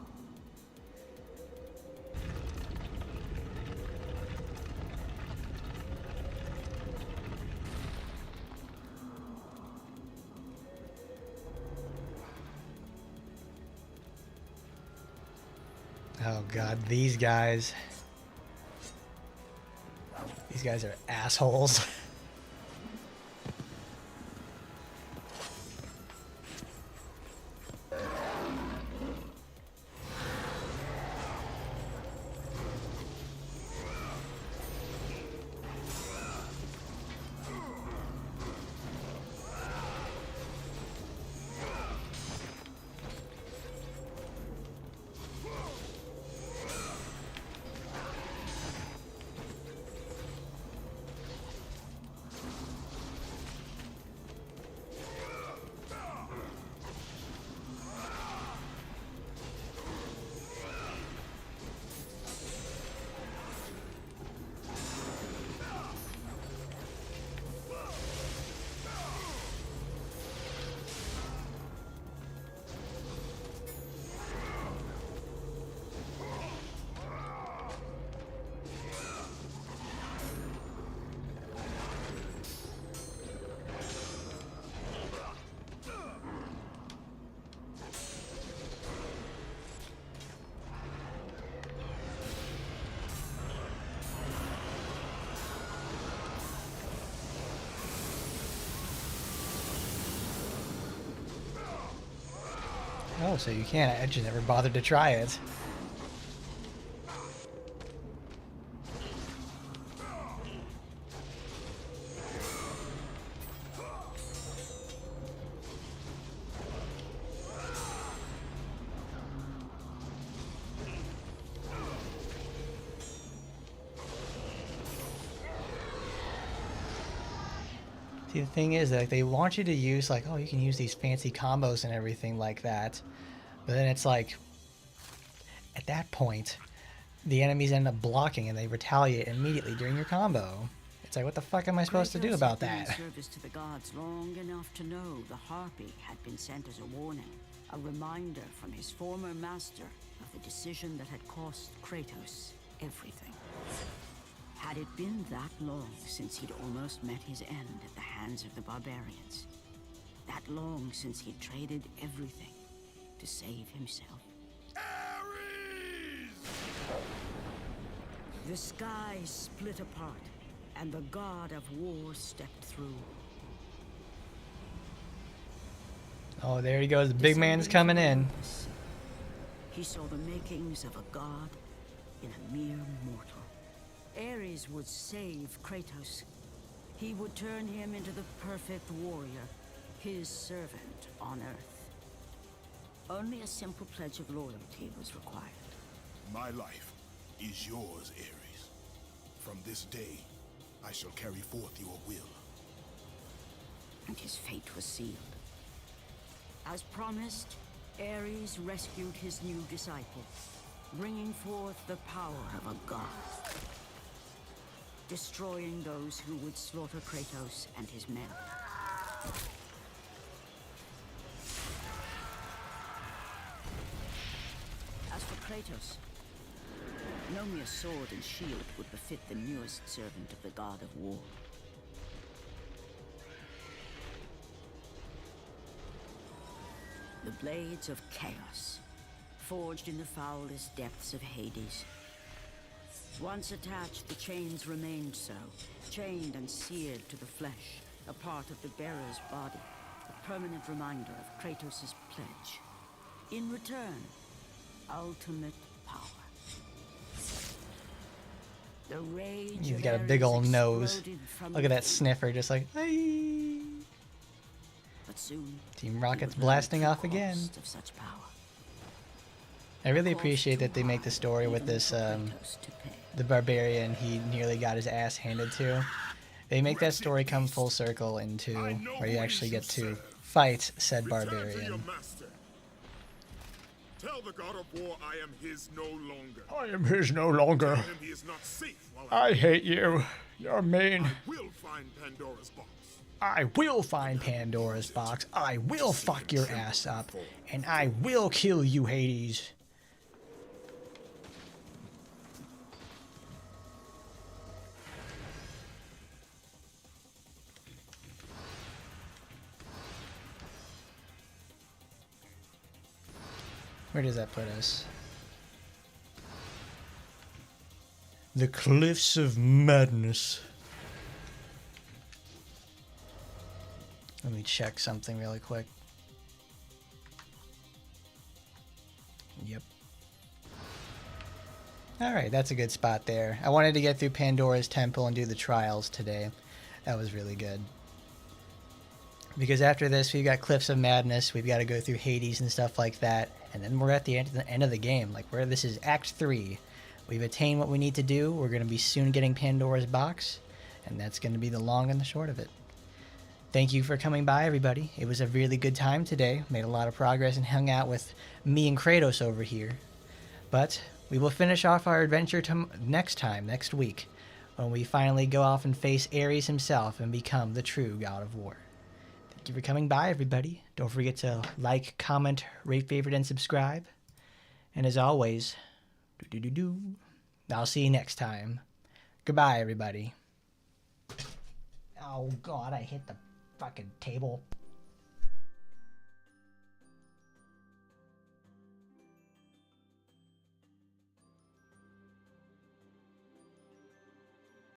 Oh god, these guys. These guys are assholes. Oh, so you can't. I just never bothered to try it. See, the thing is, like, they want you to use, like, oh, you can use these fancy combos and everything like that. But then it's like, at that point, the enemies end up blocking and they retaliate immediately during your combo. It's like, what the fuck am I supposed to do about that? Kratos had been in service to the gods long enough to know the Harpy had been sent as a warning, a reminder from his former master of the decision that had cost Kratos everything. Had it been that long since he'd almost met his end at the hands of the barbarians? That long since he'd traded everything to save himself? The sky split apart, and the god of war stepped through. Oh, there he goes. The big man's coming in. He saw the makings of a god in a mere mortal. Ares would save Kratos. He would turn him into the perfect warrior, his servant on Earth. Only a simple pledge of loyalty was required. My life is yours, Ares. From this day, I shall carry forth your will. And his fate was sealed. As promised, Ares rescued his new disciple, bringing forth the power of a god, destroying those who would slaughter Kratos and his men. As for Kratos, no mere sword and shield would befit the newest servant of the god of war. The blades of chaos, forged in the foulest depths of Hades. Once attached, the chains remained so, chained and seared to the flesh, a part of the bearer's body, a permanent reminder of Kratos' pledge. In return, ultimate power. The rage He's of got a big Ares old nose. exploded from Look at that within. sniffer, just like, "Aye." But soon, Team he Rocket's would blasting learn off the again. cost of such power. I really Cost appreciate too that they make the high story with even this, for Kratos to pay. the barbarian he nearly got his ass handed to. They make that story come full circle into where you actually get to fight said Return to your barbarian. master. Tell the god of war I am his no longer. I am his no longer. Tell him he is not safe while I hate you. You're mean. will find Pandora's box. I will find Pandora's box. I will fuck your ass up. And I will kill you, Hades. Where does that put us? The Cliffs of Madness. Let me check something really quick. Yep. Alright, that's a good spot there. I wanted to get through Pandora's Temple and do the trials today. That was really good. Because after this, we've got Cliffs of Madness, we've got to go through Hades and stuff like that, and then we're at the end of the game. Like, where this is Act 3. We've attained what we need to do. We're going to be soon getting Pandora's box, and that's going to be the long and the short of it. Thank you for coming by, everybody. It was a really good time today. Made a lot of progress and hung out with me and Kratos over here. But we will finish off our adventure next week, when we finally go off and face Ares himself and become the true god of war. Thank you for coming by, everybody. Don't forget to like, comment, rate, favorite, and subscribe. And as always, I'll see you next time. Goodbye, everybody. Oh, God, I hit the fucking table.